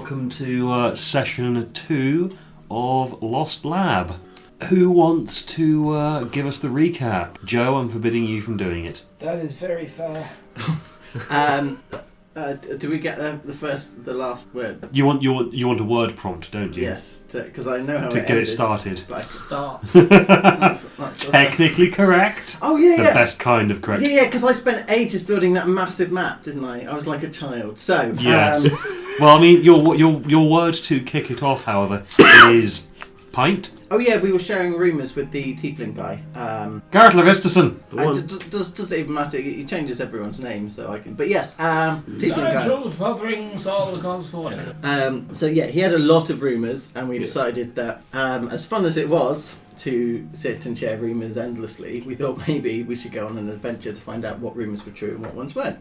welcome to session 2 of Lost Lab. Who wants to give us the recap? Joe, I'm forbidding you from doing it. That is very fair. Do we get the last word? You want a word prompt, don't you? Yes, because I know how to get it started. Start. That's Technically correct. Oh yeah, The yeah. best kind of correct. Yeah, because I spent ages building that massive map, didn't I? I was like a child. So Yes. Well, I mean, your word to kick it off, however, is pint. Oh yeah, we were sharing rumours with the tiefling guy. Garrett Levisterson. Does it even matter? He changes everyone's name, so I can. But yes, tiefling guy. Nigel Feathering all the gods for it. So yeah, he had a lot of rumours, and we decided that as fun as it was to sit and share rumours endlessly, we thought maybe we should go on an adventure to find out what rumours were true and what ones weren't.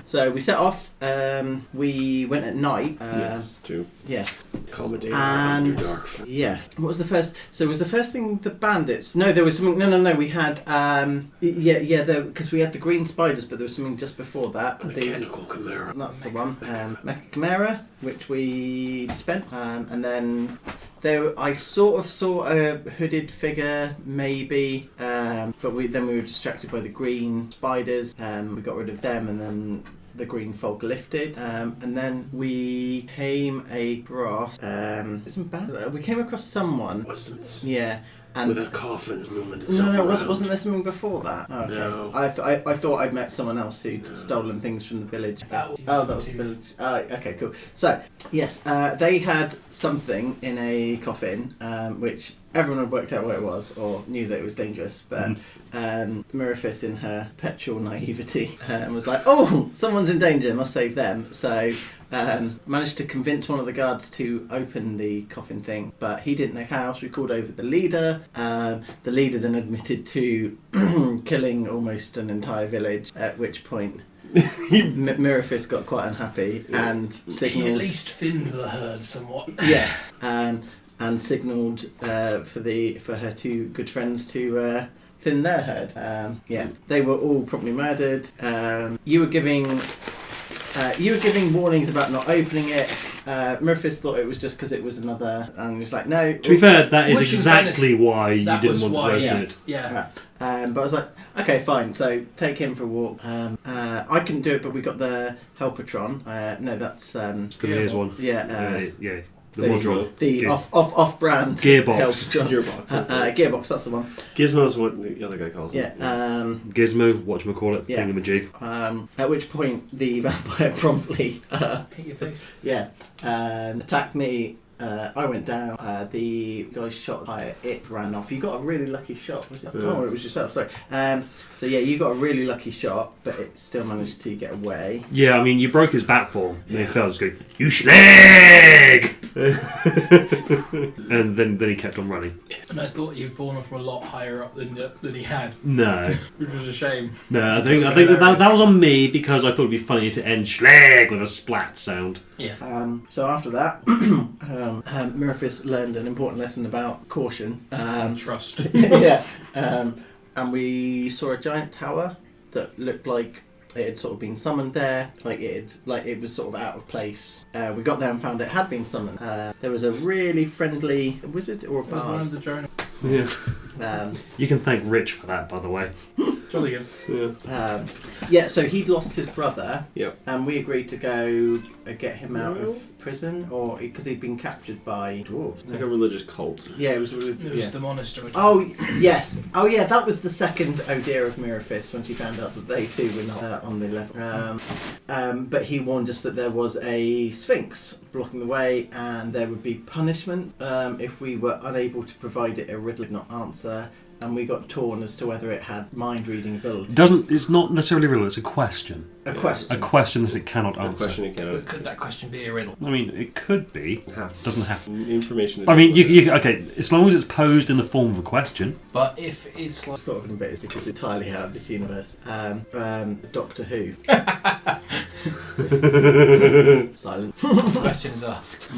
So we set off. We went at night. Yes. Comedy and dark. Yes. What was the first? So was the first thing the bandits? No, there was something. No. We had because we had the green spiders, but there was something just before that. Mechanical Chimera. That's the one. Mecha Chimera, which we spent, and then. I sort of saw a hooded figure, maybe, but we were distracted by the green spiders. We got rid of them, and then the green fog lifted, and then we came across we came across someone. Yeah. And with a coffin moving itself No, around. wasn't there something before that? Oh, okay. No. I thought I'd met someone else who'd stolen things from the village. That was the village. Okay, cool. So, yes, they had something in a coffin, which everyone had worked out what it was, or knew that it was dangerous, but Mirafis, in her perpetual naivety, was like, oh, someone's in danger, must save them. So managed to convince one of the guards to open the coffin thing, but he didn't know how, so we called over the leader. The leader then admitted to killing almost an entire village, at which point Mirafis got quite unhappy and signalled... He at least thinned the herd somewhat. Yes, and signalled for her two good friends to thin their herd. They were all promptly murdered. You were giving warnings about not opening it. Mirafis thought it was just because it was another, and he was like, no. To be fair, that is Which exactly why you didn't want to open it. Yeah. But I was like, okay, fine. So take him for a walk. I couldn't do it, but we got the Helpatron. No, that's Here's one. Yeah. The module. The off-brand Gearbox. Gearbox, that's the one. Gizmo's what the other guy calls it. Yeah. Gizmo, whatchamacallit, thingamajig. At which point the vampire promptly Hit your face. attacked me. I went down. The guy shot by it ran off. You got a really lucky shot, was it? Oh, it was yourself. Sorry. So yeah, you got a really lucky shot, but it still managed to get away. Yeah, I mean, you broke his back form, and he fell just going, "You schlag!" and then he kept on running. And I thought you'd fallen from a lot higher up than he had, No. which was a shame. No, I think that was on me because I thought it'd be funny to end schlag with a splat sound. Yeah. So after that, Mirafis learned an important lesson about caution. Trust. Yeah. And we saw a giant tower that looked like it had sort of been summoned there, it was sort of out of place. We got there and found it had been summoned. There was a really friendly wizard or a bard. One of the Jonah. Yeah. You can thank Rich for that, by the way. Jolly good. So he'd lost his brother. Yep. And we agreed to go get him out of prison, or because he'd been captured by dwarves. It's like a religious cult. Yeah, it was The monastery. Oh, yes. Oh, yeah, that was the second oh dear of Mirafis when she found out that they too were not on the level. But he warned us that there was a sphinx blocking the way, and there would be punishment if we were unable to provide it a riddle, not answer. And we got torn as to whether it had mind-reading abilities. It's not necessarily a riddle, it's a question. A question. A question that it cannot answer. But could that question be a riddle? I mean, it could be. Doesn't have to. Information. I mean, okay, as long as it's posed in the form of a question. But if it's like... Sort of a bit, because it's entirely out of this universe. Doctor Who. Silent. Questions asked.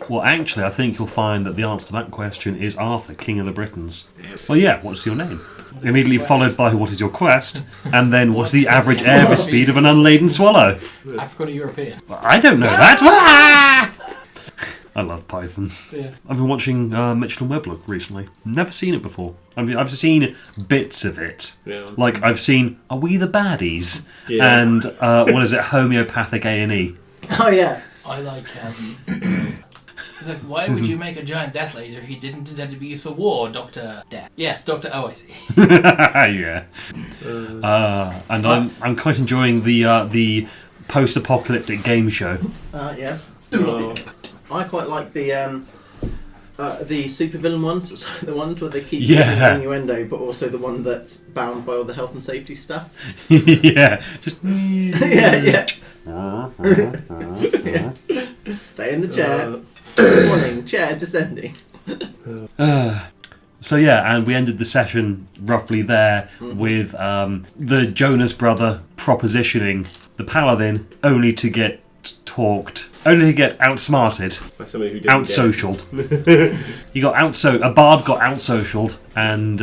Well, actually, I think you'll find that the answer to that question is Arthur, King of the Britons. Well, yeah, what's your name? Immediately followed by what is your quest, and then what's the average air speed of an unladen swallow? African or European? I don't know that. I love Python. Yeah. I've been watching Mitchell and Webb recently. Never seen it before. I mean, I've seen bits of it. Yeah. Like, I've seen Are We the Baddies? Yeah. And, what is it, Homeopathic A&E. Oh yeah. I like. It's like, why would you make a giant death laser if you didn't intend to be used for war, Doctor Death? Yes, Doctor. Oh, I see. Yeah. And I'm quite enjoying the post-apocalyptic game show. Yes. Oh. I quite like the supervillain ones, so the ones where they keep Yeah. using innuendo, but also the one that's bound by all the health and safety stuff. Yeah. Just. yeah. Stay in the chair. Morning, chair descending. So yeah, and we ended the session roughly there with the Jonas brother propositioning the paladin only to get only to get outsmarted, By somebody who didn't out-socialed. A bard got out-socialed and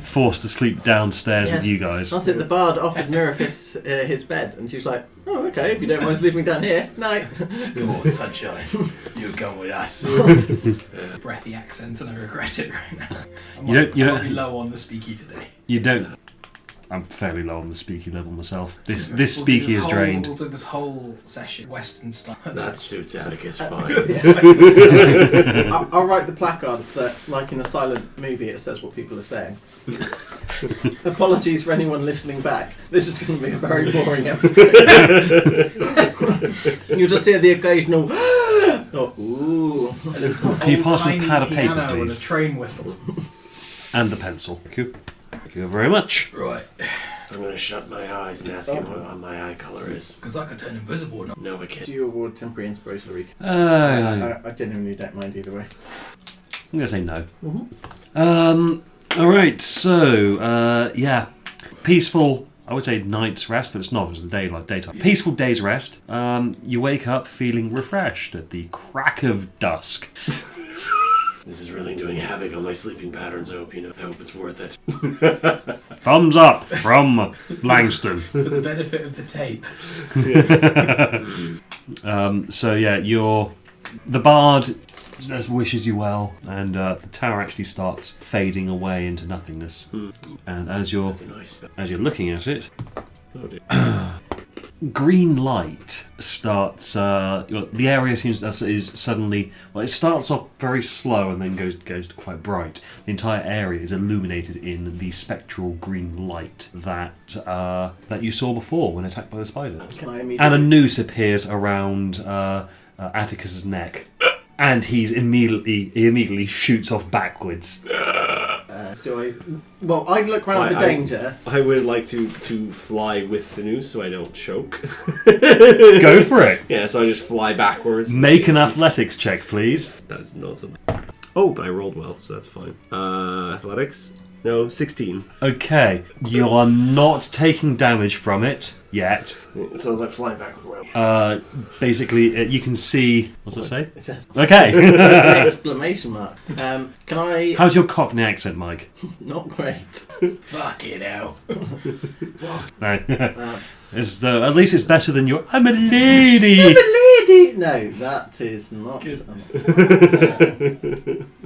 forced to sleep downstairs with you guys. That's it, the bard offered Mirif his bed, and she was like, oh, okay, if you don't mind sleeping down here, night. Come on, sunshine. You come with us. Breathy accent, and I regret it right now. I'm You don't- be low on the speaky today. You don't. I'm fairly low on the speaky level myself. This speaky is drained. We'll do this whole session Western style. That suits Atticus fine. I'll write the placards that, like in a silent movie, it says what people are saying. Apologies for anyone listening back. This is going to be a very boring episode. You'll just hear the occasional ooh. Can you pass me a pad of paper, And please? a train whistle. And the pencil. Thank you. Thank you very much. Right. I'm going to shut my eyes and ask him what my eye colour is. Because I can turn invisible or not. No, we Do can't. you award temporary inspiration recap? I'm I genuinely don't mind either way. going to say no. Alright, so, yeah. Peaceful, I would say night's rest, but it's not, it's the daytime. Peaceful day's rest. You wake up feeling refreshed at the crack of dusk. This is really doing havoc on my sleeping patterns. I hope it's worth it. Thumbs up from Langston. For the benefit of the tape. So yeah, the bard wishes you well, and the tower actually starts fading away into nothingness. And as you're That's a nice spell. looking at it, Oh dear. green light starts. The area is suddenly. Well, it starts off very slow and then goes to quite bright. The entire area is illuminated in the spectral green light that you saw before when attacked by the spider. Can I And a immediately... noose appears around Atticus's neck, and he immediately shoots off backwards. Well, I'd look round for danger. I would like to fly with the noose so I don't choke. Go for it. Yeah, so I just fly backwards. Make an athletics check, please. That's not something. Oh, but I rolled well, so that's fine. Athletics? No, 16. Okay, you are not taking damage from it yet. It sounds like flying backward around. Basically, you can see. What's it say? It says Okay. exclamation mark. Can I... How's your Cockney accent, Mike? Not great. Fuck it out. No. At least it's better than your I'm a lady. I'm a lady! No, that is not...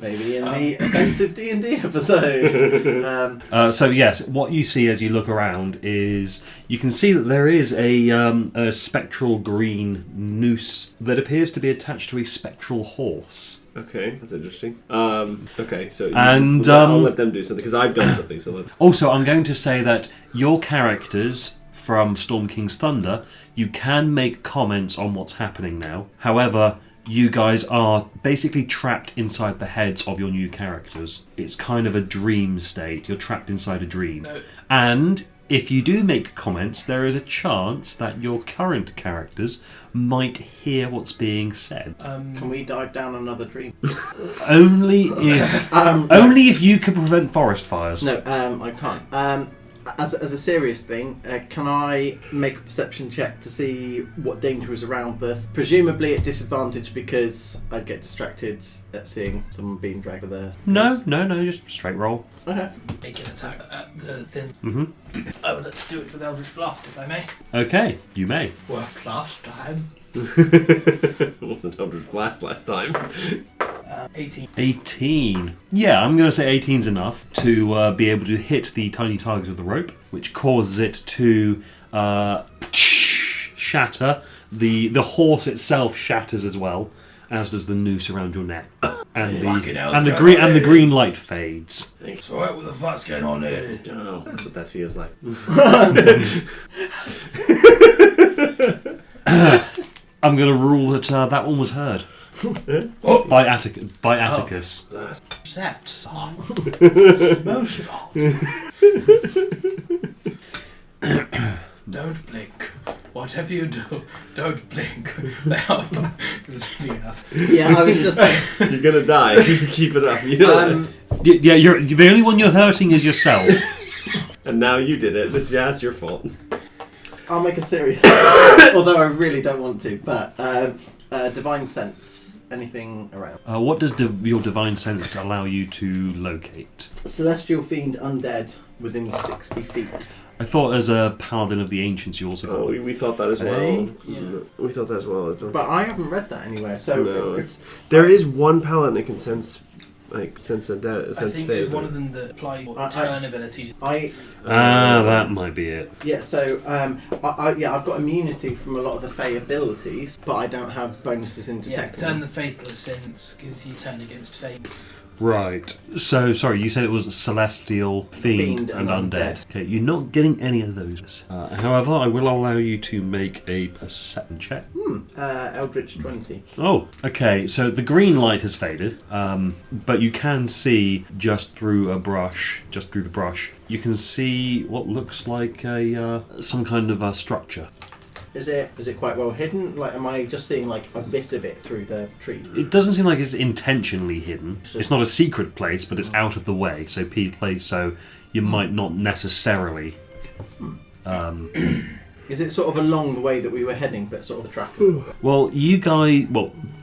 Maybe in the offensive D&D episode. So yes, what you see as you look around is you can see that there is a spectral green noose that appears to be attached to a spectral horse. Okay, that's interesting. Okay, so And, I'll let them do something because I've done something. So Also, I'm going to say that your characters from Storm King's Thunder, you can make comments on what's happening now. However, you guys are basically trapped inside the heads of your new characters. It's kind of a dream state. You're trapped inside a dream. And if you do make comments, there is a chance that your current characters might hear what's being said. Can we dive down another dream? Only if you can prevent forest fires. No, I can't. as a serious thing, can I make a perception check to see what danger is around this? Presumably at disadvantage because I'd get distracted at seeing someone being dragged with a... No, just straight roll. Okay. Make an attack at the thing. Mm-hmm. I would like to do it with Eldritch Blast, if I may. Okay, you may. Worked last time. It wasn't Eldritch Blast last time. 18. 18. Yeah, I'm going to say 18's enough to be able to hit the tiny target of the rope, which causes it to shatter. The horse itself shatters as well, as does the noose around your neck, and the green light fades. It's alright, what the fuck's going on here? Don't know. That's what that feels like. I'm going to rule that that one was heard. By Atticus. That's emotional. Don't blink. Whatever you do, don't blink. Yeah, I was just... You're gonna die. Keep it up. You know Yeah, you're the only one you're hurting is yourself. And now you did it. It's your fault. I'll make a serious... although I really don't want to, but Divine Sense. Anything around? What does your divine sense allow you to locate? Celestial fiend undead within 60 feet. I thought as a paladin of the ancients you also got... Oh, we thought that as well. Yeah. We thought that as well. But I haven't read that anywhere, so... No, there is one paladin that can sense... sense undead, sense I think fate. there's one of them that apply turn abilities. that might be it. Yeah, so I've got immunity from a lot of the Fey abilities, but I don't have bonuses in detecting. Turn the Faithless Sense gives you turn against Fates. Right. So, sorry, you said it was celestial, fiend and undead. Okay, you're not getting any of those. However, I will allow you to make a perception check. Eldritch 20. Oh, okay. So the green light has faded, but you can see just through the brush, you can see what looks like some kind of a structure. Is it quite well hidden? Like, am I just seeing like a bit of it through the tree? It doesn't seem like it's intentionally hidden. It's not a secret place, but it's out of the way. So you might not necessarily. Is it sort of along the way that we were heading, but sort of the track? Well,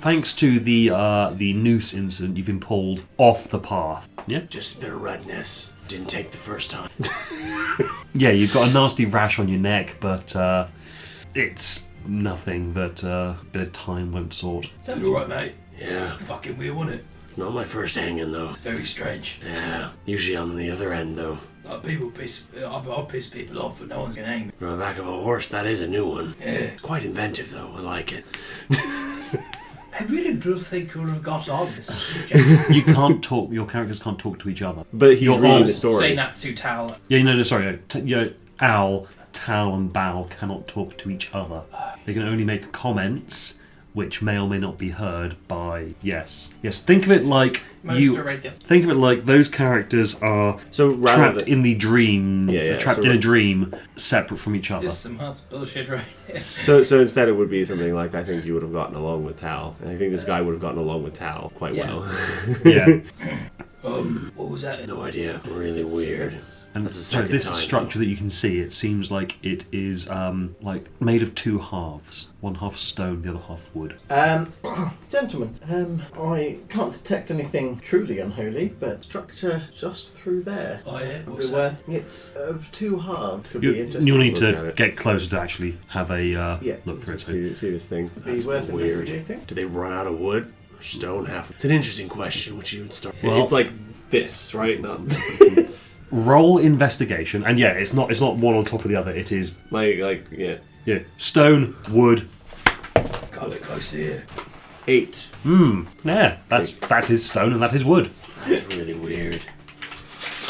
thanks to the noose incident, you've been pulled off the path. Yeah. Just a bit of redness. Didn't take the first time. Yeah, you've got a nasty rash on your neck, but it's nothing that a bit of time won't sort. Sounds alright, mate. Yeah. Fucking weird, wasn't it? It's not my first hanging, though. It's very strange. Yeah. Usually I'm on the other end, though. I'll piss people off, but no one's gonna hang me. On the back of a horse, that is a new one. Yeah. It's quite inventive, though. I like it. I really do think you would have got on this. You can't talk. Your characters can't talk to each other. But he's reading the Say story. Natsu Tal. Yeah, no, sorry. Owl, Tal, and Bal cannot talk to each other. They can only make comments, which may or may not be heard by. Yes. Think of it like Think of it like those characters are trapped in the dream. Trapped in a dream, separate from each other. This is some hot bullshit right here. So instead it would be something like, I think you would have gotten along with Tal. And I think this guy would have gotten along with Tal quite well. Yeah. What was that? No idea. Really weird. And so this structure that you can see, it seems like it is like made of two halves. One half stone, the other half wood. Gentlemen, I can't detect anything truly unholy, but structure just through there. Oh yeah? What's that? It's of two halves. Could be interesting. You'll need to get closer to actually have a look through it. See this thing. That's weird. investigating. Do they run out of wood or stone half? It's an interesting question, which you would start. Well, it's like this, right? Not roll investigation, and yeah, it's not one on top of the other. It is yeah. Stone, wood. Got a bit close here. 8. Yeah, that is stone and that is wood. That's really weird.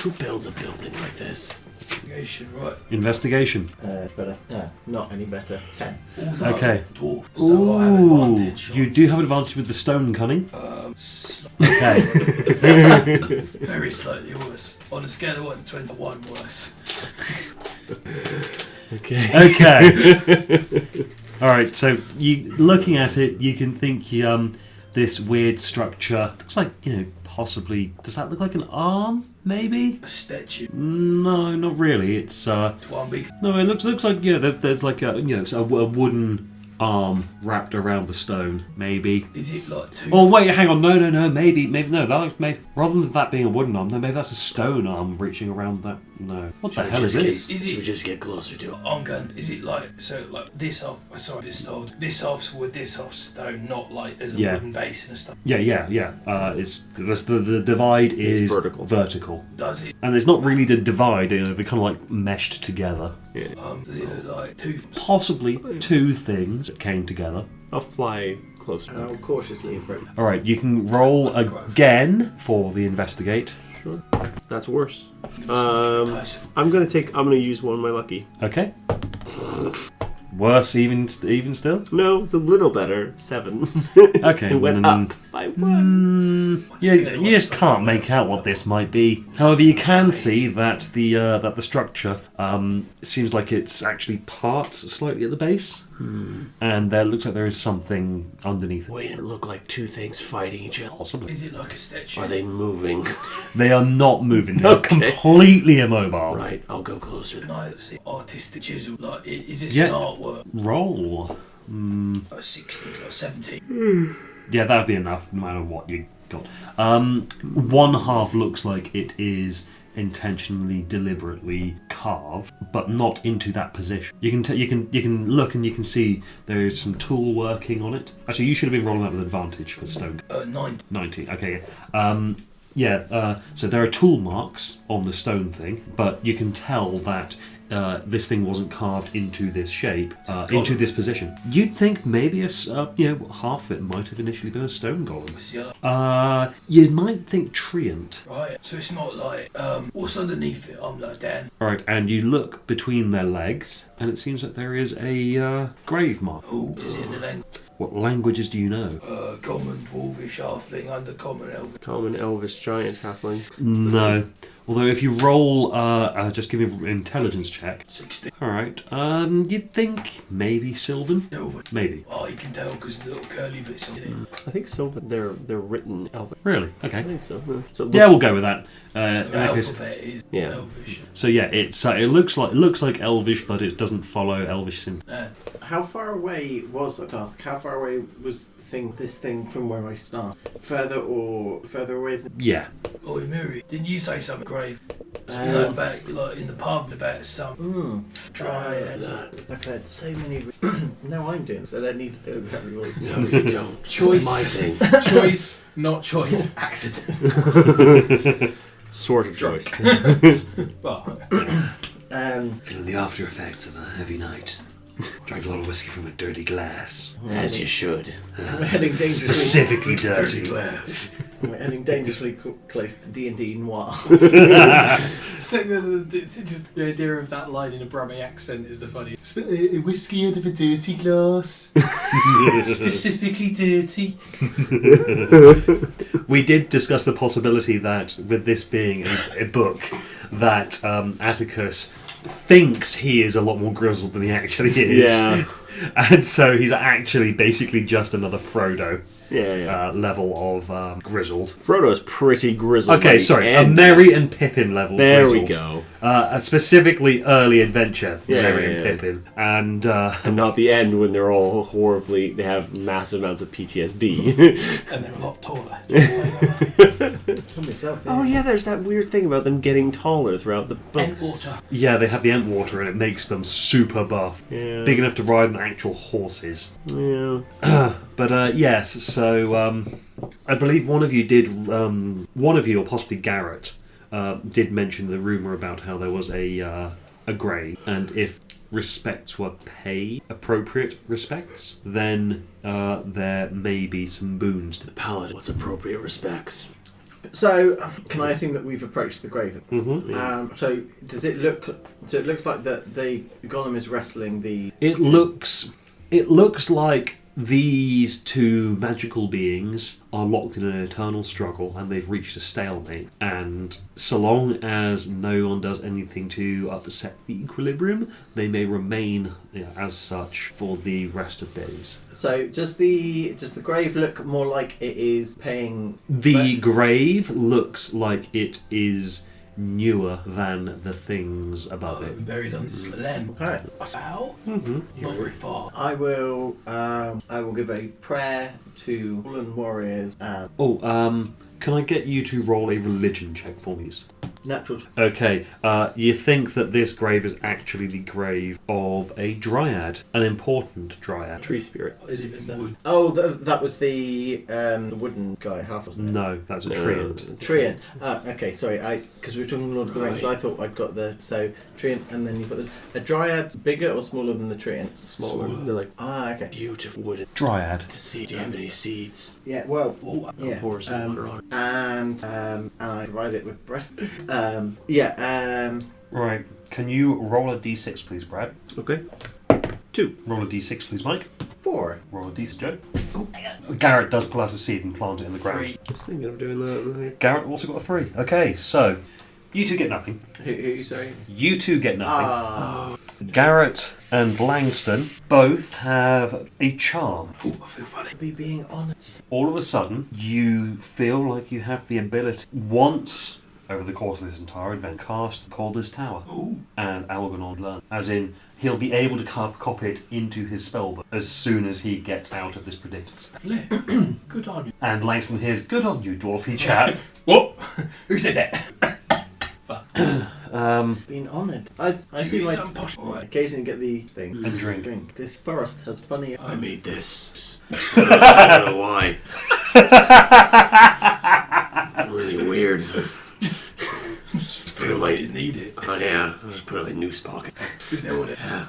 Who builds a building like this? Investigation, right? Investigation. Better. Not any better. 10. Okay. Dwarf, so I have advantage. You do have advantage with the stone cunning. Okay. Okay. Very slightly worse. On a scale of 1 to 21 worse. Okay. All right. So looking at it, you can think this weird structure. Looks like, possibly. Does that look like an arm? Maybe? A statue. No, not really. It's It's one big. no. It looks like there's like a a wooden arm wrapped around the stone. Maybe. Is it like two? Oh wait, hang on. No. Maybe no. That looks, maybe rather than that being a wooden arm, no, maybe that's a stone arm reaching around that. No. What the hell is this? Is it? just get closer to it. I'm going. Is it like so? Like this off? Sorry, this stone. This off's wood. This off's stone. Not like there's a Yeah. wooden base and stuff. Yeah. It's the divide is vertical. Does it? and it's not really the divide. They're kind of like meshed together. Does it look like two? Possibly two things that came together. I'll fly closer. And I'll cautiously approach. All right, you can roll again for the investigate. Sure. That's worse. I'm gonna use one of my lucky. Okay. Worse, even still. No, it's a little better. 7. Okay. It went up by 1. You just can't make out what this might be. However, you can see that the structure seems like it's actually parts slightly at the base, and there looks like there is something underneath it. Wait, it look like two things fighting each other. Possibly. Is it like a statue? Are they moving? They are not moving. They're Okay. completely immobile. Right, I'll go closer. Can I see artistic chisel? Like, is this Yeah. an artwork? Roll. Like 16 or 17? Yeah, that'd be enough, no matter what you got. One half looks like it is intentionally, deliberately carved, but not into that position. You can look and you can see there is some tool working on it. Actually, you should have been rolling that with advantage for stone. 9. 19. Okay. So there are tool marks on the stone thing, but you can tell that this thing wasn't carved into this shape, into this position. You'd think maybe half of it might have initially been a stone golem. What's the other? You might think treant. Right, so it's not like, what's underneath it? I'm like, Dan. All right, and you look between their legs, and it seems that there is a grave mark. Who is it in the language? What languages do you know? Common, dwarvish, halfling, undercommon, elvish. Common, elvish, giant, halfling. No. Although if you roll, just give me an intelligence check. 16. All right. You'd think maybe Sylvan. Silver. Maybe. Oh, you can tell because the little curly bits on it. I think Sylvan, they're written elvish. Really? Okay. I think so. So it Yeah, looks- we'll go with that. So In the that case- alphabet is Yeah. elvish. so yeah, it looks like Elvish, but it doesn't follow Elvish syntax. How far away was the task? How far away was this thing from where I start? Further away than... Yeah. Oh, Mary, didn't you say something grave? About like in the pub about some dry and I've heard so many... No, I'm doing this. I don't need to do exactly what No, you don't. Choice. That's my thing. choice, not choice, accident. Sort of choice. Well, Feeling the after effects of a heavy night. Drank a lot of whiskey from a dirty glass. As you should. we're heading dangerously... Specifically dirty. We're heading dangerously close to D&D Noir. so just the idea of that line in a Brummie accent is the funny. A whiskey out of a dirty glass. Specifically dirty. We did discuss the possibility that, with this being a book, that Atticus thinks he is a lot more grizzled than he actually is. Yeah. And so he's actually basically just another Frodo Yeah. level of grizzled. Frodo's pretty grizzled. Okay, by the sorry, a end. Merry and Pippin level There grizzled. we go. Specifically early adventure, Yeah, Merry yeah, and yeah. Pippin. And And not the end when they're all horribly. They have massive amounts of PTSD. And they're a lot taller. Oh yeah, there's that weird thing about them getting taller throughout the book. And water. yeah, they have the Entwater and it makes them super buff. Yeah. Big enough to ride on actual horses. Yeah. But yes, so I believe one of you did, one of you, or possibly Garrett, did mention the rumour about how there was a grave, and if respects were paid, appropriate respects, then there may be some boons to the Paladin. What's appropriate respects? So, can I assume that we've approached the grave? Mm-hmm. So, does it look... So it looks like that the golem is wrestling the... It looks like these two magical beings are locked in an eternal struggle and they've reached a stalemate. And so long as no one does anything to upset the equilibrium, they may remain as such for the rest of days. So does the grave look more like it is paying? The grave looks like it is newer than the things above it. Buried under this land. Okay. How? Mm-hmm. Not very far. I will give a prayer to fallen warriors. Can I get you to roll a religion check for me? Natural. Okay, you think that this grave is actually the grave of a dryad, an important dryad. Tree spirit. Is it in wood? Oh, that was the wooden guy, half wasn't it? No, that's a treant. Treant. Okay, sorry. Because we were talking Lord of the Rings, I thought I'd got the treant, and then you've got the dryad. Bigger or smaller than the treant? Smaller. They're like Okay. Beautiful wooden Dryad. to see. Do you have any seeds? Yeah. Well. Oh, Yeah. pour some water on it. And I provide it with breath. Right, can you roll a d6 please, Brad? Okay. 2. Roll a d6 please, Mike. 4. Roll a d6, Joe. Garrett does pull out a seed and plant it in the ground. 3. I was thinking of doing that. Garrett also got a 3. Okay, so you two get nothing. Who? Sorry. You two get nothing. Ah. Garrett and Langston both have a charm. Oh, I feel funny. Be being honest. All of a sudden, you feel like you have the ability, once over the course of this entire event, cast Calder's Tower. Ooh. And Algernon learn. As in, he'll be able to copy it into his spellbook as soon as he gets out of this predicament. Good on you. And Langston hears, "Good on you, dwarfy chap." What? Who said that? Being honoured. I see my. posh. I occasionally get the thing. And drink. This forest has funny. I made this. I don't know why. Really weird. Feel like you need it. Oh yeah, I'll just put it in a noose pocket. Is that what it? Yeah.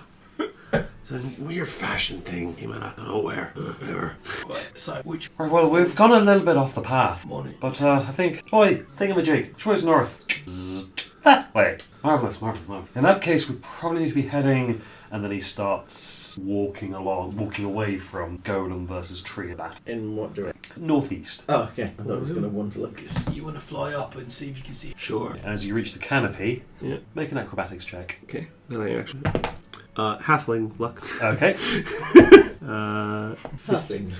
It's a weird fashion thing came out of nowhere. Whatever. Right, so which Right, well, we've gone a little bit off the path. morning? But I think... Oi, thingamajig, which way's north? That way. Marvellous. In that case, we probably need to be heading... And then he starts walking away from Golem versus Tree battle. In what direction? Northeast. Oh, okay. I thought I was going to want to look. You want to fly up and see if you can see it? Sure. As you reach the canopy, Yeah. make an acrobatics check. Okay. Then I actually. Halfling luck. Okay. Nothing.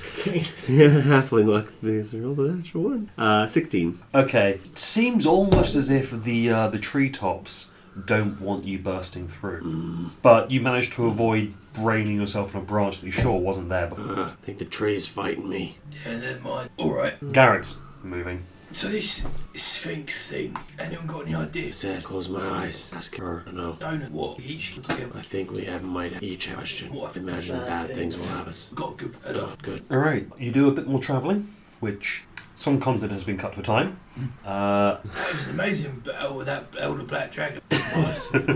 Yeah, halfling luck. These are all the extra one. 16. Okay. It seems almost as if the treetops don't want you bursting through. But you managed to avoid braining yourself on a branch that you sure wasn't there before. I think the tree's fighting me. Yeah, never mind. Alright. Garrett's moving. So this Sphinx thing, anyone got any I ideas? said, close my eyes. Ask her. No. Don't what? We each get together. I think we might each have a question. What if Imagine bad things will happen. Got good enough. Good. Alright. You do a bit more travelling, which some content has been cut for time. That was an amazing battle with that Elder Black Dragon.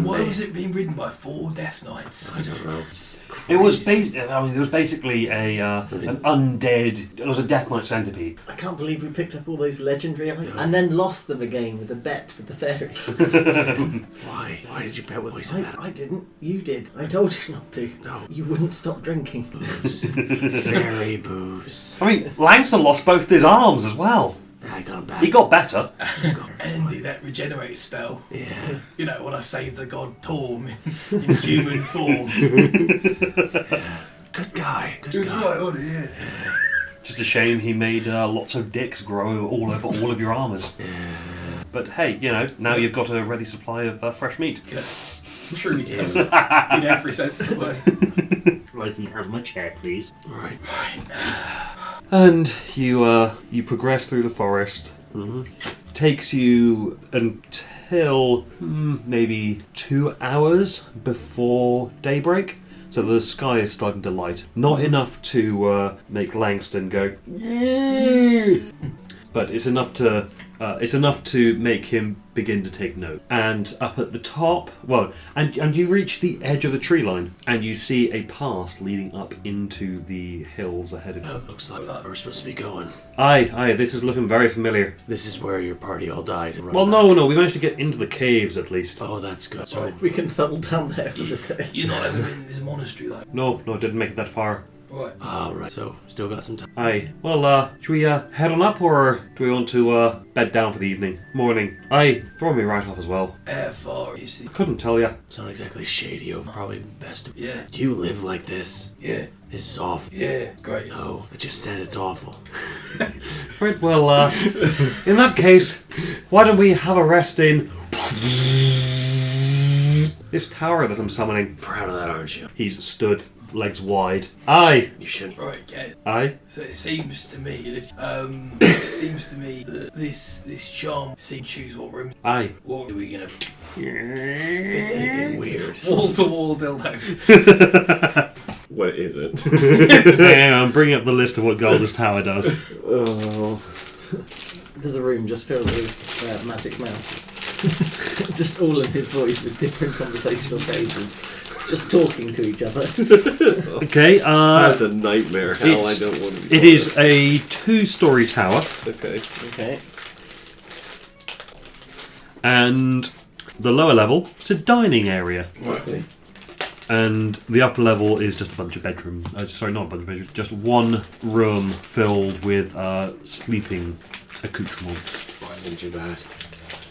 Why was it being ridden by 4 Death Knights? I don't know. It was basically an undead. It was a Death Knight centipede. I can't believe we picked up all those legendary items and then lost them again with a bet with the fairy. Why? Why did you bet with me? I didn't. You did. I told you not to. No. You wouldn't stop drinking. Booze. Fairy booze. I mean, Langston lost both his arms as well. I got him back. He got better. Andy, that regenerate spell. Yeah. You know, when I saved the god Torm in human form. Good guy. Good guy. on here. Just a shame he made lots of dicks grow all over all of your armours. But hey, now you've got a ready supply of fresh meat. Yes. Truly yes. In every sense of the word. Like you have my chair, please. All right. And you progress through the forest. Takes you until maybe 2 hours before daybreak. So the sky is starting to light. Not enough to make Langston go, but it's enough to make him begin to take note. And up at the top, and you reach the edge of the tree line, and you see a pass leading up into the hills ahead of you. Looks like we're supposed to be going. Aye, this is looking very familiar. This is where your party all died. Well, no, we managed to get into the caves at least. Oh, that's good. So We can settle down there for the day. You're not ever been in this monastery, though. No, didn't make it that far. Right. Right. So, still got some time. Aye. Well, should we head on up, or do we want to bed down for the evening? Morning. Aye. Throw me right off as well. How far you see? Couldn't tell ya. It's not exactly shady over. Probably best. Yeah. You live like this. Yeah. This is awful. Yeah. Great. No, I just said it's awful. Right, well, in that case, why don't we have a rest in this tower that I'm summoning? Proud of that, aren't you? He's stood, legs wide. Aye. You should. Right, guys. Aye. So it seems to me that this charm seems to choose what room. Aye. What are we gonna? If it's anything weird. Wall to wall dildos. What is it? Hang on, I'm bringing up the list of what Goldust Tower does. Oh. There's a room just filled with magic mouse. Just all of his voice with different conversational phases. Just talking to each other. Okay, That's a nightmare. Hell, I it's- don't want to be it is a 2-story tower, Okay. Okay. and the lower level, it's a dining area. Okay. And the upper level is just a bunch of bedrooms. Sorry, not a bunch of bedrooms, just one room filled with sleeping accoutrements. Isn't too bad.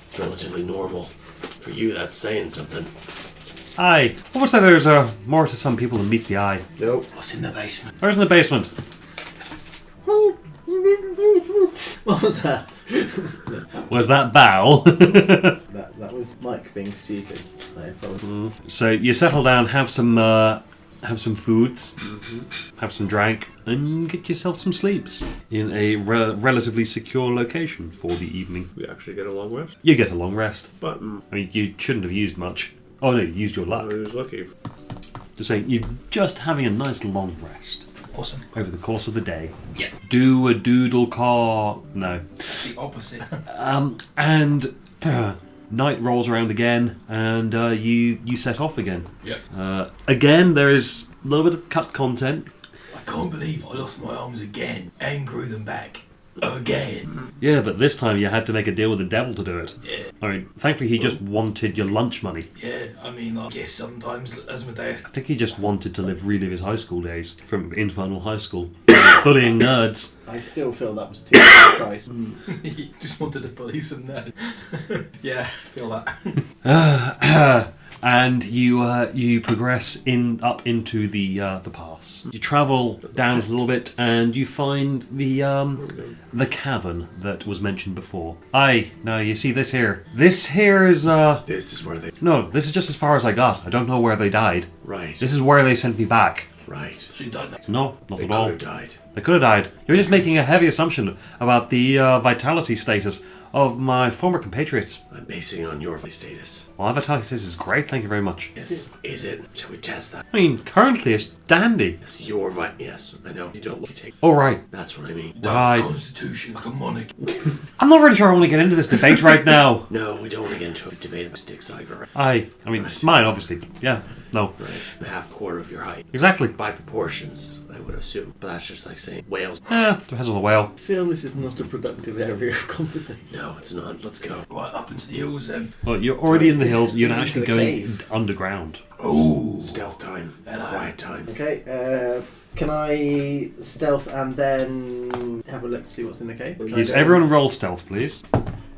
It's relatively normal. For you, that's saying something. Aye. Almost like there's more to some people than meets the eye. Nope. What's in the basement? Where's in the basement? What was that? Was that Bow? That was Mike being stupid. I apologize. So you settle down, have some foods, have some drink, and get yourself some sleeps in a relatively secure location for the evening. We actually get a long rest. You get a long rest. But I mean, you shouldn't have used much. Oh no, you used your I luck. was lucky. Just saying, you're just having a nice long rest Awesome. over the course of the day. Yeah. Do a doodle car. No. The opposite. And night rolls around again, and you set off again. Yeah. Again, there is a little bit of cut content. I can't believe I lost my arms again and grew them back again. Yeah, but this time you had to make a deal with the devil to do it. Yeah. I mean, thankfully he just wanted your lunch money. Yeah. I mean, I guess sometimes Asmodeus. I think he just wanted to relive his high school days from Infernal High School. Bullying nerds. I still feel that was too high a price. He just wanted to bully some nerd. Yeah, I feel that. And you progress up into the pass. You travel down a little bit, and you find the cavern that was mentioned before. Aye, now you see this here. This here is This is where they. no. This is just as far as I got. I don't know where they died. Right. This is where they sent me back. Right. So you don't know. No, not They at could all. have died. They could have died. You're just making a heavy assumption about the vitality status of my former compatriots. I'm basing it on your status. Well, our vitality status is great. Thank you very much. Yes. Is it? Shall we test that? I mean, currently it's dandy. Yes, your Yes, I know. You don't look take. All right. That's what I mean. Right. Constitution like a monarch. I'm not really sure I want to get into this debate right now. No, we don't want to get into a debate about Dick Cypher. I mean, it's mine, obviously. But yeah, no. Right. Half quarter of your height. Exactly. By proportions, I would assume. But that's just like saying whales. Depends on the whale. I feel this is not a productive area of conversation. No, it's not. Let's go. Right up into the hills then. Well, you're already in the hills. You're Into actually the going cave. underground. Oh. Stealth time. Hello. Quiet time. Okay, can I stealth and then have a look to see what's in the cave? Can I Yes, go- everyone roll stealth, please.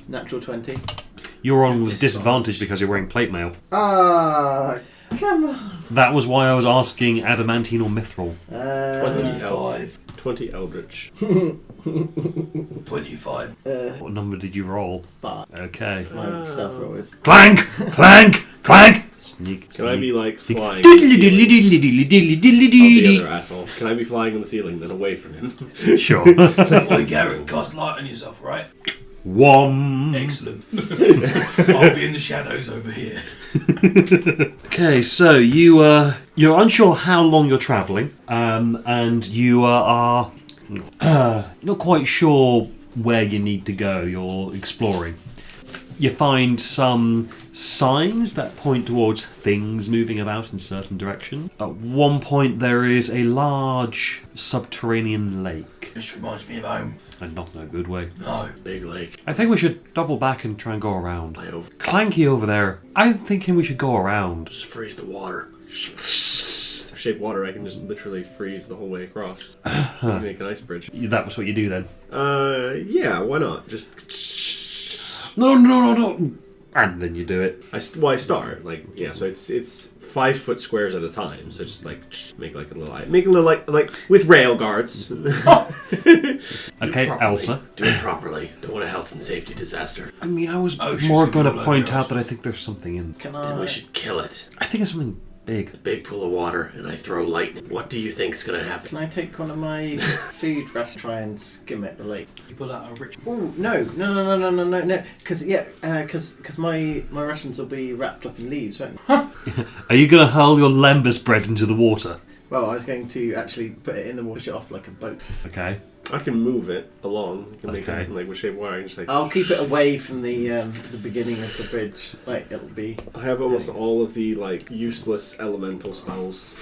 Natural 20. You're on with disadvantage because you're wearing plate mail. Ah, come on. That was why I was asking adamantine or mithril. 25. 20 Eldritch. 25. What number did you roll? Fuck. Okay. My stealth roll is. Clank! Clank! Clank! Sneak. Can I be like sneak. flying? Diddly diddly diddly diddly diddly diddly Oh, the diddly. other asshole. Can I be flying on the ceiling then away from him? Sure. Oi, Garrett, cast light on yourself, right? Wom. Excellent. I'll be in the shadows over here. Okay, so you're unsure how long you're travelling, and you are not quite sure where you need to go. You're exploring. You find some signs that point towards things moving about in certain directions. At one point, there is a large subterranean lake, This reminds me of home. and not in a good way. No. Big lake. I think we should double back and try and go around. I over. Clanky over there. I'm thinking we should go around. Just freeze the water. shape water, I can just literally freeze the whole way across. Make an ice bridge. That was what you do then. Yeah, why not? Just No. And then you do it. I start so it's 5 foot squares at a time. So it's just like make a little like with rail guards. Okay, Elsa. Do it properly. Don't want a health and safety disaster. I mean, I was more going to point out that I think there's something in. Then we should kill it. I think it's something big. Big pool of water, and I throw lightning. What do you think's gonna happen? Can I take one of my food rations, try and skim it the lake? You pull out a rich. Oh no! Because my rations will be wrapped up in leaves, won't they? Are you going to hurl your lembas bread into the water? Well, I was going to actually put it in the water, push it off like a boat. Okay. I can move it along. You can make Okay. it like with shape water. Just like I'll keep it away from the beginning of the bridge. Like it'll be. I have almost all of the like useless elemental spells.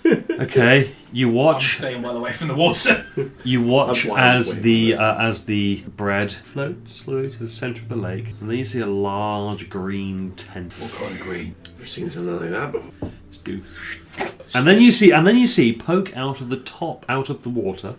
Okay. You I'm watch. staying well away from the water. You watch I'm flying as away as the bread floats slowly to the centre of the lake, and then you see a large green tent. What kind of green? Never seen something like that before. Just do. And then you see poke out of the top, out of the water,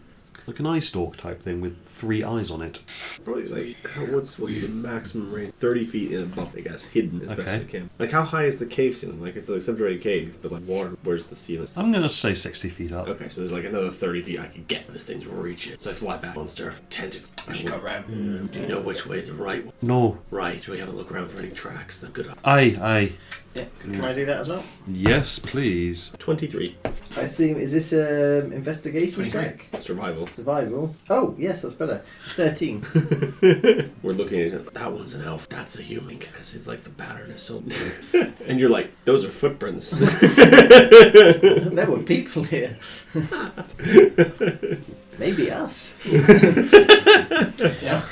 like an eye stalk type thing with 3 eyes on it. Probably like what's the maximum range? 30 feet in above, I guess, hidden as best Okay. as it can. Like how high is the cave ceiling? Like it's like a subterranean cave, but like water. Where's the ceiling? I'm going to say 60 feet up. Okay, so there's like another 30 feet I can get. This thing's reaching. So I fly back. Monster. Tentacle. I should go around. Do you know which way is the right one? No. Right. Do we have a look around for any tracks? Then good. Aye. Yeah. Can I do that as well? Yes, please. 23. I assume is this investigation 23. check? Survival. Survival. Oh yes, that's better. 13. We're looking at it. That one's an elf. That's a human because it's like the pattern is so. And you're like, those are footprints. There were people here. Maybe us. Yeah.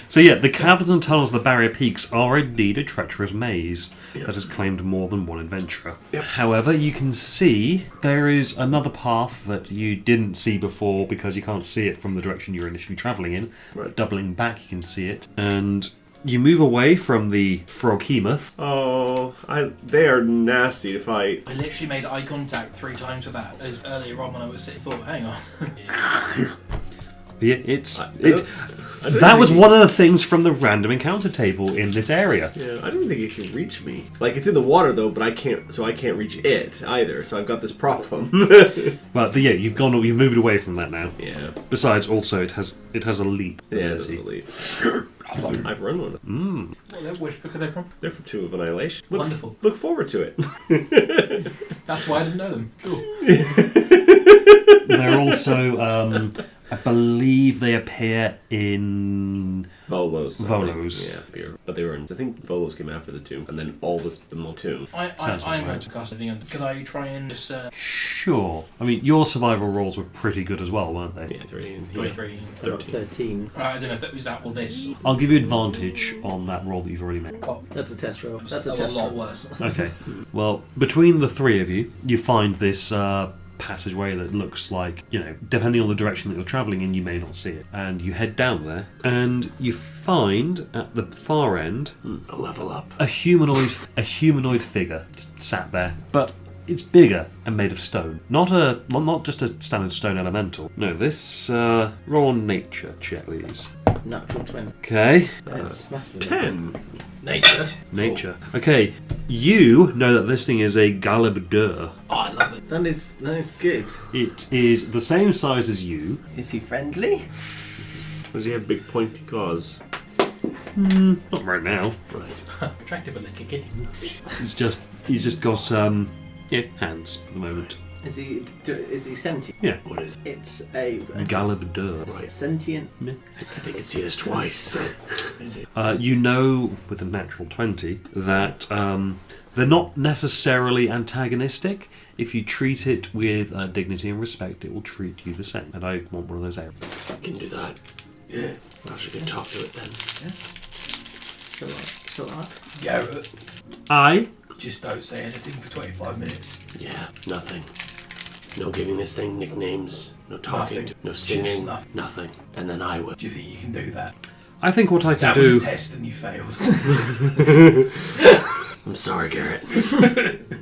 So yeah, the caverns and tunnels of the barrier peaks are indeed a treacherous maze that has claimed more than one adventurer. Yep. However, you can see there is another path that you didn't see before because you can't see it from the direction you're initially travelling in. Right. Doubling back, you can see it. And you move away from the froghemoth. Oh, they are nasty to fight. I literally made eye contact 3 times with that as earlier on when I was sitting. Thought, hang on. Yeah, That was one of the things from the random encounter table in this area. Yeah, I don't think it can reach me. Like it's in the water though, but I can't reach it either. So I've got this problem. But yeah, you've moved away from that now. Yeah. Besides, also it has a leap. Yeah, it ability. doesn't leave. I've run one. Which book are they from? They're from 2 of Annihilation. Wonderful. Look forward to it. That's why I didn't know them. Cool. They're also, I believe they appear in Volos. I Volos. think. Yeah, but they were in. I think Volos came after the 2, and then all the Multoon. Sounds I'm about going right. to cast anything. Could I try and just Sure. I mean, your survival rolls were pretty good as well, weren't they? Yeah, 3 and 23? 13. I don't know if that was that or this. I'll give you advantage on that roll that you've already made. Oh, That's a test roll. That's that a was test a lot roll. worse. Okay. Well, between the 3 of you, you find this passageway that looks like, depending on the direction that you're travelling in, you may not see it. And you head down there, and you find at the far end A level up. a humanoid figure sat there, but it's bigger and made of stone. Not just a standard stone elemental. No, this roll on nature check, please. Natural 20. Okay. That's massive. 10. Nature. Okay. You know that this thing is a galabdur. Oh, I love it. That is good. It is the same size as you. Is he friendly? Does he have big pointy claws? Not right now. Right. Attractive but like a kitty. He's just got hands at the moment. Is he sentient? Yeah. What is it? It's a Galabdur. Right. sentient. I think it's seen us twice. Is it? You know with a natural 20 that they're not necessarily antagonistic. If you treat it with dignity and respect, it will treat you the same. And I want one of those out. Can do that. Yeah. I should go talk to it then. Shall I? Garrett, I just don't say anything for 25 minutes. Yeah, nothing. No giving this thing nicknames, no talking, Nothing. no singing, Just nothing. And then I will. Do you think you can do that? think what I can That was do. a test and you failed. I'm sorry, Garrett.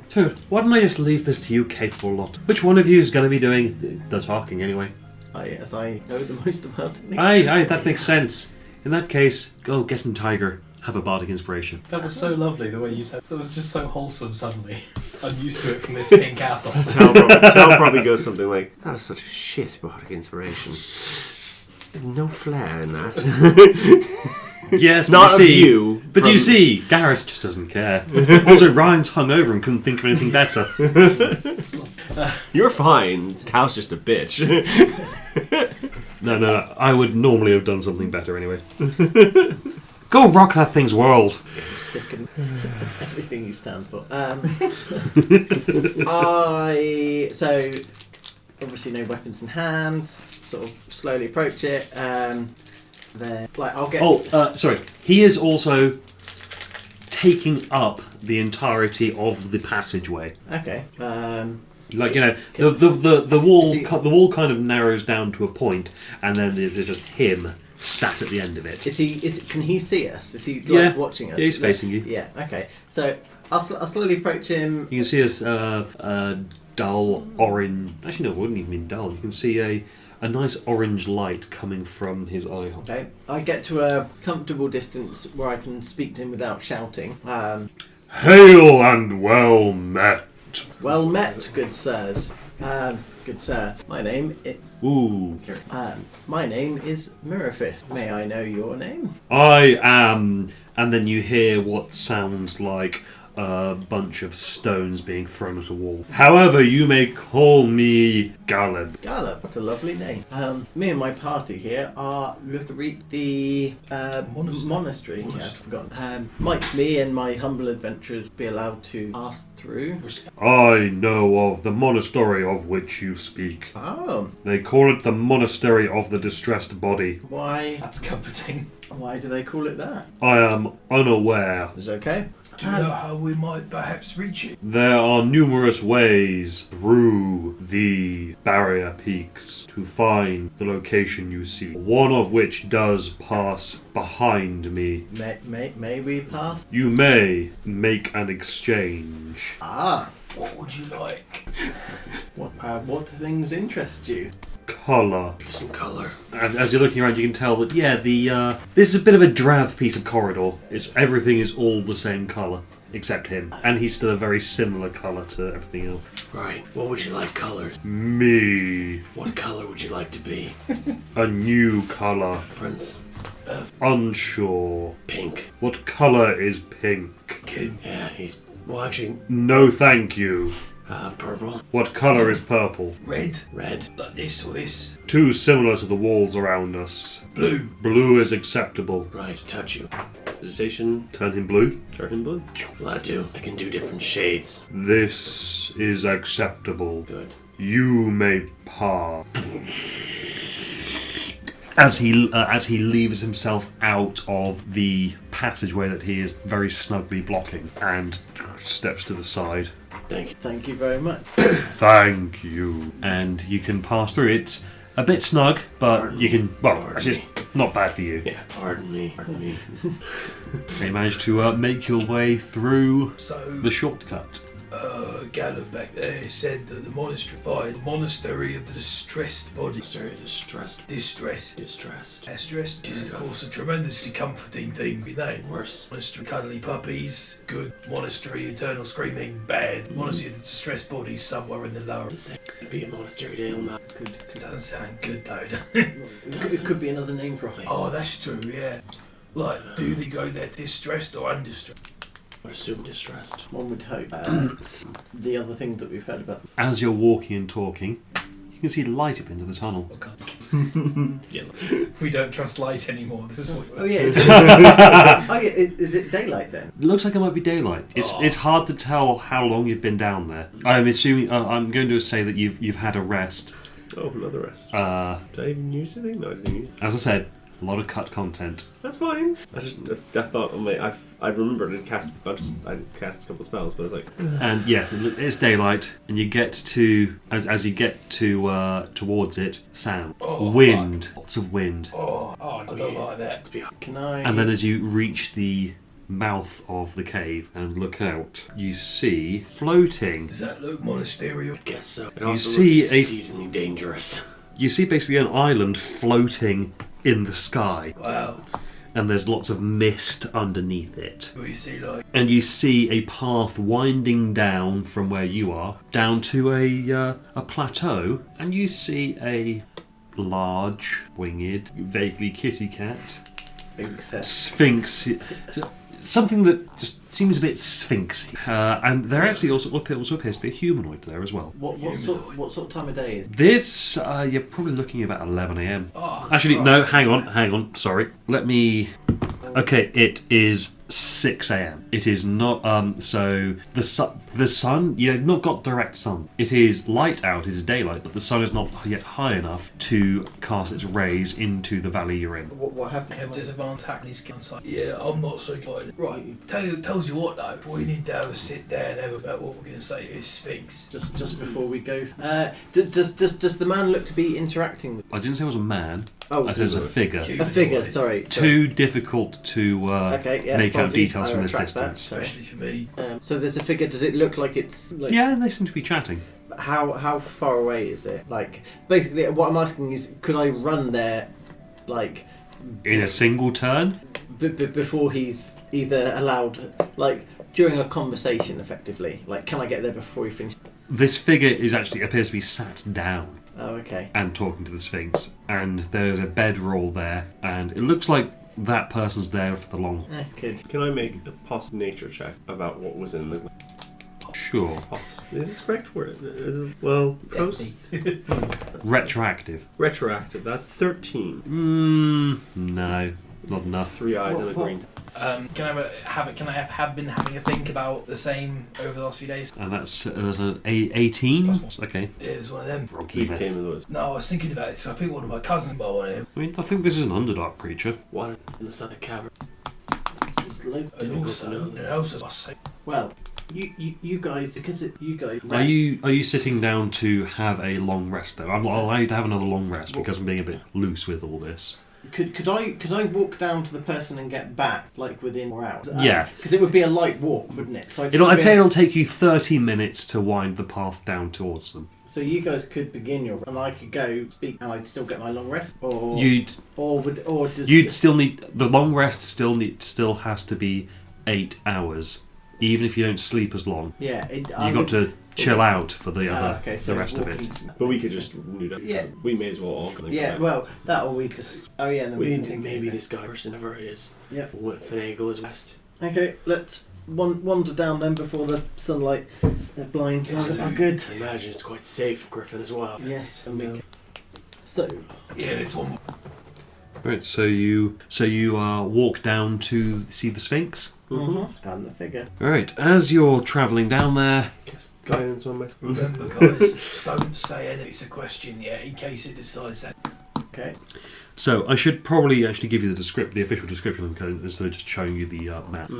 So, why don't I just leave this to you capable lot? Which one of you is going to be doing the talking anyway? As I know the most about it. Aye, that makes sense. In that case, go get him Tiger. Have a bardic inspiration. That was so lovely the way you said. That was just so wholesome. Suddenly, I'm used to it from this pink asshole. Tal probably goes something like, "That is such a shit bardic inspiration. There's no flair in that." Yes, Not but of you see, you. But you see, Garrett just doesn't care. Also, Ryan's hungover and couldn't think of anything better. You're fine. Tal's just a bitch. No. I would normally have done something better anyway. Go rock that thing's world. Sick and that's everything you stand for. So obviously no weapons in hand. Sort of slowly approach it. Then I'll get. Sorry. He is also taking up the entirety of the passageway. Okay. The wall kind of narrows down to a point, and then there's just him sat at the end of it. Can he see us? Is he watching us? Yeah, he's facing you. Yeah. Okay. So I'll slowly approach him. You can see a dull orange. Actually, no, it wouldn't even be dull. You can see a nice orange light coming from his eye hole. Okay. I get to a comfortable distance where I can speak to him without shouting. Hail and well met. Well met, good sirs. Good sir. My name is. Ooh. My name is Mirafith. May I know your name? I am. And then you hear what sounds like a bunch of stones being thrown at a wall. However, you may call me Galeb. Galeb, what a lovely name. Me and my party here are looking to reach the monastery. Yeah, I've forgotten. Might me and my humble adventurers be allowed to pass through? I know of the monastery of which you speak. Oh. They call it the Monastery of the Distressed Body. Why? That's comforting. Why do they call it that? I am unaware. It's okay. Do you know how we might perhaps reach it? There are numerous ways through the barrier peaks to find the location you seek. One of which does pass behind me. May we pass? You may make an exchange. Ah. What would you like? What things interest you? Colour. Some colour. And as you're looking around, you can tell that this is a bit of a drab piece of corridor. Everything is all the same colour except him, and he's still a very similar colour to everything else. Right. What would you like coloured? Me. What colour would you like to be? A new colour. Friends. Unsure. Pink. What colour is pink? Yeah, he's. Well, actually. No, thank you. Purple. What colour is purple? Red. Red. Like this or this? Too similar to the walls around us. Blue. Blue is acceptable. Right, touch you. Visitation. Turn him blue. Turn him blue. Well, I do. I can do different shades. This is acceptable. Good. You may pass. As he leaves himself out of the passageway that he is very snugly blocking and steps to the side. Thank you. Thank you very much. Thank you. And you can pass through. It's a bit snug, but Pardon you can. Well, Pardon it's just not bad for you. Yeah, pardon me. You managed to make your way through So, the shortcut. Gallup back there said that the monastery of the distressed body. Sorry, distressed. Distressed. Distressed. Distressed is, of course, a tremendously comforting thing to be named. Worse. Monastery, cuddly puppies, good. Monastery, eternal screaming, bad. Monastery of the distressed bodies, somewhere in the lower. Be a monastery to Ilma. Doesn't sound good, though. It could be another name for it. Oh, that's true, yeah. Like, do they go there distressed or undistressed? I would assume distressed. One would hope. The other things that we've heard about. As you're walking and talking, you can see light up into the tunnel. Yeah. We don't trust light anymore. This is what. Oh yeah. Is it daylight then? It looks like it might be daylight. It's hard to tell how long you've been down there. I'm assuming. I'm going to say that you've had a rest. Oh, another rest. Did I even use anything? No, I didn't use it. As I said, a lot of cut content. That's fine. I thought, I remembered I cast a couple of spells, but I was like, And yes, it's daylight, and you get to as you get to towards it, sound, wind, lots of wind, I don't like that. Can I? and then as you reach the mouth of the cave and look out. You see floating. Does that look Monastery? I guess so. It You also see looks a- exceedingly dangerous. You see basically an island floating in the sky, Wow. and there's lots of mist underneath it. What do you see like? And you see a path winding down from where you are, down to a plateau, and you see a large, winged, vaguely kitty cat sphinx. Something that just seems a bit sphinxy. And there actually also appears to be a humanoid there as well. What sort of time of day is it? This, you're probably looking at about 11 a.m. Oh, Actually, no, Christ. hang on, sorry. Let me... Okay, it is 6 a.m. It is not, so the sun, you've not got direct sun. It is light out, it is daylight, but the sun is not yet high enough to cast its rays into the valley you're in. What happened? Have disadvantage on his gun side. Yeah, I'm not so good. Right, tells you what though. We need to have a sit down and have about what we're going to say to this Sphinx. Just before we go, does the man look to be interacting with? I didn't say it was a man, Oh, I said it was a figure. a figure. Sorry. Too difficult to Okay, yeah, make out apologies, details I from this retract that, distance. sorry. Especially for me. So there's a figure. Does it look like it's like? Yeah, they seem to be chatting. How far away is it? Like, basically, what I'm asking is, could I run there, like, In a single turn? before he's either allowed, like, during a conversation, effectively? Like, can I get there before he finishes? This figure appears to be sat down Oh, okay. and talking to the Sphinx, and there's a bedroll there, and it looks like that person's there for the long. Good. Can I make a nature check about what was in the... Sure. Is this correct word? Is it, well, post... Retroactive. Retroactive, that's 13. No, not enough. 3 eyes and a green. Can I have been having a think about the same over the last few days? And that's an 18. Okay. Yeah, it was one of them. Rocky Big myth. game of those. No, I was thinking about it. So I think one of my cousins bought one of them. I mean, I think this is an Underdark creature. Water in the sun of cavern. It's low. And also, I say, Well, you guys, because you guys. Are you sitting down to have a long rest though? I'm allowed to have another long rest because I'm being a bit loose with all this. Could I walk down to the person and get back like within 4 hours? Yeah. Because it would be a light walk, wouldn't it? So I'd say it'll take you 30 minutes to wind the path down towards them. So you guys could begin your, and I could go speak, and I'd still get my long rest, or You'd still need the long rest. Still has to be 8 hours, even if you don't sleep as long. Yeah, You got to chill out for the other okay, so the rest of it. walking- But we could just do that. Yeah. We may as well all go Yeah, back. well, that or we just. Oh yeah, and then We can need to, take maybe it. this guy person ever is. Yeah. Finagle is west. Okay, let's wander down then before the sunlight. They're blind. Oh, good. I imagine it's quite safe, Griffin, as well. Yes. So yeah, it's one more. Right, so you walk down to see the Sphinx. and the figure. All right, as you're travelling down there, Guess guidance on my. Remember, guys, don't say anything. It's a question yet, in case it decides that. Okay. so I should probably actually give you the official description instead of just showing you the map.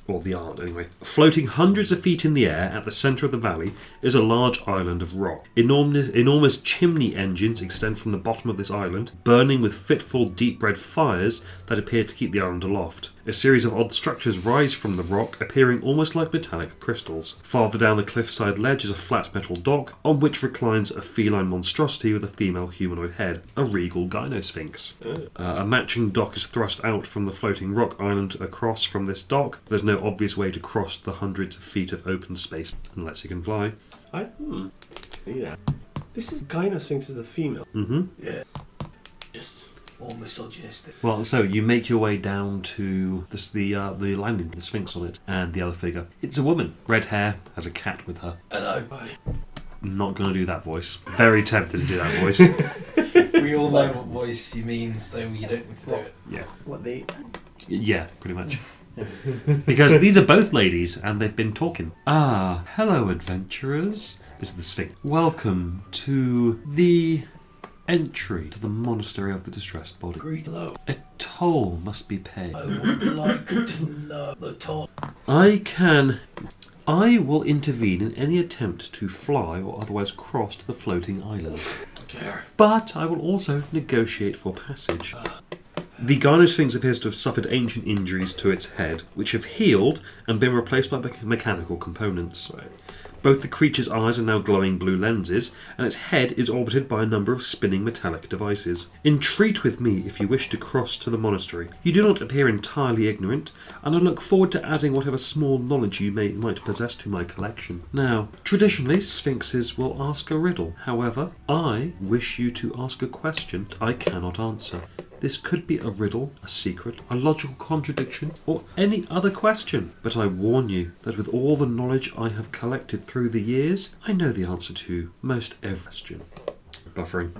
Or the art, anyway. Floating hundreds of feet in the air at the centre of the valley is a large island of rock. Enormous chimney engines extend from the bottom of this island, burning with fitful, deep red fires that appear to keep the island aloft. A series of odd structures rise from the rock, appearing almost like metallic crystals. Farther down the cliffside ledge is a flat metal dock, on which reclines a feline monstrosity with a female humanoid head, a regal gynosphinx. A matching dock is thrust out from the floating rock island across from this dock. There's no obvious way to cross the hundreds of feet of open space, unless you can fly. Yeah. This is Gynosphinx is the female. Yeah, Just. more misogynistic. Well, so you make your way down to the landing, the Sphinx on it, and the other figure. It's a woman, red hair, has a cat with her. Hello. I'm not going to do that voice. Very tempted to do that voice. We all know what voice you mean, so you don't need to do it. Yeah. What the? Yeah, pretty much. Because these are both ladies, and they've been talking. Ah, hello, adventurers. This is the Sphinx. Welcome to the entry to the Monastery of the Distressed Body. Greet low. A toll must be paid. I would like to know the toll. I will intervene in any attempt to fly or otherwise cross to the floating island. Fair. But I will also negotiate for passage. The Gynosphinx appears to have suffered ancient injuries to its head, which have healed and been replaced by mechanical components. Right. Both the creature's eyes are now glowing blue lenses, and its head is orbited by a number of spinning metallic devices. Entreat with me if you wish to cross to the monastery. You do not appear entirely ignorant, and I look forward to adding whatever small knowledge you might possess to my collection. Now, traditionally, sphinxes will ask a riddle. However, I wish you to ask a question I cannot answer. This could be a riddle, a secret, a logical contradiction, or any other question. But I warn you that with all the knowledge I have collected through the years, I know the answer to most every question. Buffering.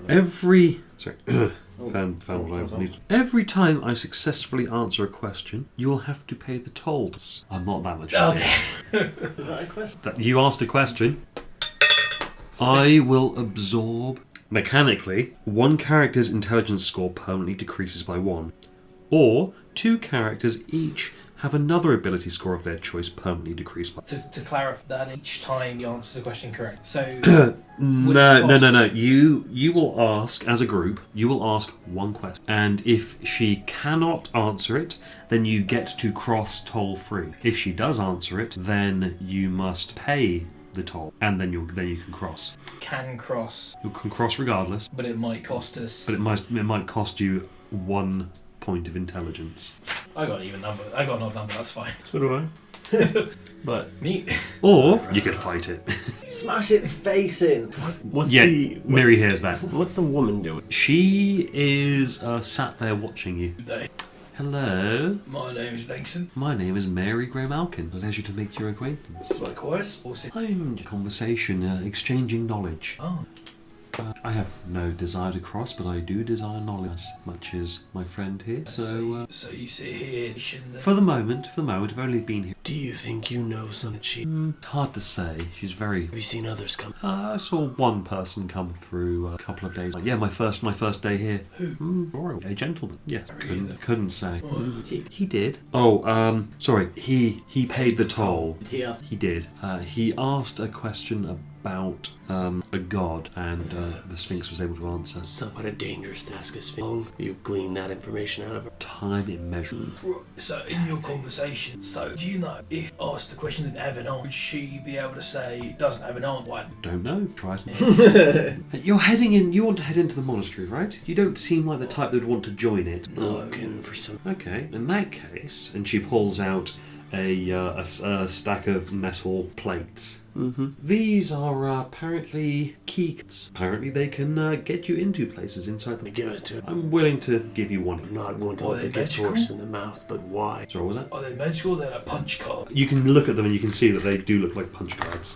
Every time I successfully answer a question, you will have to pay the tolls. I'm not that much. Okay. Is that a question? You asked a question. I will absorb. Mechanically, one character's intelligence score permanently decreases by 1, or 2 characters each have another ability score of their choice permanently decreased by. To clarify that, each time you answer the question correct. So No. You will ask as a group. You will ask one question, and if she cannot answer it, then you get to cross toll free. If she does answer it, then you must pay the toll, and then you can cross. Can cross. You can cross regardless, But it might cost us. but it might cost you 1 point of intelligence. I got an even number. I got an odd number. That's fine. So do I. But Neat. or you could fight it. Smash its face in. What's Miri hears that. What's the woman doing? She is sat there watching you. Good day. Hello, My name is Langston. my name is Mary Grey Malkin. Pleasure to make your acquaintance. Likewise. Also. I'm conversation, exchanging knowledge. Oh. I have no desire to cross, but I do desire knowledge as much as my friend here. So, So you sit here. for the moment, I've only been here. Do you think you know something? It's hard to say. She's very. Have you seen others come? I saw one person come through a couple of days. Yeah, my first day here. Who? Royal, a gentleman. Yes, Really? couldn't say. He He did. Oh, sorry. He paid the toll. asked. He did. He asked a question about a god, and the Sphinx was able to answer. Somewhat a dangerous task is you glean that information out of her. Time immeasurable. So in your conversation, so do you know if asked the question didn't have an answer, would she be able to say it doesn't have an answer? One. Don't know. Try it. You're heading in. You want to head into the monastery, right? You don't seem like the type that would want to join it. Looking for some. Okay. In that case, and she pulls out a stack of metal plates. Mm-hmm. These are apparently key cards. Apparently they can get you into places inside them. Give it to her. I'm willing to give you one. I'm not going to Are let they it get magical? torched in the mouth, but why? Sorry, what was that? Are they magical? They're a punch card. You can look at them and you can see that they do look like punch cards.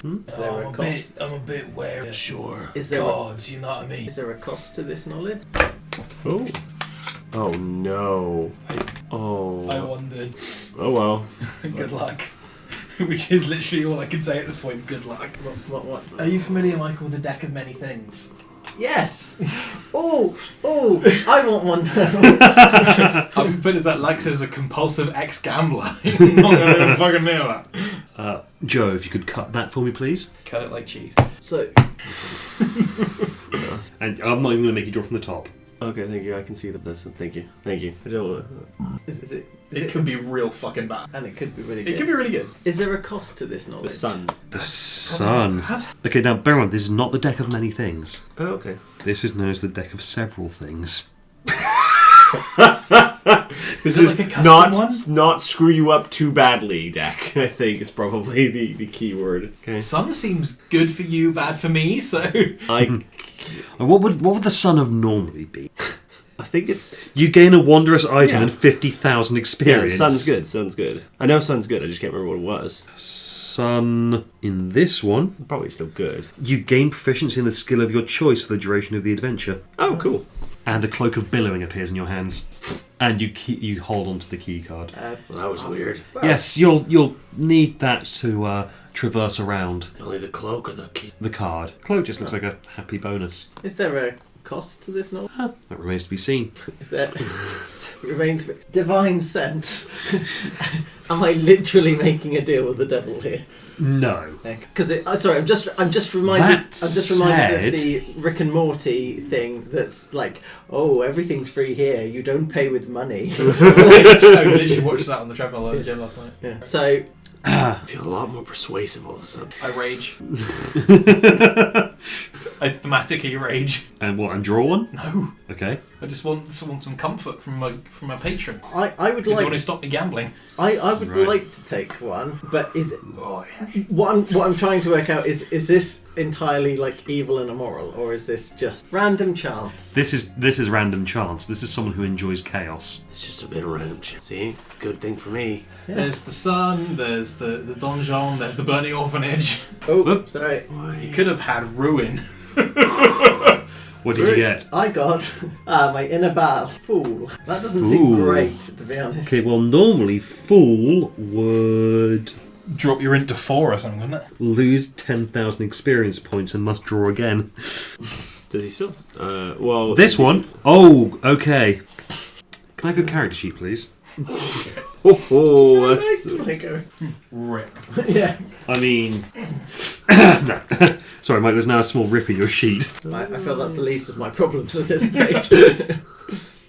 Is there a cost? I'm a bit wary of Sure. Is there a, cards, you know what I mean? is there a cost to this knowledge? Oh. Oh no. I Oh. wondered. Oh well. Good luck. Which is literally all I can say at this point. Good luck. What? Are you familiar, Michael, with the deck of many things? Yes. Oh, I want one. I'm putting that Lex as a compulsive ex-gambler. I'm not gonna fucking know that. Joe, if you could cut that for me, please. Cut it like cheese. So, And I'm not even going to make you draw from the top. Okay, thank you. I can see this. Thank you. Thank you. I don't want is it? It could be real fucking bad. And it could be really good. It could be really good. Is there a cost to this knowledge? the sun. The sun. Okay, now bear in mind, this is not the deck of many things. Oh, okay. This is known as the deck of several things. This it is like a custom one? not screw you up too badly deck, I think is probably the key word. Okay. Sun seems good for you, bad for me, so... What would the sun of normally be? I think it's You gain a wondrous item Yeah. and 50,000 experience. sun's good. Sun's good. I know sun's good. I just can't remember what it was. Sun in this one, Probably still good. you gain proficiency in the skill of your choice for the duration of the adventure. Oh, cool. And a cloak of billowing appears in your hands. And you hold onto the key card. Well, that was weird. Yes, you'll need that to traverse around Only the cloak or the key. the card. Cloak just looks like a happy bonus. Is there a cost to this novel? That remains to be seen. Is there remains divine sense? Am I literally making a deal with the devil here? No. Because sorry, I'm just reminded. That I'm just reminded of said- the Rick and Morty thing. That's like, oh, everything's free here. You don't pay with money. I literally watched that on the treadmill at the gym last night. Yeah. So I feel a lot more persuasive all of a sudden. I rage. I thematically rage. And what? And draw one? No, Okay. I just want some comfort from my patron. I would He's the one like who stopped me gambling. I would Right. like to take one, but is it, what I'm trying to work out is this entirely like evil and immoral, or is this just random chance? This is random chance. This is someone who enjoys chaos. It's just a bit of random chance. See? Good thing for me. Yeah. There's the sun, there's the donjon, there's the burning orphanage. Oh, Whoops. sorry. You could have had ruin. What did you get? I got my inner Baal fool. That doesn't seem Ooh. great, to be honest. Okay, well, normally Fool would Drop your into 4 or something, wouldn't it? lose 10,000 experience points and must draw again. Does he still? Well, This one? Oh, okay. Can I have your character sheet, please? Oh, that's. Lego. Rip. Yeah. I mean... no. Sorry, Mike, there's now a small rip in your sheet. I feel that's the least of my problems at this stage.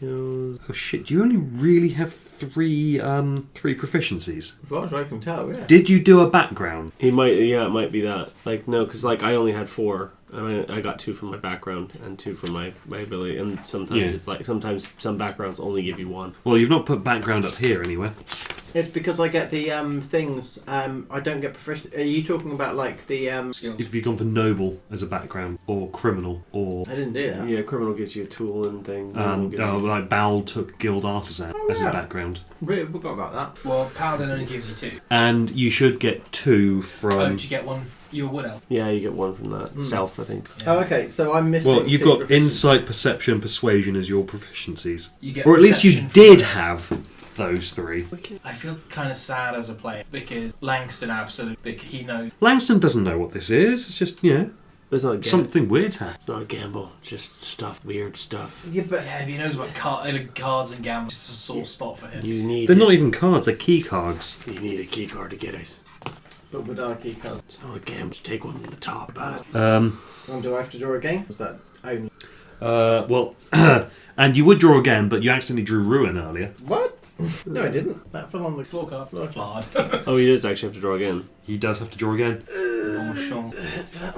Oh shit, do you only really have three proficiencies? As far as I can tell, yeah. Did you do a background? He might. Yeah, it might be that. Like no, because like I only had 4. I got 2 from my background and 2 from my ability, and sometimes Yeah. it's like sometimes some backgrounds only give you 1. Well, you've not put background up here anywhere. It's because I get the things. I don't get proficient. Are you talking about like the? Skills. If you've gone for noble as a background, or criminal, or I didn't do that. Yeah, criminal gives you a tool and thing. Normal gives you- like Bal took guild artisan as his yeah. background, Really forgot about that. Well, Paladin only gives you 2. and you should get 2 from. Don't you get one? You're a wood elf. Yeah, you get 1 from that. Stealth, I think. Oh, okay. So I'm missing. Well, you've 2 got proficiencies. insight, perception, persuasion as your proficiencies, You get or at least you perception did from- have those 3. I feel kind of sad as a player because Langston absolutely he knows. Langston doesn't know what this is. It's just But it's not a gamble. something weird's happened. It's not a gamble. Just stuff. Weird stuff. Yeah, but Yeah, he knows about cards and gambles. It's a sore spot for him. You need They're not even cards; they're key cards. You need a key card to get it. but with our key card. It's not a gamble. Just take one from the top about it. And do I have to draw again? Was that only? Well, and you would draw again, but you accidentally drew ruin earlier. What? No, I didn't. That fell on the Floor card. Flard. Oh, he does actually have to draw again. He does have to draw again.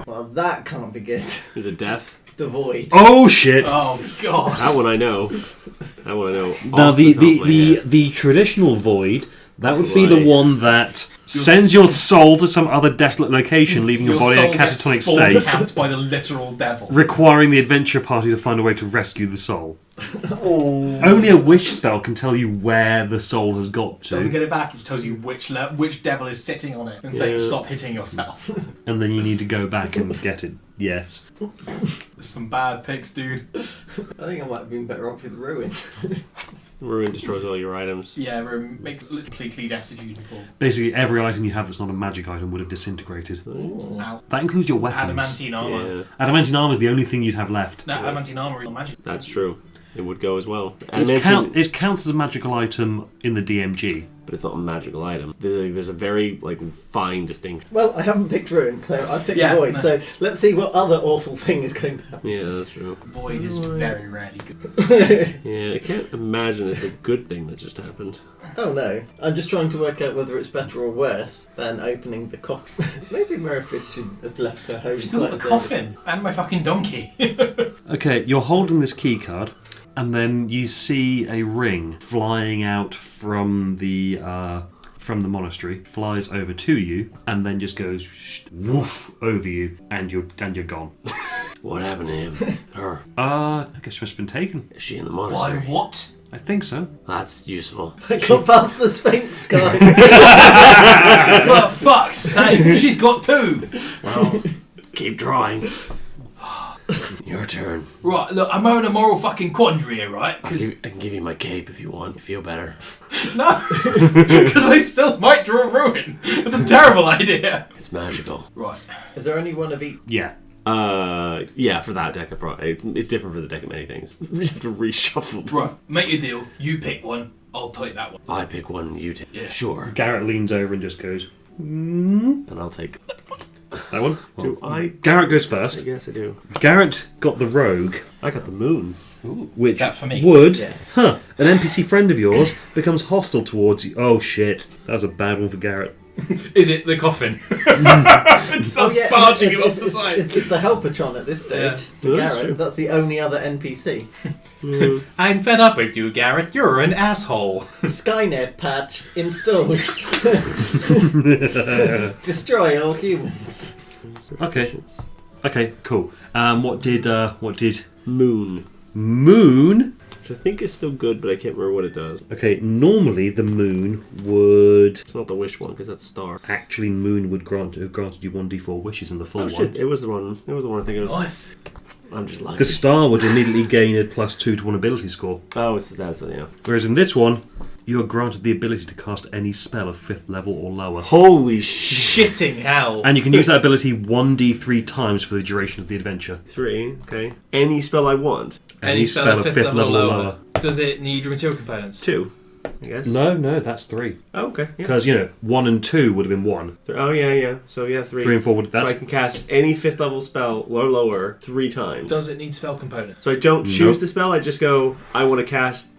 Well, that can't be good. Is it death? The void. Oh shit! Oh god. That one I know. That one I know. Now Off the top of my head. the traditional void, that would That's be the right. one that sends your soul to some other desolate location, leaving your body in a soul gets catatonic spawn state, camped by the literal devil. requiring the adventure party to find a way to rescue the soul. Only a wish spell can tell you where the soul has got Doesn't to, get it back. It just tells you which devil is sitting on it and saying Yeah. stop hitting yourself. and then you need to go back and get it. Yes. There's some bad picks, dude. I think I might have been better off with ruin. Ruin destroys all your items. Yeah, makes completely destitute. Basically, every item you have that's not a magic item would have disintegrated. Out. That includes your weapons. Adamantine armor. Yeah, Adamantine armor is the only thing you'd have left. No, adamantine armor is not magic. that's true. It would go as well. It counts as a magical item in the DMG. But it's not a magical item. There's a very fine distinction. Well, I haven't picked ruin, so I've picked Yeah, void. no. So let's see what other awful thing is going to happen. Yeah, that's true. Void is very rarely good. Yeah, I can't imagine it's a good thing that just happened. Oh no, I'm just trying to work out whether it's better or worse than opening the coffin. Maybe Merefish should have left her home. Still got the quite early. coffin and my fucking donkey. Okay, you're holding this key card, and then you see a ring flying out from the monastery, flies over to you, and then just goes woof over you, and you're gone. What happened to him? Her. I guess she must have been taken. Is she in the Why, monastery? what? I think so. That's useful. I got past the Sphinx guy. For fuck's sake, she's got 2! Well, keep drawing. Your turn. Right, look, I'm having a moral fucking quandary here, right? I can give you my cape if you want. You feel better. No, because I still might draw ruin. It's a terrible idea. It's magical. Right. Is there only one of each? Yeah. Yeah, for that deck, it's different for the deck of many things. We have to reshuffle. Right, make your deal. You pick one. I'll take that one. I pick one, you take. Yeah. Sure. Garrett leans over and just goes, And I'll take. that one? Do I? Garrett goes I first. guess I do. Garrett got the rogue, I got the moon. Ooh, which that for me. would, Yeah. an NPC friend of yours becomes hostile towards you. Oh shit, that was a bad one for Garrett. Is it the coffin? Just barging it off the side. It's the Helpatron at this stage. Yeah. For Yeah, that's Garrett, true. that's the only other NPC. I'm fed up with you, Garrett. You're an asshole. Skynet patch installed. Destroy all humans. Okay, cool. What did Moon. moon? Which I think is still good, but I can't remember what it does. Okay, normally the moon would It's not the wish one because that's star. actually moon would have granted you 1d4 wishes in the full Oh one. shit! It was the one. It was the one I'm thinking of. Nice. I'm just lying. The star would immediately gain a +2 to one ability score. Oh, that's yeah. Whereas in this one, you are granted the ability to cast any spell of 5th level or lower. Holy shit! Shitting hell. And you can use that ability 1d3 times for the duration of the adventure. 3. Okay. Any spell I want. Any spell of 5th level or lower. Does it need material components? 2. I guess. No, that's 3. Oh, okay. Yeah. Because, 1 and 2 would have been 1. Oh yeah. So yeah, 3. 3 and 4 would So I that's can cast any 5th level spell or lower 3 times. Does it need spell components? So I don't choose Nope. the spell. I just go. I want to cast.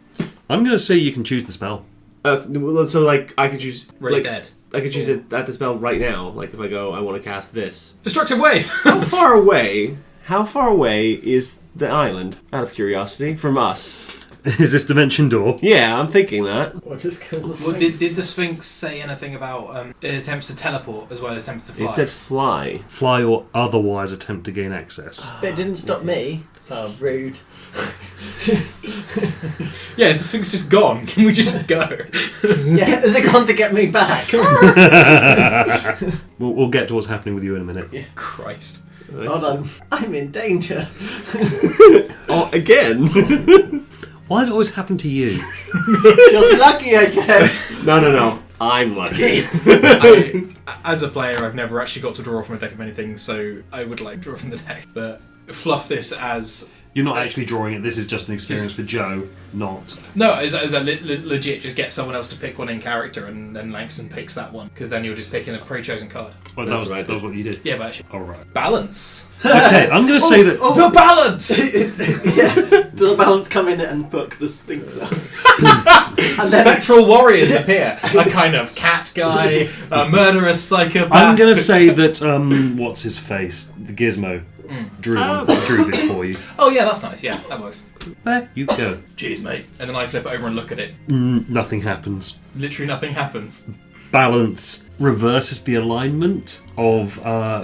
I'm going to say you can choose the spell. So like I could choose. Raise like, dead. I could choose it at the spell right now. Like if I go, I want to cast this. Destructive wave. How far away? How far away is the island? Out of curiosity, from us. Is this dimension door? Yeah, I'm thinking that. Or just kill the Well, Sphinx. did the Sphinx say anything about it attempts to teleport as well as attempts to fly? It said fly. Fly or otherwise attempt to gain access. But it didn't stop me. Oh, rude. Yeah, is the Sphinx just gone? Can we just go? Yeah, has it gone to get me back? We'll get to what's happening with you in a minute. Christ. Hold on. I'm in danger. Oh, again? Why does it always happen to you? Just lucky, I guess. No. I'm lucky. As a player, I've never actually got to draw from a deck of many things, so I would like to draw from the deck. But fluff this as... You're not actually drawing it, this is just an experience for Joe, not... No, as a legit just get someone else to pick one in character and then Langston picks that one, because then you're just picking a pre-chosen card. Well, That's that was what you did. Yeah, but actually... Alright. Balance. Okay, I'm going to say that... The balance! Yeah. Does the balance come in and fuck the Sphinx up? And then Spectral warriors appear. A kind of cat guy, a murderous psychopath. I'm going to say that, what's his face? The Gizmo. Drew this for you. Oh yeah, that's nice. Yeah, that works. There you go. Cheers, mate. And then I flip it over and look at it. Nothing happens. Literally nothing happens. Balance reverses the alignment of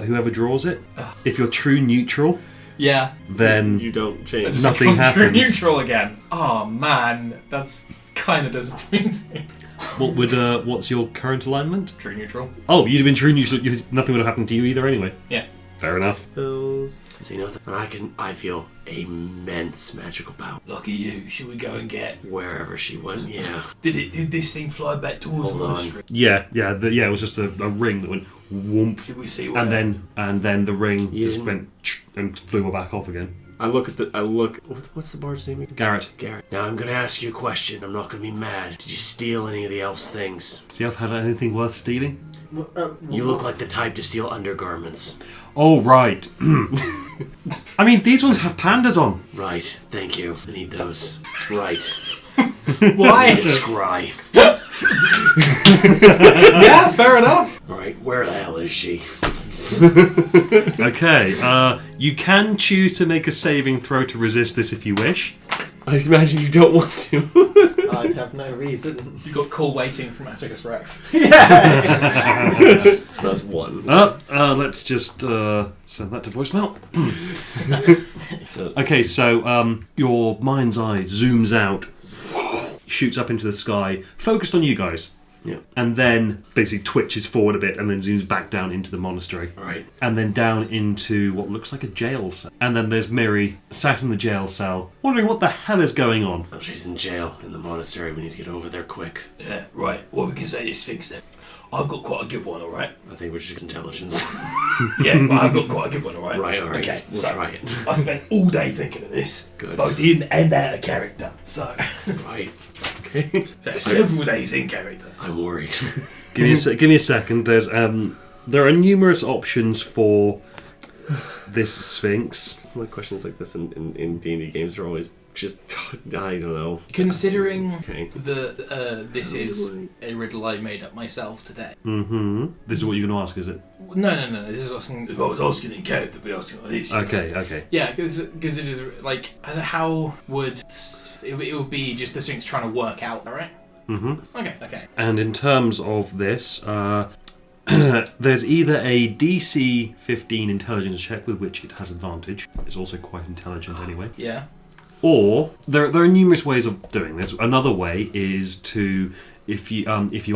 whoever draws it. If you're true neutral, Yeah. then You don't change. nothing Become true happens. neutral again. Oh man, that's kind of disappointing. What would what's your current alignment? True neutral. Oh, you'd have been true neutral. Nothing would have happened to you either anyway. Yeah. Fair enough. See nothing. And I feel immense magical power. Lucky you. Should we go and get? Wherever she went, yeah. Did this thing fly back towards the Hold on. monastery? Yeah. It was just a ring that went whoomp, Did we see where? and then the ring You just didn't- went and flew back off again. What's the bard's name again? Garrett, Garrett. Now I'm gonna ask you a question. I'm not gonna be mad. Did you steal any of the elf's things? see if I've had anything worth stealing? You look like the type to steal undergarments. Oh right. I mean, these ones have pandas on. Right, thank you. I need those. Right. Why? Scry. Yeah, fair enough. Alright, where the hell is she? Okay. You can choose to make a saving throw to resist this if you wish. I just imagine you don't want to. I'd have no reason. You got call waiting from Atticus Rex. That's 1. Let's just send that to voicemail. Okay, so your mind's eye zooms out, shoots up into the sky, focused on you guys. Yeah. And then basically twitches forward a bit and then zooms back down into the monastery. Alright. And then down into what looks like a jail cell. And then there's Miri sat in the jail cell, wondering what the hell is going on. Oh, she's in jail in the monastery. We need to get over there quick. Yeah, right. What we can say is Sphinx then. I've got quite a good one, alright? I think we're just intelligence. Yeah, well, I've got quite a good one, alright? Right, alright. Okay, We'll so try it. I spent all day thinking of this. Good. Both in and out of character. So, Right. Okay. several days in character. I'm worried. Give me a second. There are numerous options for this Sphinx. My questions like this in D&D games are always just, I don't know. Considering Okay. this is a riddle I made up myself today. Mm-hmm. This is what you're going to ask, is it? No. This is asking. If I was asking in character, but asking like this. Okay. Yeah, because it is like, and how would it would be just the Sphinx trying to work out, all right? Mm-hmm. Okay. And in terms of this, there's either a DC 15 intelligence check with which it has advantage. It's also quite intelligent anyway. Yeah. Or there are numerous ways of doing this. Another way is to if you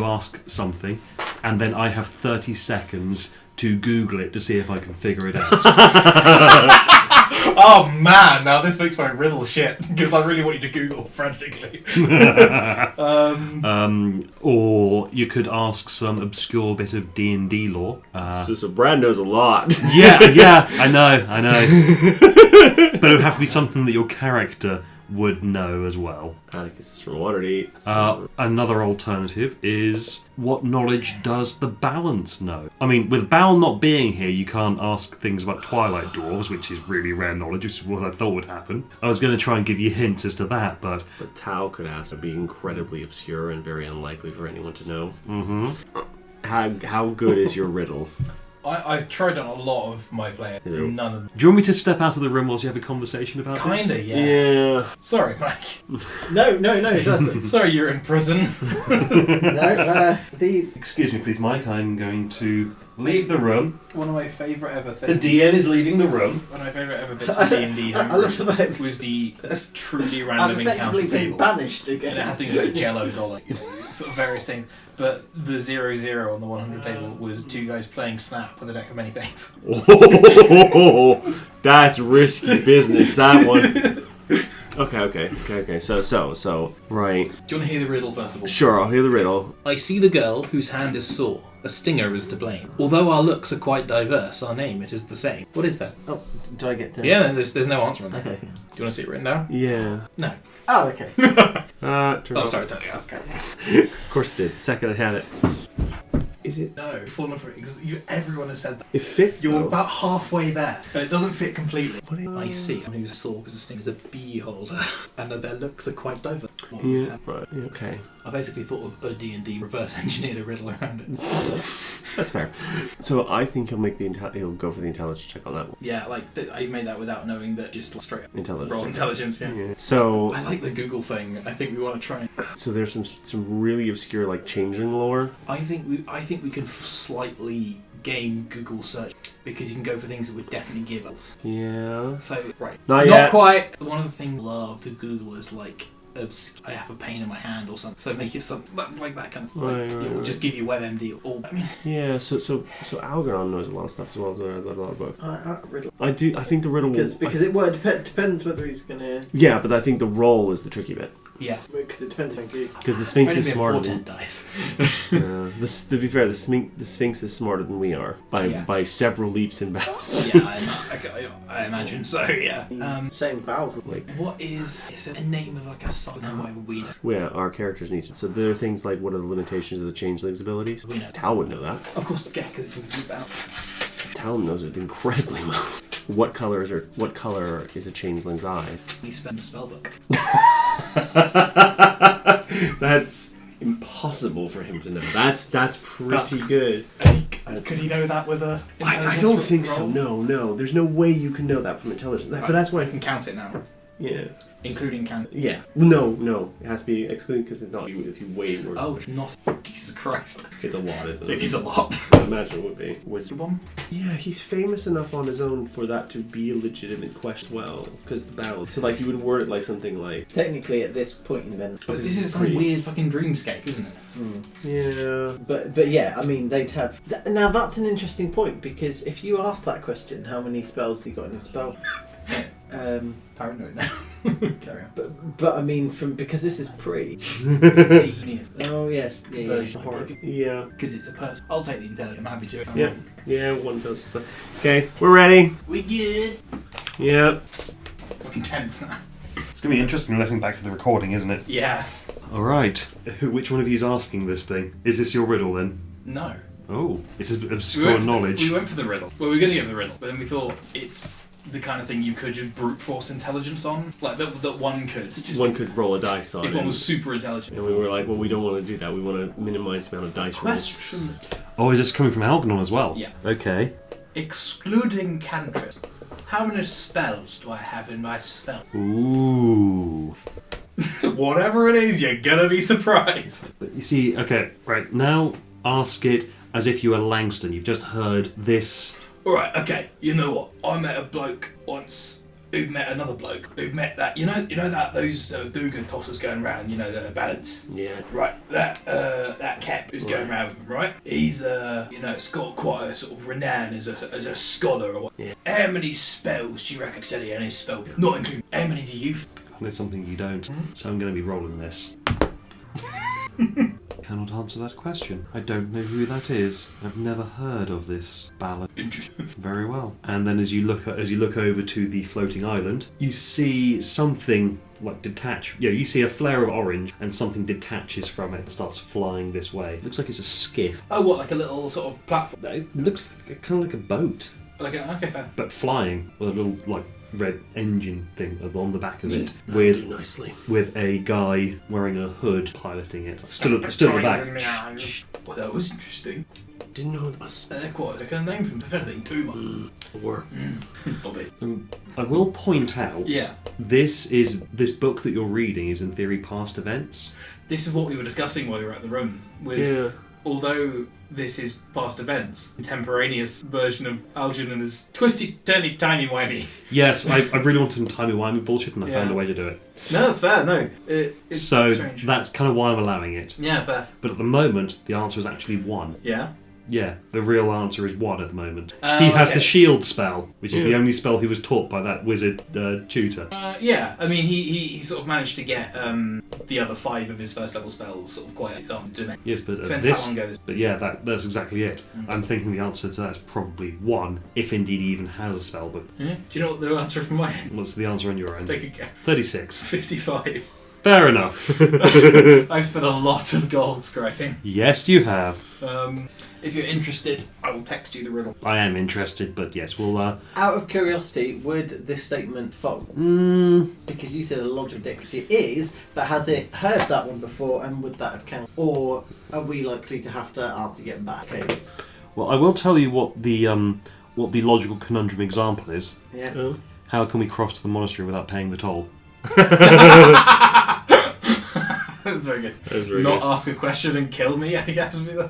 ask something, and then I have 30 seconds to Google it to see if I can figure it out. Oh man, now this makes my riddle shit because I really want you to Google frantically. Or you could ask some obscure bit of D&D lore. So Brad knows a lot. Yeah, I know. But it would have to be something that your character would know as well. Atticus is from 1 to 8. Another alternative is, what knowledge does the balance know? I mean, with Bal not being here, you can't ask things about Twilight Dwarves, which is really rare knowledge, which is what I thought would happen. I was going to try and give you hints as to that, but... But Tau could ask. It'd be incredibly obscure and very unlikely for anyone to know. Mm-hmm. How good is your riddle? I've tried on a lot of my players. Yeah. None of them. Do you want me to step out of the room whilst you have a conversation about this? Kinda, yeah. Yeah. Sorry, Mike. No, it doesn't. Sorry, you're in prison. No, these. Excuse me, please, Mike. I'm going to leave the room. One of my favourite ever The things. DM is leaving the room. One of my favourite ever bits of D&D I love the fact was the truly I've random encounter effectively been table. banished And it again. had things like Jello dollar, sort of various things. But the 0-0 on the 100 table was two guys playing Snap with a deck of many things. Oh, that's risky business, that one. Okay. So, right. Do you want to hear the riddle first of all? Sure, I'll hear the riddle. I see the girl whose hand is sore. A stinger is to blame. Although our looks are quite diverse, our name it is the same. What is that? Oh, do I get to? Yeah, no, there's no answer on that. Okay. Do you want to see it written down? Yeah. No. Oh, okay. Turn Oh, off. sorry, okay. Of course it did. Second I had it. Is it? No, fallen for it because everyone has said that. It fits, You're though. about halfway there, but it doesn't fit completely. What is- I see. Someone who's sore because the sting is a bee holder, and their looks are quite diverse. Yeah, right. Yeah, okay. I basically thought of a D&D reverse engineered a riddle around it. That's fair. So I think he'll make he'll go for the intelligence check on that one. Yeah, like I made that without knowing that. Just straight up Intelligence. roll intelligence. Yeah. Yeah. So I like the Google thing. I think we want to try. so there's some really obscure like changeling lore. I think we can slightly game Google search because you can go for things that would definitely give us. Yeah. So right, Not yet. quite. One of the things I love to Google is like. I have a pain in my hand or something, so make it something like that kind of. Like, Right, it will just give you WebMD or. I mean, Yeah. So Algernon knows a lot of stuff as well as a lot of books. Riddle. I think the riddle Because it would depends whether he's gonna. Yeah, but I think the roll is the tricky bit. yeah. Because it depends on you. Because the Sphinx Only is be smarter important than. dice. To be fair, the Sphinx is smarter than we are by several leaps and bounds. Yeah, I imagine so. Yeah. Shane Bowles. Like, What is it a name of like a song? Then why would we know? yeah, our characters need to. So there are things like what are the limitations of the changeling's abilities? We know. Tal would know that. Of course, yeah, because it can be about. Tal knows it incredibly well. What color is a changeling's eye? We spend the spell book. That's impossible for him to know. That's pretty good. Could he know that with a? I don't think so. No. There's no way you can know that from intelligence. But that's why I can count it now, Yeah. including count. Yeah. No. It has to be excluding because it's not if you weigh it. Oh, not Jesus Christ! It's a lot, isn't it? It is a lot. I imagine it would be. One. Yeah, he's famous enough on his own for that to be a legitimate question. Well, because the balance. So like you would word it like something like. Technically, at this point, then. But this is some pretty- weird fucking dreamscape, isn't it? Yeah. But yeah, I mean, they'd have. Now that's an interesting point because if you ask that question, how many spells have you got in a spell? Paranoid now. Carry on. But I mean, because this is pre. Oh yes, Yeah. Because it's a person. I'll take the intelligence. I'm happy to. If I'm Yeah. wrong. Yeah, one does. Okay, we're ready. We good. Yeah. Fucking tense now. It's going to be interesting listening back to the recording, isn't it? Yeah. All right. Which one of you is asking this thing? Is this your riddle then? No. Oh, it's obscure knowledge. We went for the riddle. Well, we were going to go for the riddle, but then we thought it's the kind of thing you could just brute force intelligence on, like that one could. Just One could roll a dice on if one was super intelligent. And we were like, well, we don't want to do that. We want to minimize the amount of dice rolls. Question. Oh, is this coming from Algernon as well? Yeah. Okay. Excluding cantrips, how many spells do I have in my spell? Ooh. Whatever it is, you're gonna be surprised. But you see, okay, right, now ask it as if you were Langston. You've just heard this. Alright, okay, you know what? I met a bloke once who met another bloke who met that, you know that those do-good tossers going around, the balance? Yeah. Right, that cat who's going around with him, right? He's, it's got quite a sort of renown as a scholar or what. Yeah. How many spells do you reckon said he only spelled? Not including, how many do you I know something you don't, so I'm going to be rolling this. Cannot answer that question. I don't know who that is. I've never heard of this ballad. Interesting. Very well. And then as you look over to the floating island, you see something like detach. You see a flare of orange, and something detaches from it and starts flying this way. It looks like it's a skiff. Oh, what, like a little sort of platform? It looks kind of like a boat, Okay, fair. but flying with a little red engine thing on the back of it, That'll do nicely. with a guy wearing a hood piloting it. Still at the back. Well, that was interesting. Didn't know it was They're quite like a name from if anything too much. work. I will point out, Yeah. this book that you're reading is in theory past events. This is what we were discussing while we were at the room. Was Yeah. although this is past events, contemporaneous version of Algernon's twisty, turny, timey-wimey. Yes, I really wanted some timey-wimey bullshit, and I found Yeah. a way to do it. No, that's fair. No, it's So strange. that's kind of why I'm allowing it. Yeah, fair. But at the moment, the answer is actually 1. Yeah. Yeah, the real answer is 1 at the moment. Oh, He has okay. the shield spell, which is the only spell he was taught by that wizard tutor. Yeah, I mean, he sort of managed to get the other 5 of his first level spells sort of quite examples, didn't he? Yes, but Depends this. how long ago this. But yeah, that's exactly it. I'm thinking the answer to that is probably 1, if indeed he even has a spell book. Yeah. Do you know what the answer from my end? What's the answer on your end? Take a guess. 36. 55. Fair enough. I've spent a lot of gold scraping. Yes, you have. If you're interested, I will text you the riddle. I am interested, but yes, we'll. Out of curiosity, would this statement fall? Because you said a logical dictionary is, but has it heard that one before, and would that have counted? Or are we likely to have to answer get back? Case? Well, I will tell you what the logical conundrum example is. Yeah. Oh. How can we cross to the monastery without paying the toll? That's very good. That was very Not good. ask a question and kill me, I guess would be the...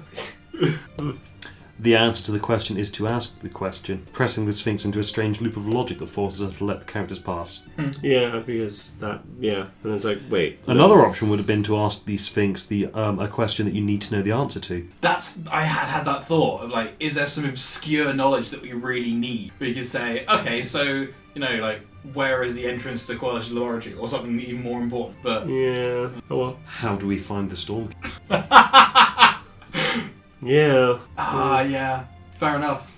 The answer to the question is to ask the question, pressing the Sphinx into a strange loop of logic that forces us to let the characters pass. Yeah, because that. Yeah, and it's like, wait. Another option would have been to ask the Sphinx a question that you need to know the answer to. I had that thought of like, is there some obscure knowledge that we really need? We could say, okay, so, where is the entrance to Quality Laboratory? Or something even more important, but... Yeah. Oh well. How do we find the storm? Yeah. Yeah. Fair enough.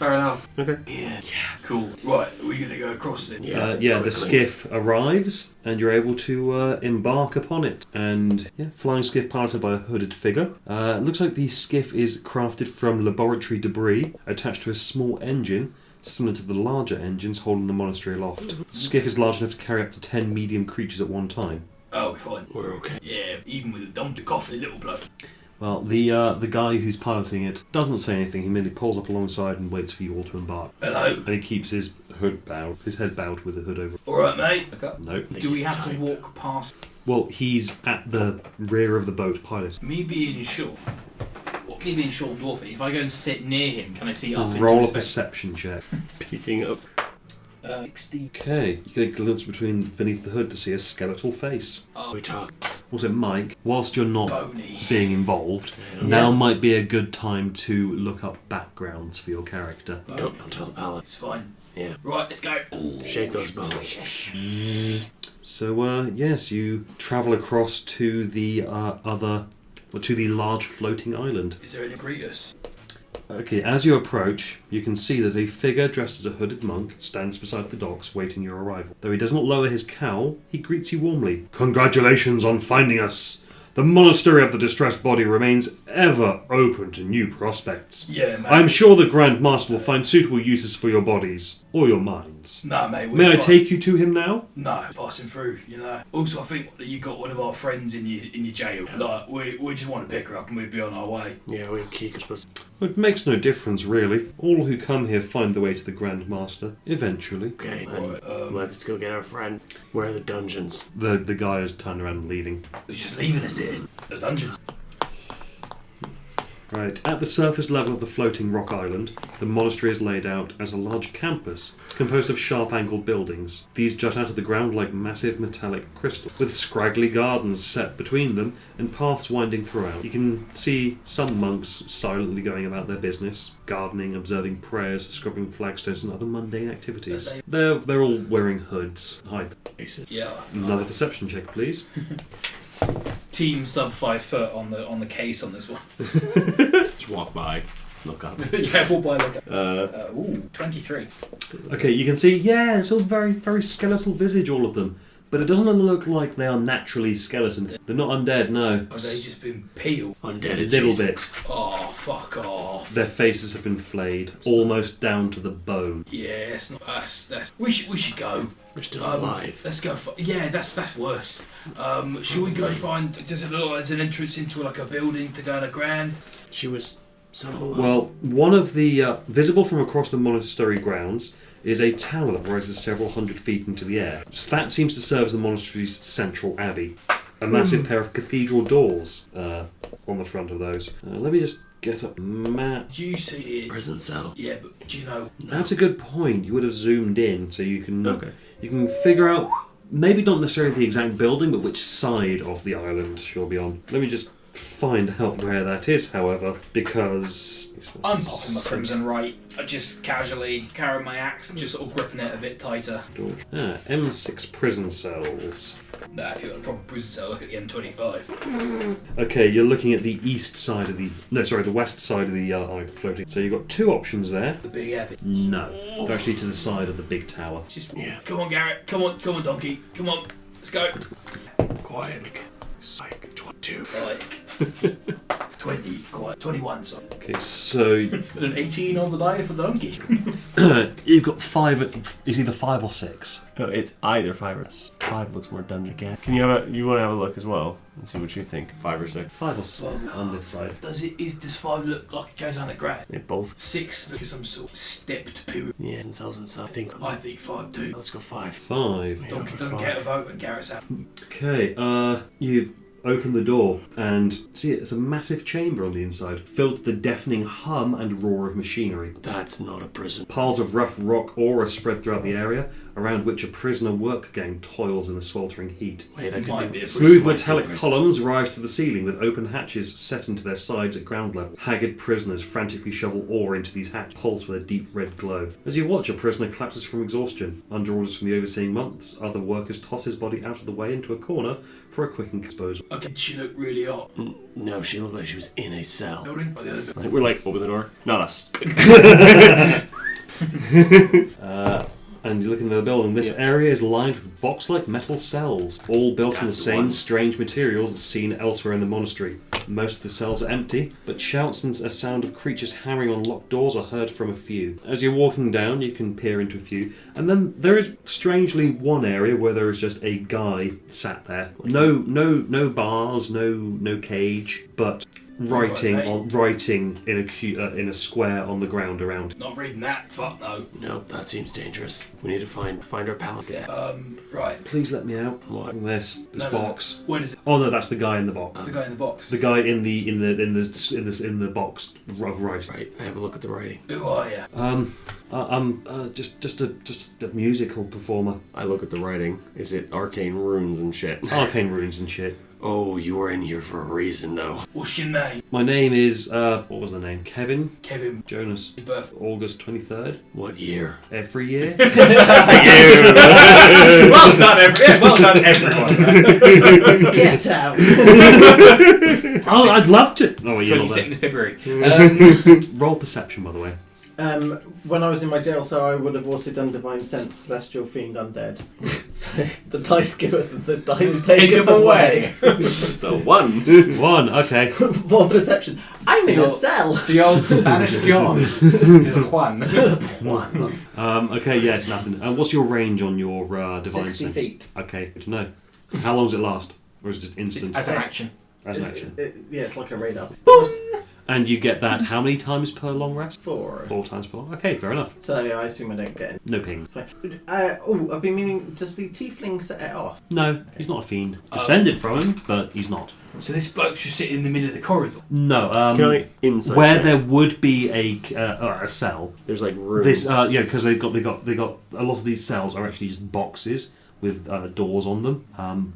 Okay. Yeah. Cool. Right, we're gonna go across then. The quickly. skiff arrives, and you're able to embark upon it. And flying skiff piloted by a hooded figure. It looks like the skiff is crafted from laboratory debris attached to a small engine, similar to the larger engines holding the monastery aloft. The skiff is large enough to carry up to 10 medium creatures at one time. Oh, we're fine. We're okay. Yeah, even with a dumped coffee little bloke. Well, the guy who's piloting it doesn't say anything. He merely pulls up alongside and waits for you all to embark. Hello. And he keeps his head bowed with the hood over. Alright, mate. Look up. Nope. Do we have to walk past Well, he's at the rear of the boat pilot. me being short? What me being short and dwarfy? If I go and sit near him, can I see up into Roll a his face? perception check. Peeking up. 60. Okay, you get a glimpse beneath the hood to see a skeletal face. We talk. Also, Mike, whilst you're not Bony. being involved, now might be a good time to look up backgrounds for your character. Don't tell the palate. It's fine. Yeah. Right, let's go. Shake those bones. So, yes, you travel across to the to the large floating island. Is there any greet us? Okay, as you approach, you can see that a figure dressed as a hooded monk stands beside the docks waiting your arrival. Though he does not lower his cowl, he greets you warmly. Congratulations on finding us! The Monastery of the Distressed Body remains ever open to new prospects. Yeah, mate. I am sure the Grand Master will find suitable uses for your bodies, or your minds. No, mate. May I take you to him now? No, passing through, you know. Also, I think you got one of our friends in your jail. Like, we just want to pick her up and we'd be on our way. Yeah, we keep us. It makes no difference, really. All who come here find their way to the Grand Master, eventually. Okay, Right, then let's go get our friend. Where are the dungeons? The guy has turned around and leaving. They're just leaving us here. The dungeons. Right, at the surface level of the floating rock island, the monastery is laid out as a large campus composed of sharp-angled buildings. These jut out of the ground like massive metallic crystal, with scraggly gardens set between them and paths winding throughout. You can see some monks silently going about their business, gardening, observing prayers, scrubbing flagstones and other mundane activities. They're all wearing hoods. Hi. Yeah. Another perception check, please. Team sub 5 foot on the case on this one. Just walk by, look up. Yeah, we'll buy like ooh, 23. Okay, you can see, yeah, it's all very, very skeletal visage, all of them. But it doesn't look like they are naturally skeleton. They're not undead, no. Have they just been peeled? Undead A little adjacent. bit. Oh, fuck off. Their faces have been flayed, almost down to the bone. Yeah, it's not us. We should go. We're still alive. Let's go. Yeah, that's worse. Should we go find? Does it look like there's an entrance into like a building to go to Grand? She was somewhat. Well, one of the visible from across the monastery grounds is a tower that rises several hundred feet into the air. That seems to serve as the monastery's central abbey. A massive pair of cathedral doors on the front of those. Let me just get up map. Do you see it? Prison cell. Yeah, but do you know? That's a good point. You would have zoomed in, so you can Okay. you can figure out maybe not necessarily the exact building, but which side of the island she'll be on. Let me just find out where that is, however, because I'm popping my crimson right. I just casually carrying my axe and just sort of gripping it a bit tighter. M6 prison cells. Nah, if you've got a proper prison cell, look at the M25. Okay, you're looking at the east side of the the west side of the island floating. So you've got two options there. The big epic. No, they're actually to the side of the big tower. Just Yeah. Come on, Garrett. Come on, donkey. Come on. Let's go. Quiet. Psych. 22. Like 20, quite 21. Sorry. Okay, so And an 18 on the die for the donkey. you've got five. It's either 5 or 6. Oh, it's either 5 or 6. 5 looks more dungeon cat. Can you you want to have a look as well and see what you think? 5 or 6. 5 or 6 on this side. Does 5 look like it goes on a Grand? They both. 6 looks some sort of stepped period. Yeah, prison cells and stuff. I think 5 too. Let's go 5. 5. Donkey doesn't get a vote when Garrett's out. Okay, you open the door and see it's a massive chamber on the inside, filled with the deafening hum and roar of machinery. That's not a prison. Piles of rough rock ore are spread throughout the area, around which a prisoner work gang toils in the sweltering heat. Wait, I Might could be a Smooth prison. metallic columns rise to the ceiling with open hatches set into their sides at ground level. Haggard prisoners frantically shovel ore into these hatches, pulse with a deep red glow. As you watch, a prisoner collapses from exhaustion. Under orders from the overseeing monks, other workers toss his body out of the way into a corner for a quick disposal. Okay, she looked really hot. No, she looked like she was in a cell. Building by the other building. We're like, open the door. Not us. And you look into the building. This area is lined with box-like metal cells, all built from the That's the same one. strange materials seen elsewhere in the monastery. Most of the cells are empty, but shouts and a sound of creatures hammering on locked doors are heard from a few. As you're walking down, you can peer into a few, and then there is strangely one area where there is just a guy sat there. No bars, no cage, but writing in a square on the ground around. Not reading that. Fuck no. Nope, that seems dangerous. We need to find our pal. Yeah. Right. Please let me out. What? From this No. box. What is it? Oh no, that's the guy in the box. The guy in the box. The guy in the box of writing. Right, I have a look at the writing. Who are you? I'm just a musical performer. I look at the writing. Is it arcane runes and shit? Arcane runes and shit. Oh, you were in here for a reason, though. What's your name? My name is, what was the name? Kevin? Kevin. Jonas. Your birth. August 23rd. What year? Every year. Well done, everyone. Get out! Oh, I'd love to. Oh, you're not 22nd of February. there. Roll perception, by the way. When I was in my jail cell, I would have also done Divine Sense, Celestial Fiend, Undead. So the dice giveth and the dice taketh away. So 1. 1, okay. What perception? I'm in a cell! The old Spanish John. Juan. Okay, yeah, it's nothing. What's your range on your Divine 60 Sense? feet. Okay, good to know. How long does it last? Or is it just instant? As an action. As an action. Yeah, it's like a radar. And you get that how many times per long rest? 4. 4 times per long. Okay, fair enough. So I assume I don't get it. No ping. I've been meaning, does the tiefling set it off? No, he's not a fiend. Descended from him, but he's not. So this bloke's just sitting in the middle of the corridor. No, Can I insight where check? there would be a cell. There's like rooms. This, yeah, because they got a lot of these cells are actually just boxes with doors on them.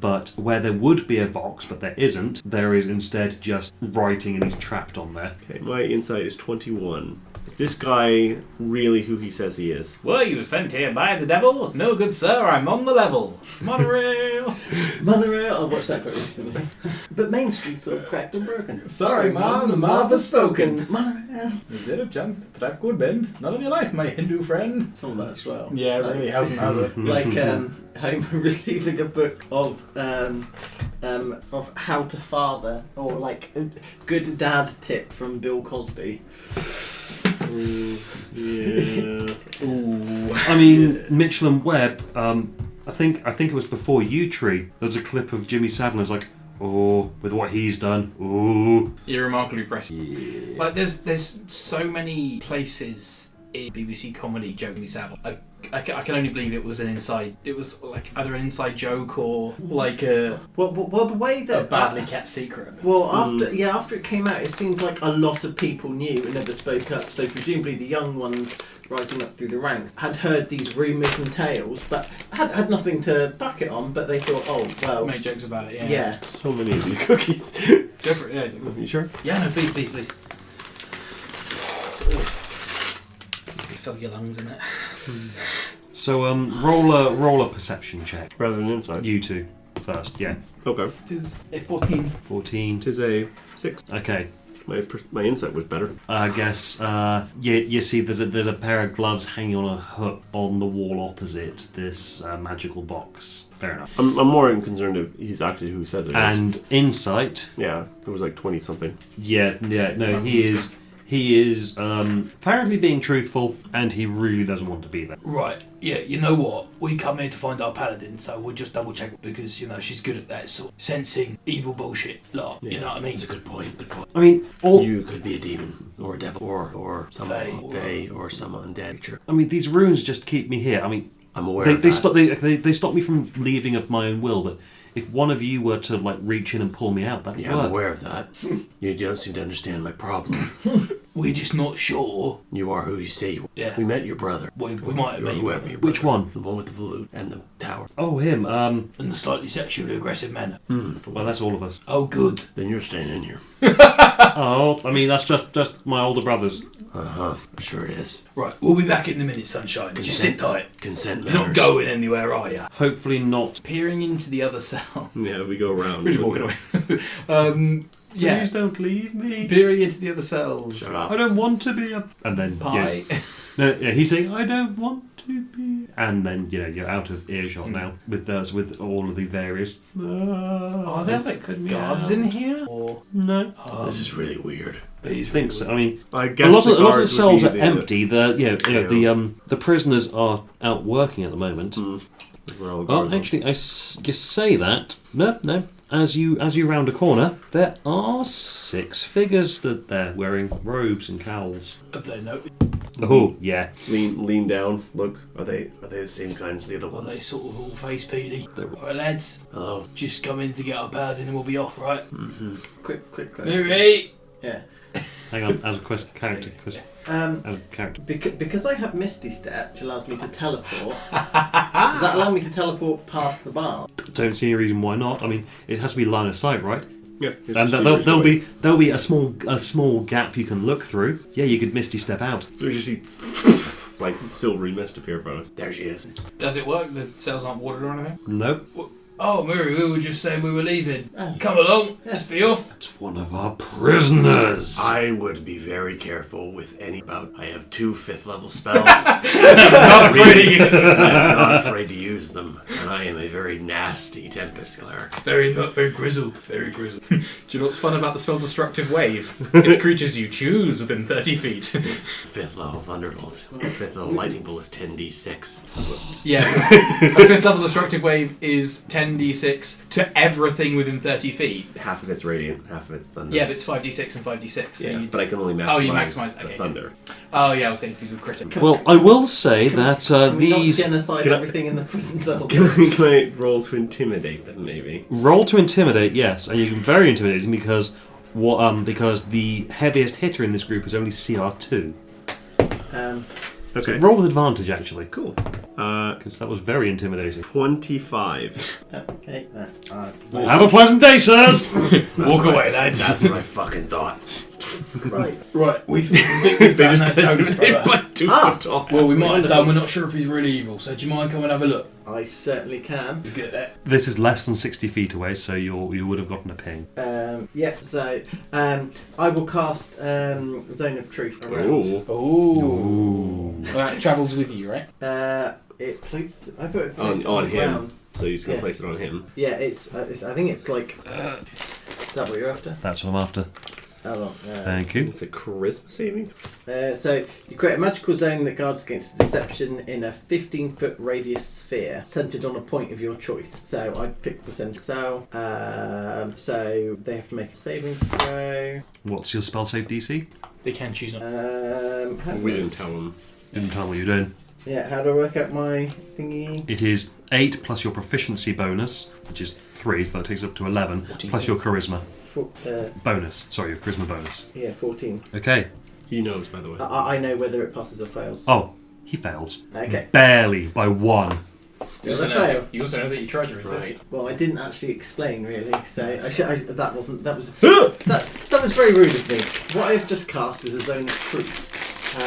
But where there would be a box, but there isn't, there is instead just writing, and he's trapped on there. Okay, my insight is 21. Is this guy really who he says he is? Were you sent here by the devil? No, good sir, I'm on the level. Monorail. Monorail, I watched that quite recently. But Main Street's all cracked and broken. Sorry, ma'am, the mob has spoken. Monorail. Is there a chance the track could bend? Not on your life, my Hindu friend. Some of that as well. Yeah, it really hasn't, has it? Like Homer receiving a book of how to father, or like a good dad tip from Bill Cosby. Yeah. Ooh. I mean, Mitchell and Webb. I think it was before you, Tree. There was a clip of Jimmy Savile. It's like, oh, with what he's done. Ooh. You're remarkably impressive. Yeah. Like, there's so many places in BBC comedy, Jokingly Savile. I can only believe it was an inside. It was like either an inside joke or like a Well, the way that badly kept secret. Well, after it came out, it seemed like a lot of people knew and never spoke up. So presumably the young ones rising up through the ranks had heard these rumours and tales, but had nothing to back it on. But they thought, oh well, Make jokes about it. Yeah. yeah. So many of these cookies. Go for it. Yeah. You sure? Yeah. No. Please. You fill your lungs in it. So, roll a perception check. Rather than insight. You two first, yeah. Okay. It is a 14. 14. Tis a 6. Okay. My insight was better. I guess you see there's a pair of gloves hanging on a hook on the wall opposite this magical box. Fair enough. I'm more concerned if he's actually who he says it is. And insight, Yeah, it was like 20 something. no, he is apparently being truthful, and he really doesn't want to be there. Right. Yeah. You know what? We come here to find our paladin, so we'll just double check because she's good at that sort of sensing evil bullshit. Lot. You know what I mean? That's a good point. Good point. I mean, You could be a demon or a devil or some fae or some undead creature. I mean, these runes just keep me here. I mean, I'm aware they of that. they stop me from leaving of my own will, but if one of you were to like reach in and pull me out, that'd Yeah, work. I'm aware of that. You don't seem to understand my problem. We're just not sure. You are who you say you are. Yeah. We met your brother. We might have Or been. whoever your Which brother. one? The one with the flute and the tower. Oh, him. In the slightly sexually aggressive manner. Well, that's all of us. Oh, good. Then you're staying in here. Oh, I mean, that's just my older brothers. Uh-huh. Sure it is. Right, we'll be back in a minute, sunshine. Just sit tight. Consent You're not matters. going anywhere, are you? Hopefully not. Peering into the other cell. Yeah, we go around. We're just walking away. Yeah. Please don't leave me. Peering into the other cells. Shut up. I don't want to be a. And then Pie. yeah, no, yeah, he's saying I don't want to be. And then you're out of earshot now with all of the various. Are there like guards in here? Or No, This is really weird. I think so. I mean, I a guess lot of the guards would cells be are the- empty. The prisoners are out working at the moment. We're all Oh, guards. actually, you say that. No. As you round a corner, there are 6 figures that they're wearing robes and cowls. have they noticed? Oh, yeah. Lean down. Look. Are they the same kind as the other Are ones? they sort of all face peely? Alright, lads. Hello. Just come in to get our paladin and we'll be off, right? Quick question. Mary! Yeah. Hang on, as a character. As a character. Because I have Misty Step, which allows me to teleport. Does that allow me to teleport past the bar? Don't see any reason why not. I mean, it has to be line of sight, right? Yeah. And there'll be a small gap you can look through. Yeah, you could Misty Step out. You just see like silvery mist appear from us. There she is. Does it work? The cells aren't watered or anything? Nope. Oh, Mary, we were just saying we were leaving. Come along, let's be off. It's one of our prisoners. I would be very careful with any about. I have 2 5th level spells. Not afraid to use them. I'm not afraid to use them, and I am a very nasty Tempest cleric. Very grizzled. Very grizzled. Do you know what's fun about the spell Destructive Wave? It's creatures you choose within 30 feet. 5th level Thunderbolt. 5th level Lightning Bolt is 10d6. Yeah, a 5th level Destructive Wave is 10d6 to everything within 30 feet. Half of it's radiant, half of it's thunder. Yeah, but it's 5d6 and 5d6. So Yeah, but I can only maximize, you maximize the okay. thunder. Oh yeah, I was getting confused with critic. Well, I will say that Can we not these genocide Can I- everything in the prison cell? Can I roll to intimidate them, maybe? roll to intimidate, yes, and you can very intimidating because the heaviest hitter in this group is only CR2. Okay. Roll with advantage, actually, Cool. because that was very intimidating. 25. Okay. Have a pleasant day, sirs. Walk away, lads. That's what I fucking thought. Right, we think we've They found just that totem brother. by 2 foot tall. Well, we might have done. We're not sure if he's really evil. So do you mind coming and have a look? I certainly can. You're good at that. This is less than 60 feet away, so you would have gotten a ping. Yeah. So I will cast Zone of Truth around. Ooh. Ooh. Well, that travels with you, right? It places. I thought it placed On the him. ground. So you're just going Yeah. to place it on him. Yeah, it's. I think it's like. Is that what you're after? That's what I'm after. Oh, well, Thank you. It's a charisma saving. So you create a magical zone that guards against deception in a 15-foot radius sphere centered on a point of your choice. So I picked the center cell. So they have to make a saving throw. What's your spell save DC? They can choose not. How We do I- didn't tell him. Didn't tell me what you're doing. Yeah, how do I work out my thingy? It is 8 plus your proficiency bonus, which is 3, so that takes it up to 11, plus your charisma bonus. Sorry, your charisma bonus. Yeah, 14. Okay. He knows, by the way. I know whether it passes or fails. Oh, he fails. Okay. Barely, by 1. You also, Does it fail? you also know that you tried to resist. Well, I didn't actually explain really, so that was that was very rude of me. What I have just cast is a zone of truth,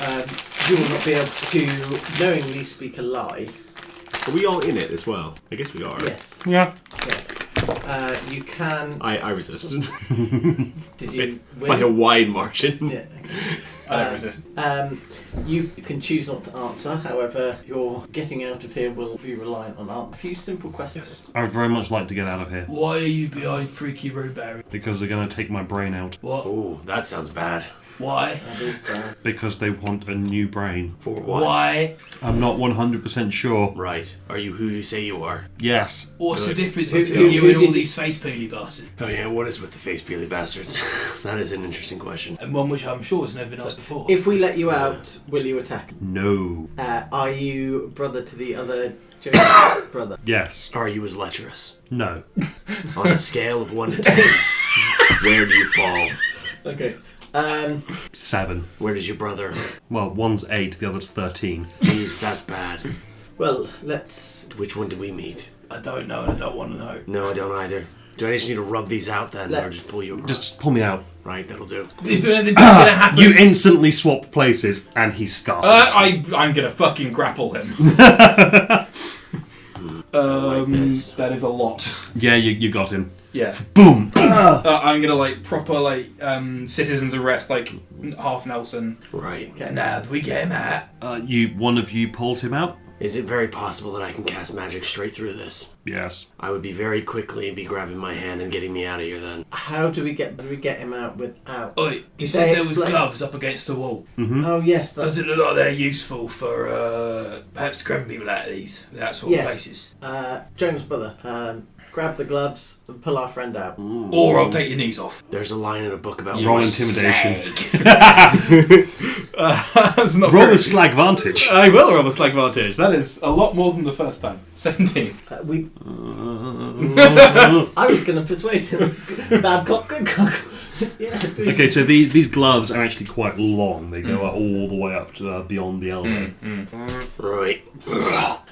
and you will not be able to knowingly speak a lie. Are we all in it as well? I guess we are. Yes, Yeah. yes. You can. I resisted. Did you By a win? wide margin. Yeah. I don't resist. You can choose not to answer. However, your getting out of here will be reliant on a few simple questions. I would very much like to get out of here, Why are you behind Freaky Road Barry? because they're going to take my brain out. What? Ooh, that sounds bad. Why? That is bad. Because they want a new brain. For what? Why? I'm not 100% sure. Right. Are you who you say you are? Yes. What's the Good. difference Who- between who- you who and all did these face peely bastards? Oh yeah, what is with the face peely bastards? That is an interesting question. And one which I'm sure has never been asked before. If we let you out, will you attack? No. Are you brother to the other Joe's brother? Yes. Are you as lecherous? No. On a scale of 1 to 10, where do you fall? Okay. 7. Where does your brother? Well, one's 8, the other's 13. Jeez, that's bad. Well, let's. Which one did we meet? I don't know and I don't want to know. No, I don't either. Do I just need to rub these out then, or Let's- just pull you across? Just pull me out. Right, that'll do. Is there anything going to happen? You instantly swap places, and he scars. I'm going to fucking grapple him. like this. That is a lot. Yeah, you got him. Yeah. Boom! I'm gonna proper citizens arrest half Nelson. Right. Now do we get him out? One of you pulls him out? Is it very possible that I can cast magic straight through this? Yes. I would be very quickly be grabbing my hand and getting me out of here then. How do we get him out without? Oi, you Did said they there was explain? gloves up against the wall. Oh yes. Does it look like they're useful for perhaps grabbing people out of that sort of Yes. places? Jonas' brother. Grab the gloves and pull our friend out. Or I'll take your knees off. There's a line in a book about Roll one intimidation. That's not Roll very- the slag vantage. I will roll a slag vantage. That is a lot more than the first time. 17. I was going to persuade him. Bad cop, good cop. Yeah. Okay, so these gloves are actually quite long. They go all the way up to beyond the elbow. Right.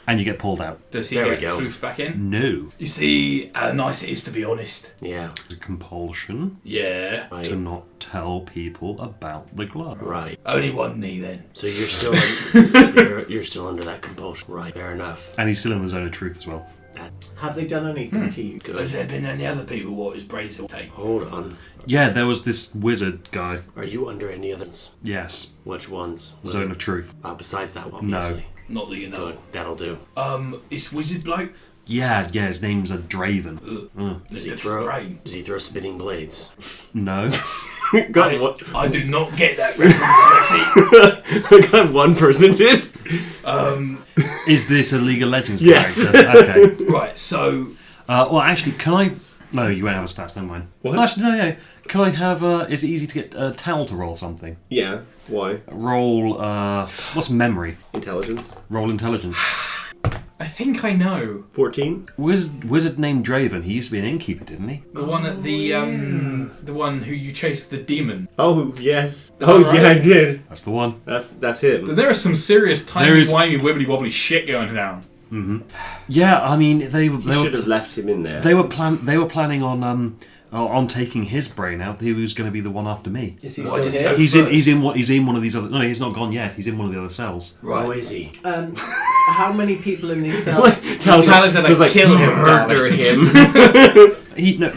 And you get pulled out. Does he There we get go. floof back in? No. You see how nice it is to be honest. Yeah. The compulsion Yeah. Right. to not tell people about the glove. Right. Only one knee then. So you're still you're still under that compulsion. Right. Fair enough. And he's still in the zone of truth as well. Have they done anything to you? Have Good. there been any other people what his brains will take? Hold on. Yeah, there was this wizard guy. Are you under any others? Yes. Which ones? Zone of truth. Besides that one, obviously. Not that you know. Good. That'll do. This wizard bloke. Yeah, his name's a Draven. Does he His throw? brain. Does he throw spinning blades? No. Got one. I do not get that reference, Lexi. Got one person did. Is this a League of Legends Yes. character? Okay. Right, so Well, actually, can I... No, you won't have a stats, never mind. What? No, actually, no. Can I have... is it easy to get Tal to roll something? Yeah. Why? Roll... what's memory? Intelligence. Roll intelligence. I think I know 14. Wizard named Draven. He used to be an innkeeper, didn't he? the one at the one who you chased with the demon. Oh yes. that Oh right? yeah, I did. That's the one. That's him. There is some serious There is- timey-wimey, wibbly-wobbly shit going down. Yeah, I mean, they You should have left him in there. They were planning on taking his brain out. He was going to be the one after me. Is he Why still did he here? go- He's in one of these other. No, he's not gone yet. He's in one of the other cells. Right. Oh, is he? How many people in these cells? Tell us that I kill him, Murder him.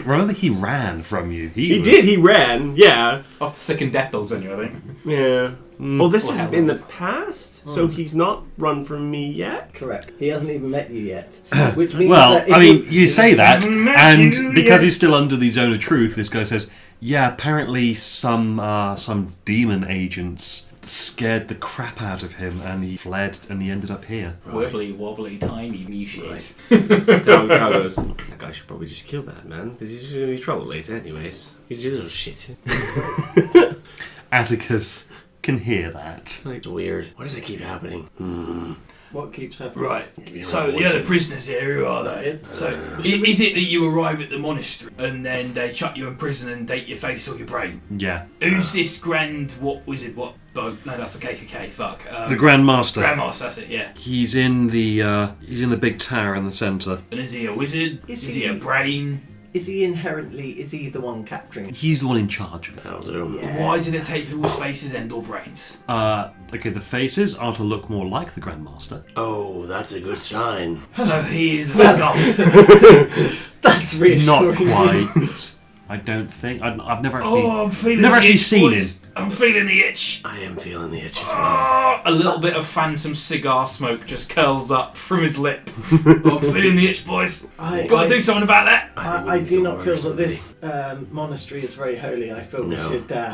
Remember he ran from you. He did. He ran. Yeah. After sick and death dogs on you, I think. Yeah. Well, this is Well, in the past, so he's not run from me yet. Correct. He hasn't even met you yet. Which means Well, that if I mean, you say that, met and you because yet. he's still under the zone of truth, this guy says, "Yeah, apparently some demon agents scared the crap out of him, and he fled, and he ended up here." Wibbly wobbly tiny me shit. Tal goes, that guy should probably just kill that man, because he's going to be trouble later anyways. He's a little shit. Atticus can hear that. It's weird. Why does that keep happening? what keeps happening? Right. Maybe So like the other voices. prisoners here, who are they? So is it that you arrive at the monastery and then they chuck you in prison and take your face or your brain? Yeah, Who's this grand? What wizard? What? Oh, no, that's the KKK. Fuck. the Grand Master. Grandmaster. That's it. Yeah. He's in the big tower in the centre. And is he a wizard? Is Is he he- a brain? Is he the one capturing? He's the one in charge of it. That'll do. Yeah. Why do they take people's faces and or brains? Okay, the faces are to look more like the Grand Master. Oh, that's a good sign. So he is a skull. That's Not reassuring. quite. I don't think. I've never actually. Oh, I'm feeling Never the actually itch, seen boys. I'm feeling the itch. I am feeling the itch as well. Ah, a little bit of phantom cigar smoke just curls up from his lip. I'm feeling the itch, boys. Gotta do something about that. I do not feel that this monastery is very holy. I feel No. we should. I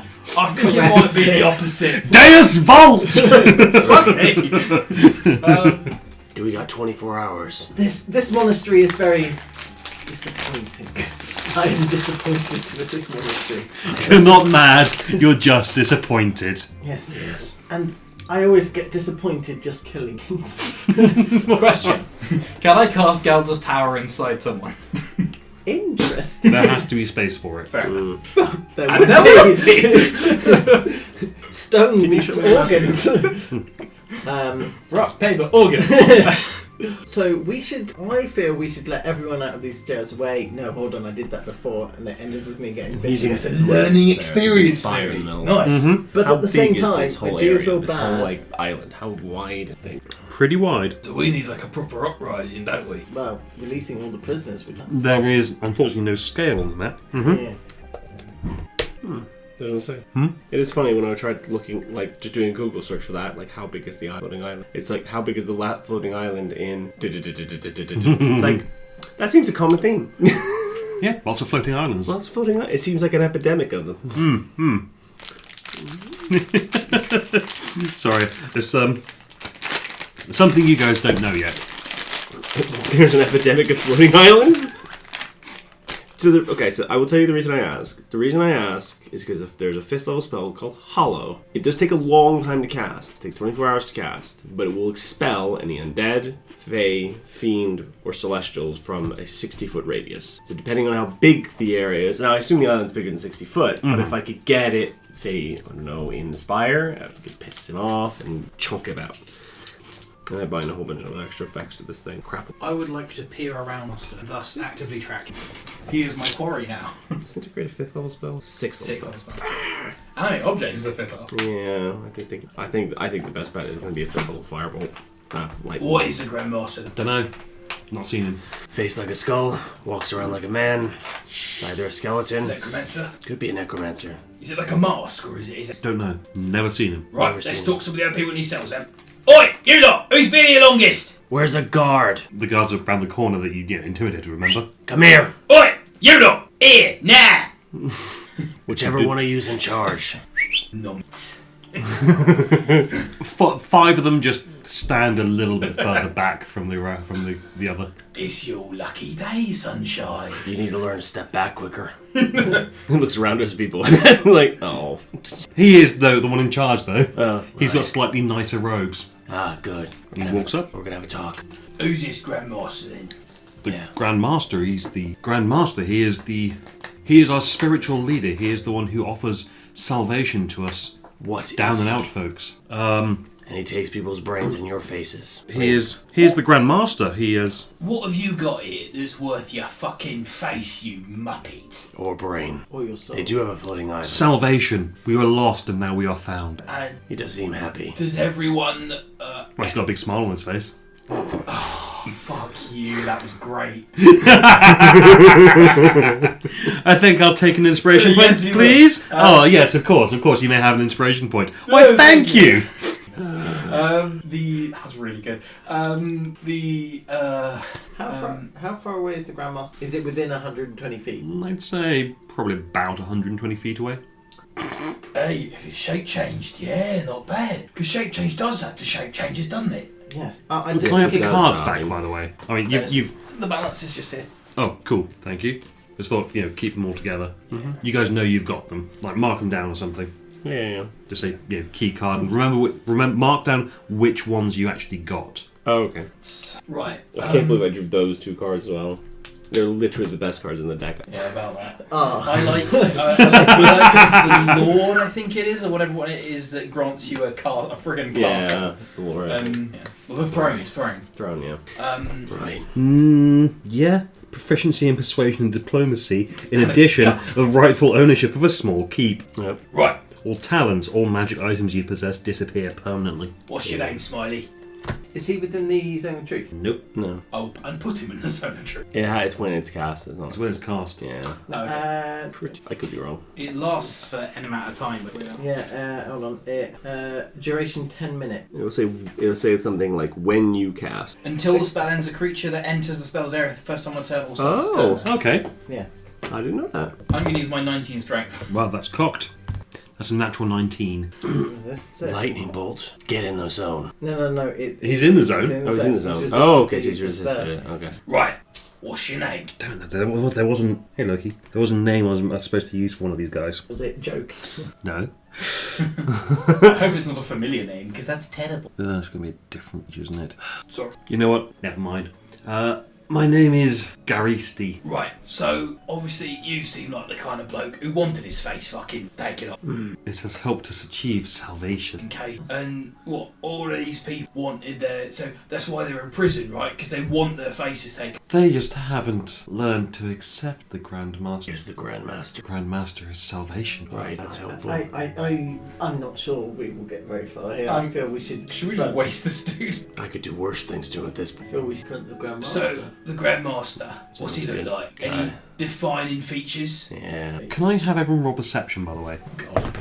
think it might be the opposite. Deus Volt! Okay. Do we got 24 hours? This monastery is very disappointing. I am disappointed with this monastery. You're not mad. You're just disappointed. Yes. Yes. And I always get disappointed just killing things. Question: can I cast Galdor's Tower inside someone? Interesting. There has to be space for it. Fair enough. There And would there be. Stone meets organs. Rock, paper, organ. So I feel we should let everyone out of these jails. Wait, no, hold on, I did that before, and it ended with me getting bitten. It's a learning experience, Fire baby. mill. Nice. But How at the big same is time, this whole I do area, feel this whole bad. like island? How wide? I think. Pretty wide. So we need like a proper uprising, don't we? Well, releasing all the prisoners would There is, unfortunately, no scale on the map. Yeah. Doesn't say. It is funny when I tried looking, like, just doing a Google search for that, like, how big is the floating island? It's like, how big is the floating island in... It's like, that seems a common theme. Yeah, lots of floating islands. Lots of floating islands. It seems like an epidemic of them. Sorry, there's something you guys don't know yet. There's an epidemic of floating islands? So I will tell you the reason I ask. The reason I ask is because if there's a 5th level spell called Hollow, it does take a long time to cast. It takes 24 hours to cast, but it will expel any undead, Fae, Fiend, or Celestials from a 60-foot radius. So depending on how big the area is, now I assume the island's bigger than 60 foot, but if I could get it, say, I don't know, in the spire, I could piss him off and chunk it out. And I bind a whole bunch of extra effects to this thing. Crap. I would like to peer around Monster and thus actively track him. He is my quarry now. Disintegrate a 5th level spell? 6th level spell. Animate object is a 5th level. Yeah, I think the best bet is going to be a 5th level firebolt. What is the Grandmaster? Dunno. Not seen him. Face like a skull, walks around like a man. Either a skeleton. Necromancer? Could be a necromancer. Is it like a mask or is it? Don't know. Never seen him. Right, Never let's seen talk some of the other people when he sells them. Oi, you lot! Who's been here longest? Where's a guard? The guards are around the corner that you get intimidated, remember? Come here. Oi, you lot! Here, now! Whichever one of you's in charge. Nonce. 5 of them just stand a little bit further back from the other. It's your lucky day, sunshine. You need to learn to step back quicker. He looks around at his people like, oh. He is, though, the one in charge, though. He's right. got slightly nicer robes. Ah, good. He walks up. We're gonna have a talk. Who's this Grandmaster then? The Yeah. Grand Master, he's the Grand Master. He is our spiritual leader. He is the one who offers salvation to us What down is and he? out folks. And he takes people's brains in your faces. He is the Grand Master. He is. What have you got here that's worth your fucking face, you muppet? Or brain. Or your soul. They do have a floating island. Salvation. We were lost and now we are found. And He does seem happy. does everyone... Well, he's got a big smile on his face. Fuck you, that was great. I think I'll take an inspiration point, Yes, you please. Yes, of course. You may have an inspiration point. Why, thank you. That was really good. How far away is the Grandmaster? Is it within 120 feet? I'd say probably about 120 feet away. Hey, if it's shape changed, yeah, not bad. Because shape change does that to shape changes, doesn't it? Yes. Can I have the does cards that. back, by the way? I mean, Yes. you've. The balance is just here. Oh, cool. Thank you. Just thought, keep them all together. You guys know you've got them. Like, mark them down or something. Yeah. Just say, key card, and remember, mark down which ones you actually got. Oh, okay. Right. I can't believe I drew those 2 cards as well. They're literally the best cards in the deck. Yeah, about that. Oh. I like the Lord, I think it is, or whatever one it is that grants you a friggin' castle. Yeah, that's the lore. Well, the throne is throne. Throne, yeah. Right. Yeah. Proficiency in persuasion and diplomacy, in addition, the rightful ownership of a small keep. Yep. Right. All talents, all magic items you possess disappear permanently. What's your name, Smiley? Is he within the zone of truth? Nope. No. Oh, and put him in the zone of truth. It's when it's cast, it's not. That's when it's cast. Yeah. I could be wrong. It lasts for an amount of time, but Hold on. Duration 10 minutes. It'll say something like when you cast. until the spell ends, a creature that enters the spell's area the first time on turn will starts its turn. Okay. Yeah. I didn't know that. I'm going to use my 19 strength. Well, that's cocked. That's a natural 19. Resist it. Lightning bolt. Get in the zone. No. He's in the zone. I was in the zone. He's Oh, okay, so resisted he's the resisted spell. it. Okay. Right. What's your name? Damn it, there wasn't. Hey, Loki. There was a name I was supposed to use for one of these guys. Was it joke? No. I hope it's not a familiar name, because that's terrible. That's going to be different, isn't it? Sorry. You know what? Never mind. My name is Garisti. Right, so obviously you seem like the kind of bloke who wanted his face fucking taken off. It has helped us achieve salvation. Okay, and what, all of these people wanted their... So that's why they're in prison, right? Because they want their faces taken. They just haven't learned to accept the Grand Master. Here's the Grandmaster. The Grand Master is salvation. Right, that's helpful. I'm not sure we will get very far here. I feel we should. Should we just waste this dude? I could do worse things to him at this I point. feel we should front the Grandmaster. So, the Grandmaster, what's he Sounds look good. like? Guy. Any defining features? Yeah. Can I have everyone roll perception, by the way? God.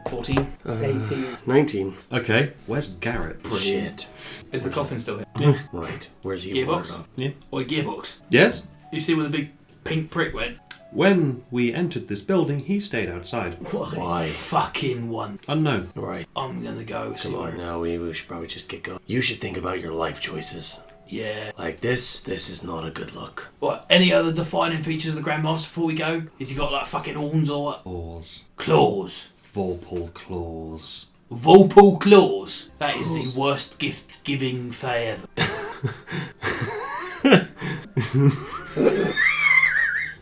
14. 18. 19. Okay. Where's Garrett? Shit. Is the coffin still here? Right. Where's he? Gearbox? wandered off? Or gearbox? Yes? You see where the big pink prick went? When we entered this building, he stayed outside. Why? Fucking one. Unknown. Right. I'm gonna go Come somewhere. on now. We should probably just get going. You should think about your life choices. Yeah. Like this is not a good look. What? Any other defining features of the Grandmaster before we go? Has he got like fucking horns or what? Claws. Claws. Vorpal claws. Vorpal claws. That is the worst gift giving fae ever.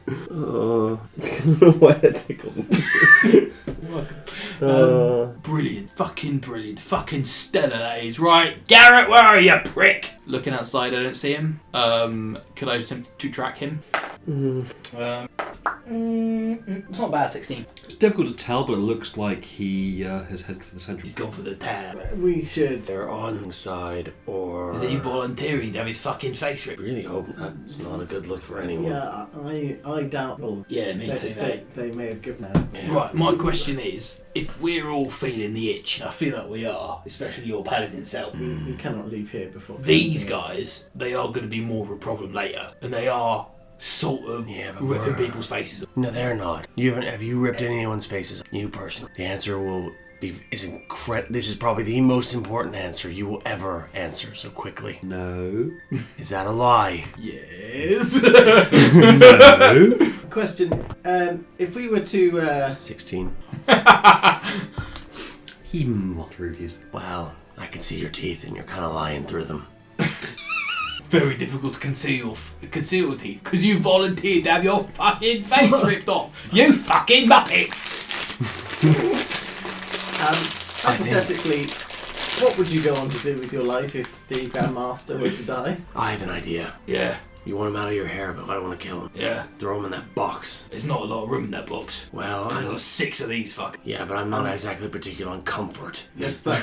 Why that tickled me. Brilliant. Fucking stellar that is. Right, Garrett, where are you, prick? Looking outside, I don't see him. Could I attempt to track him? It's not bad, 16. It's difficult to tell, but it looks like he has headed for the central. He's gone for the tab. We should. They're on side or... Is he volunteering to have his fucking face ripped? really hope that's not a good look for anyone. Yeah, I doubt. Well, Yeah, me too, mate. they may have given out. Yeah. Right, my question is, if we're all feeling the itch, and I feel like we are, especially your paladin self, We cannot leave here before. these guys, they are going to be more of a problem later, and they are sort of Yeah, but ripping we're- people's faces off. No, they're not. Have you ripped anyone's faces? You personally. The answer is incredible. This is probably the most important answer you will ever answer so quickly. No. Is that a lie? Yes. No. Question: if we were to 16. He muttered his. Well, I can see your teeth and you're kind of lying through them. Very difficult to conceal teeth, because you volunteered to have your fucking face ripped off. You fucking muppets. hypothetically, what would you go on to do with your life if the Grandmaster were to die? I have an idea. Yeah, You want him out of your hair, but I don't want to kill him. yeah. Throw him in that box. There's not a lot of room in that box. Well, There's like 6 of these fuckers. yeah, but I'm not exactly particular on comfort. Yes, but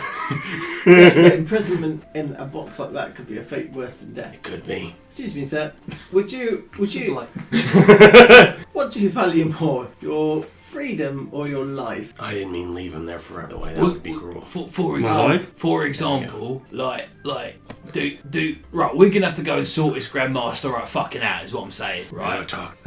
imprisonment in a box like that could be a fate worse than death. It could be. Excuse me, sir. Would you Like, what do you value more, your freedom or your life? I didn't mean leave him there forever. The way that would be cruel. For My example, life? right, we're gonna have to go and sort this Grandmaster right fucking out, is what I'm saying, Right. right? Talk.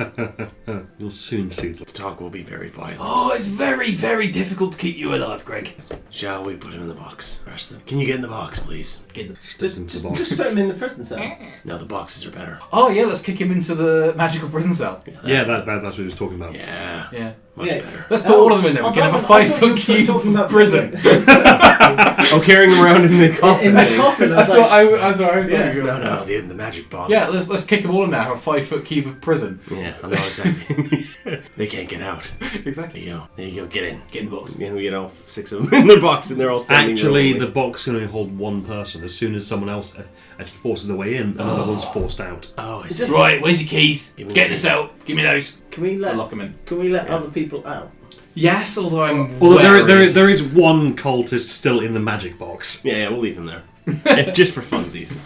You'll soon see. The talk will be very violent. Oh, it's very, very difficult to keep you alive, Greg. Shall we put him in the box? Rest them. Can you get in the box, please? Get the- Stick into the box. Just put him in the prison cell. No, the boxes are better. Oh yeah, let's kick him into the magical prison cell. Yeah, that's what he was talking about. Yeah. Yeah. Much Yeah. better. Let's put all of them in there. We can have a 5-foot cube prison. Oh, carrying him around in the coffin. In the coffin. That's what I thought. Yeah. you were gonna- No, the magic box. Yeah, let's kick them all in there. Have a 5-foot cube of prison. Yeah, I'm not exactly. They can't get out. Exactly. There you go. Get in. Get in the box. And we get all 6 of them in their box, and they're all standing Actually, there the box can only hold one person. As soon as someone else forces their way in, another one's forced out. Oh, I It's see. just- Right, where's your keys? Give me Get in the the cell. Give me those. Can we I'll let lock them in. other people out? Yes, although I'm. Well, wary. there is one cultist still in the magic box. Yeah, we'll leave him there. Just for funsies.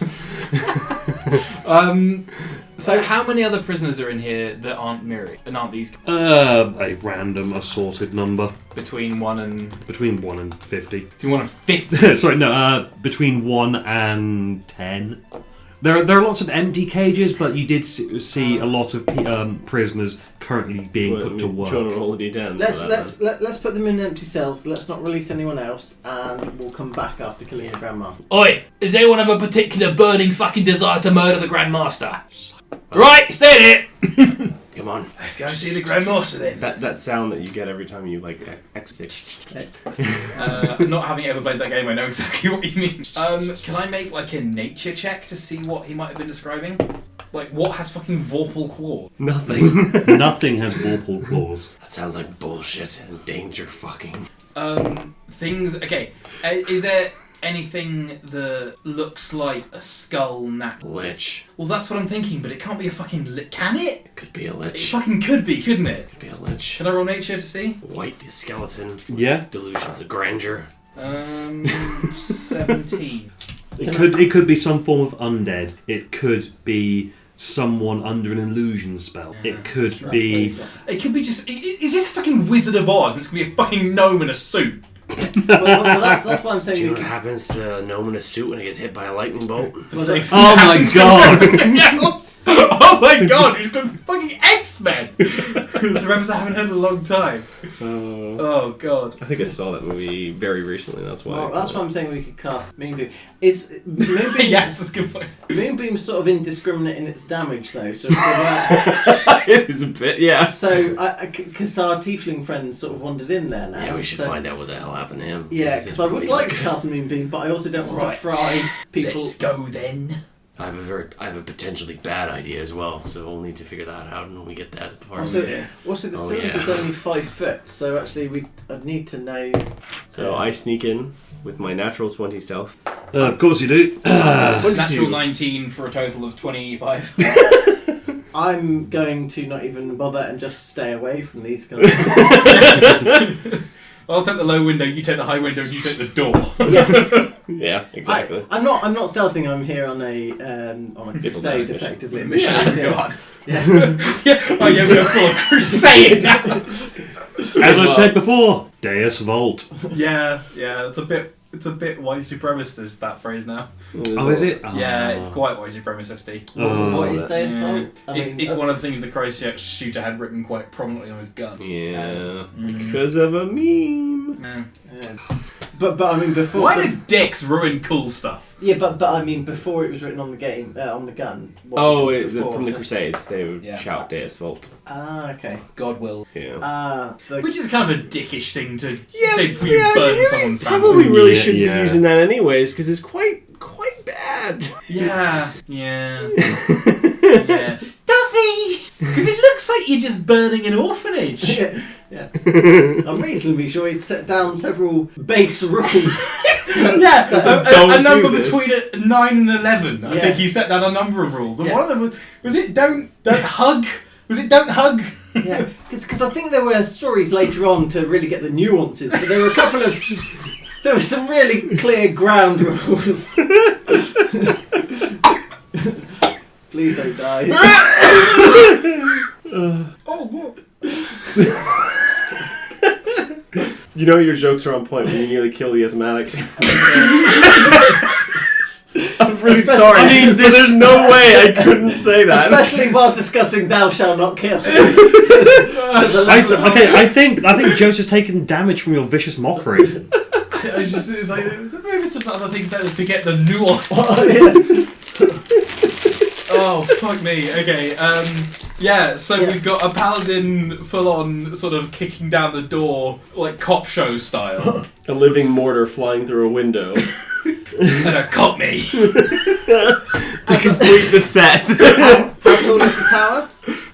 So how many other prisoners are in here that aren't Miri and aren't these A random assorted number between 1 and between 1 and 50. between 1 and 50? Sorry, no, between 1 and 10. There are lots of empty cages, but you did see a lot of prisoners currently being put to work. Trying to roll a d10. Let's put them in empty cells. Let's not release anyone else, and we'll come back after killing the Grandmaster. Oi! Does anyone have a particular burning fucking desire to murder the Grandmaster? Right, stay there. Come on. Let's go see the Grandmaster then. That sound that you get every time you like exit. Not having ever played that game, I know exactly what you mean. Can I make like a nature check to see what he might have been describing? Like, what has fucking Vorpal claw? Nothing. Nothing has Vorpal claws. That sounds like bullshit and danger fucking. Things. Okay, is there anything that looks like a skull knack? Lich. Well, that's what I'm thinking, but it can't be a fucking can it? Could be a It lich. fucking could be, couldn't it? Could be a lich. Can I roll nature to see? White skeleton. Yeah, Delusions of grandeur. 17. it could be some form of undead. It could be someone under an illusion spell. It could be. It could be just. Is this fucking Wizard of Oz? It's gonna be a fucking gnome in a suit. Well, that's why I'm Do saying you know we what can. happens to a gnome in a suit when he gets hit by a lightning bolt? Oh my god! Oh my god, you've got fucking X-Men! It's a reference I haven't heard in a long time. Oh god. I think I saw that movie very recently. That's why. Well, that's why I'm saying we could cast Moonbeam. Is Moonbeam? Yes, that's a good point. Moonbeam's sort of indiscriminate in its damage, though. So, if it is a bit, yeah. so because our tiefling friends sort of wandered in there now. Yeah, we should so, find out what the hell happened to him. Yeah, This is because I would really like to good. cast Moonbeam, but I also don't want Right. to fry people. Let's go then. I have a potentially bad idea as well, so we'll need to figure that out when we get that far. Also, the cylinder is only 5 foot, so actually I'd need to know. So I sneak in with my natural 20 stealth. Of course you do. 22. Natural 19 for a total of 25. I'm going to not even bother and just stay away from these guys. I'll take the low window, you take the high window, and you take the door. Yes. Yeah, exactly. I'm not stealthing. I'm here on a crusade, Diplomatic mission. effectively. Mission, Yes. God. Yeah. Yeah. Oh yeah, we're full of crusade now. As I said before, Deus Volt. Yeah, it's a bit white supremacist, that phrase now. Oh, is it? Yeah, it's quite white supremacist-y. What is Deus Volt? It's one of the things the Croatian shooter had written quite prominently on his gun. Yeah, because of a meme. Yeah. But I mean before. Why did dicks ruin cool stuff? Yeah, but I mean before it was written on the game on the gun. Before, From the so- Crusades, they would Yeah. shout Deus Volt. Ah, okay. God will. Yeah. The, Which is kind of a dickish thing to say before you burn someone's Probably family. really Yeah, shouldn't yeah. be using that anyways, because it's quite bad. Yeah. Yeah. Does he? Because it looks like you're just burning an orphanage. yeah. I'm reasonably sure he'd set down several base rules. Yeah, Don't a number do this. between 9 and 11. I Yeah. think he set down a number of rules. And Yeah. one of them was it don't hug? Was it don't hug? Yeah, because I think there were stories later on to really get the nuances, but there were a couple of. There were some really clear ground rules. Please don't die. Oh, what? You know your jokes are on point when you nearly kill the asthmatic. I'm really sorry. I mean, but there's no way I couldn't say that. Especially while discussing "Thou shalt not kill." I think Joe's just taken damage from your vicious mockery. It was like maybe some other things there to get the nuance. Oh fuck me. Okay. So we've got a paladin full on sort of kicking down the door like cop show style. A living mortar flying through a window And a cop me. to complete the set. How tall is the tower?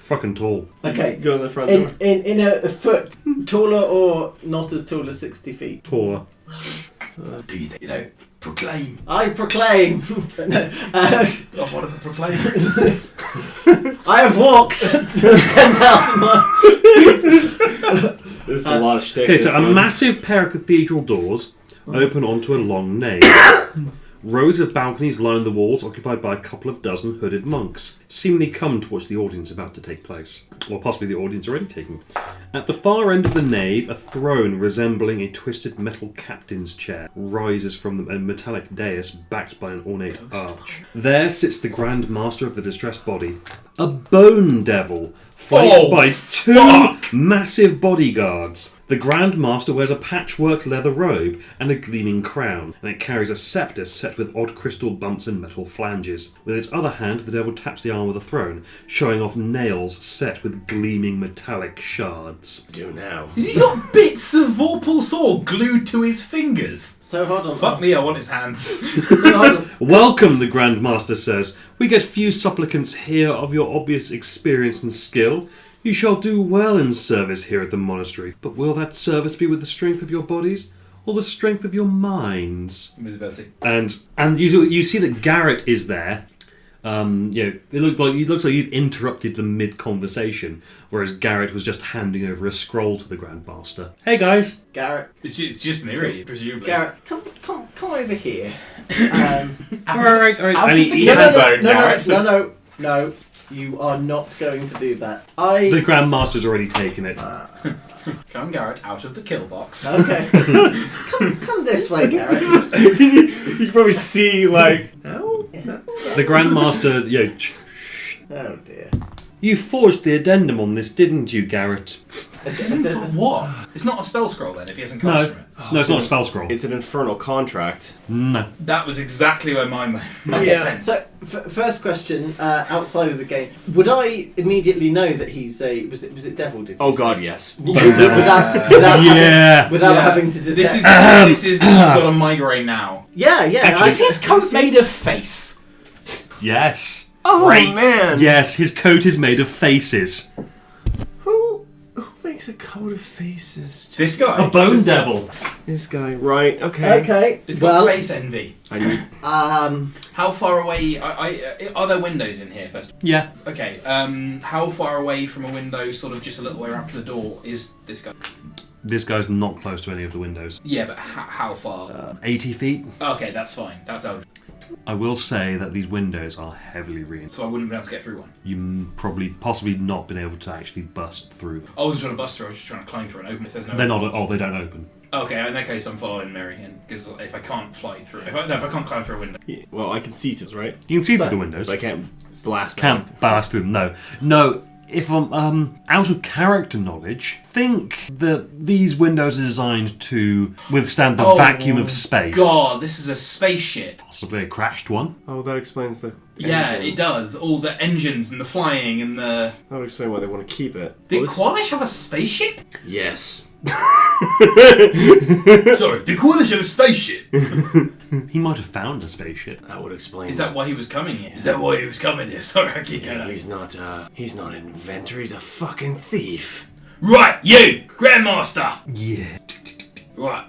Fucking tall. Okay. Go in the front door. In a foot taller or not as tall as 60 feet? Taller. Do you proclaim? I proclaim. No, I'm one of the proclaimers. I have walked 10,000 miles. This is a lot of shtick. Okay, so this a one. massive pair of cathedral doors open onto a long nave. Rows of balconies line the walls, occupied by a couple of dozen hooded monks, seemingly come to watch the audience about to take place, or possibly the audience already taking. At the far end of the nave, a throne resembling a twisted metal captain's chair rises from a metallic dais backed by an ornate arch. There sits the Grand Master of the distressed body, a bone devil, flanked by two massive bodyguards. The Grand Master wears a patchwork leather robe and a gleaming crown, and it carries a scepter set with odd crystal bumps and metal flanges. With its other hand, the devil taps the arm of the throne, showing off nails set with gleaming metallic shards. Do now. Has he got bits of Vorpal saw glued to his fingers? So hold on. Fuck me, I want his hands. So hold on. Welcome, the Grand Master says. We get few supplicants here of your obvious experience and skill. You shall do well in service here at the monastery, but will that service be with the strength of your bodies, or the strength of your minds? Invisibility. And you see that Garrett is there. It looks like you've interrupted the mid-conversation, whereas Garrett was just handing over a scroll to the Grand Master. Hey guys! Garrett, It's just Neri, presumably. Garrett, come over here. Alright. Out And of he the hands zone, Garrett. No. You are not going to do that. the Grand Master's already taken it. Come, Garrett, out of the kill box. Okay. Come Come this way, Garrett. You can probably see, like... No? The Grandmaster, Oh dear. you forged the addendum on this, didn't you, Garrett? What? It's not a spell scroll then, if he hasn't No, cast from it. no, it's not a spell scroll. It's an infernal contract. No. That was exactly where my Yeah. went. So, first question, outside of the game, would I immediately know that he's a... Was it devil, did you Oh say? god, yes. Without having to detect... This is you've got a migraine now. Yeah. Is his coat made of face? Yes. Oh Great. man! Yes, his coat is made of faces. Who makes a coat of faces? This guy. A bone devil. This guy, right? Okay. Okay, It's got well... face envy. I need. How far away... are there windows in here first? Yeah. Okay, how far away from a window, sort of just a little way around the door, is this guy? This guy's not close to any of the windows. Yeah, but how far? 80 feet. Okay, that's fine. That's out. I will say that these windows are heavily reinforced. So I wouldn't be able to get through one. You possibly not been able to actually bust through them. I wasn't trying to bust through, I was just trying to climb through and open if there's no... They're not. Oh, they don't open. Okay, in that case I'm following Mary, because if I can't fly through... If I can't climb through a window... Yeah, well, I can see it, right? You can see through the windows. But I can't blast. Can't blast through them. No. If I'm out of character knowledge, think that these windows are designed to withstand the vacuum of space. God, this is a spaceship. Possibly a crashed one. Oh, that explains the. Yeah, engines. it does. All the engines and the flying and the... That would explain why they want to keep it. Did Well, this- Qualish have a spaceship? Yes. Sorry, did Qualish have a spaceship? He might have found a spaceship. That would explain. Is that why he was coming here? Is that why he was coming here? Sorry, I keep going. Yeah, he's not an inventor. He's a fucking thief. Right, you, Grandmaster. Yeah. Right.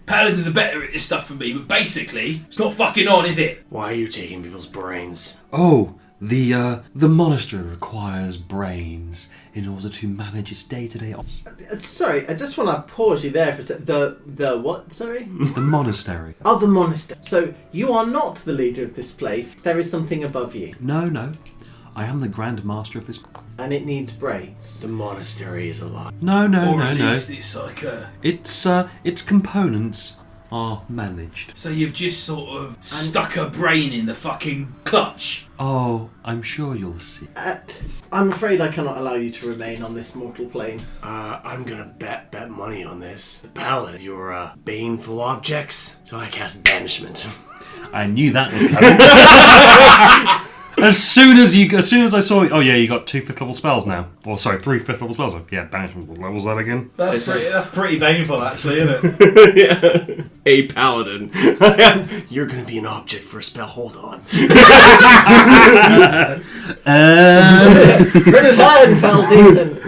Paladins are better at this stuff than me, but basically, it's not fucking on, is it? Why are you taking people's brains? Oh, the monastery requires brains in order to manage its day-to-day ops. Sorry, I just want to pause you there for a sec. The what, sorry? The monastery. Oh, the monastery. So, you are not the leader of this place. There is something above you. No. I am the Grand Master of this. And it needs brains. The monastery is alive. No. Or at least it's like a... Its components are managed. So you've just sort of stuck a brain in the fucking clutch. Oh, I'm sure you'll see. I'm afraid I cannot allow you to remain on this mortal plane. I'm gonna bet money on this. The paladin, your baneful objects. So I cast banishment. I knew that was coming. As soon as I saw, oh yeah, you got 2 5th level spells now. Or sorry, 3 5th level spells. Yeah, banishment. What level's that again? That's pretty painful, actually, isn't it? Yeah. A paladin. You're gonna be an object for a spell. Hold on. Return, Paladin!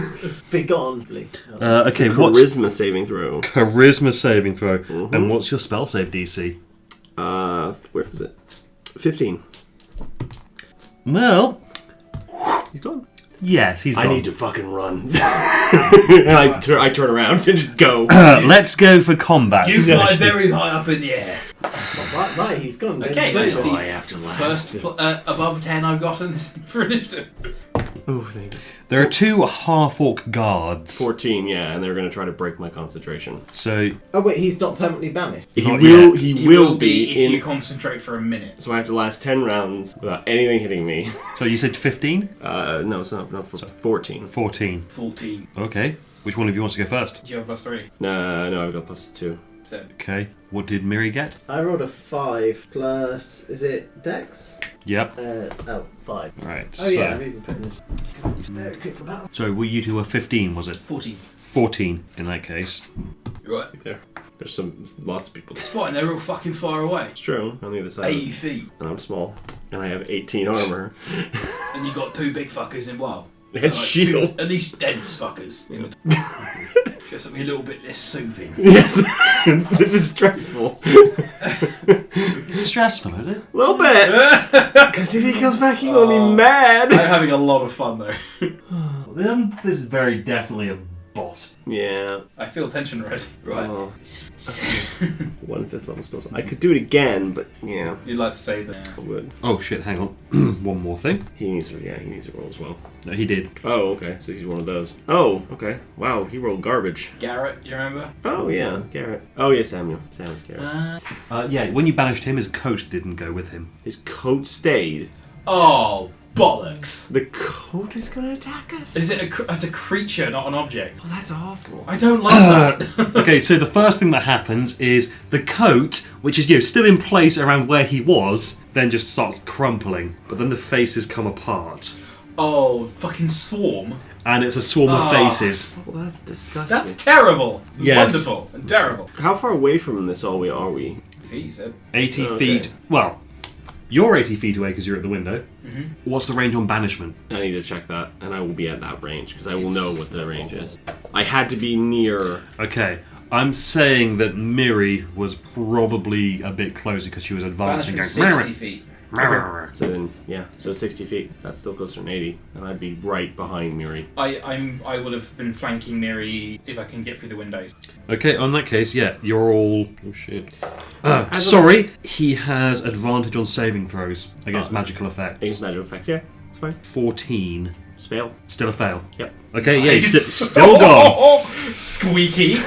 Be gone, please. Okay, what's Charisma saving throw. charisma saving throw? And what's your spell save DC? Where is it? 15. Well, He's gone. yes, he's I gone. need to fucking run. And I turn around and just go. Let's go for combat. You fly very high up in the air. Right, he's gone. Okay, that is Oh, the I have to laugh. first above 10 I've gotten this for initiative. Oh, thank you. There are 2 half-orc guards. 14, yeah, and they're going to try to break my concentration. So, Oh wait, he's not permanently banished. Not yet. He will be if in. you concentrate for a minute. So I have to last 10 rounds without anything hitting me. so you said 15? No, it's not 14. 14. 14. Okay. Which one of you wants to go first? Do you have +3? No, I've got +2. So, Okay. What did Miri get? I rolled a 5 plus, is it Dex? Yep. 5. Right. Oh yeah, I've even put in this. Very quick for battle. So were you 2 were 15, was it? 14. 14 in that case. Right. There's lots of people. It's fine, they're all fucking far away. It's true, on the other side. 80 feet. And I'm small. And I have 18 armor. And you got 2 big fuckers in WoW. And shield. 2 at least dense fuckers. Just something a little bit less soothing. Yes. This is stressful. Stressful, is it? A little bit. Because if he comes back, he's going to be mad. I'm having a lot of fun though. Then this is very definitely a boss. Yeah. I feel tension rise. Right. Oh. 1/5 level spells. I could do it again, but yeah. You'd like to say that. I would. Oh shit, hang on. One more thing. He needs to roll as well. No, he did. Oh, okay. So he's one of those. Oh, okay. Wow, he rolled garbage. Garrett, you remember? Oh, yeah. Garrett. Oh, yeah, Samuel. Samuel's Garrett. Yeah, when you banished him, his coat didn't go with him. His coat stayed. Oh, bollocks. The coat is going to attack us. Is it it's a creature, not an object? Oh, that's awful. I don't like that. Okay, so the first thing that happens is the coat, which is still in place around where he was, then just starts crumpling. But then the faces come apart. Oh, fucking swarm. And it's a swarm of faces. Oh, that's disgusting. That's terrible. Yes. Wonderful and terrible. How far away from this are we? Feet, said. 80 Okay. feet. Well, you're 80 feet away because you're at the window. Mm-hmm. What's the range on banishment? I need to check that, and I will be at that range, because I will know what the range is. I had to be near... Okay, I'm saying that Miri was probably a bit closer because she was advancing. Banishment 60 feet. So then, yeah, so 60 feet. That's still closer than 80, and I'd be right behind Miri. I would have been flanking Miri if I can get through the windows. Okay, on that case, yeah, you're all... Oh, shit. As Sorry, he has advantage on saving throws against magical effects. Against magical effects, yeah, it's fine. 14. Just fail. Still a fail. Yep. Okay, yeah, he's Nice. still gone. Squeaky.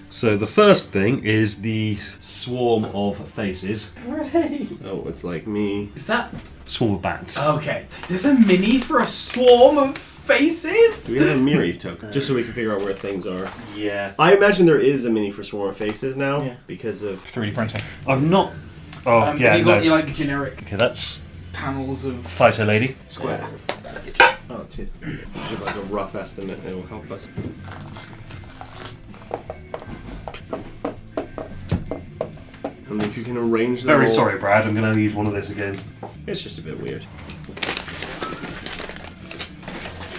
So the first thing is the swarm of faces. Hooray. Oh, it's like me. Is that... Swarm of bats. Okay. There's a mini for a swarm of faces? Do we have a Miri token? Just so we can figure out where things are. Yeah. I imagine there is a mini for Swarm of Faces now, Yeah. because of... 3D printing. I've not... Oh, yeah, Have you got no. your like generic Okay, that's panels of Fighter Lady. square? Oh, cheers. Give like a rough estimate, it will help us. And if you can arrange them Very all- sorry, Brad. I'm going to use one of this again. It's just a bit weird.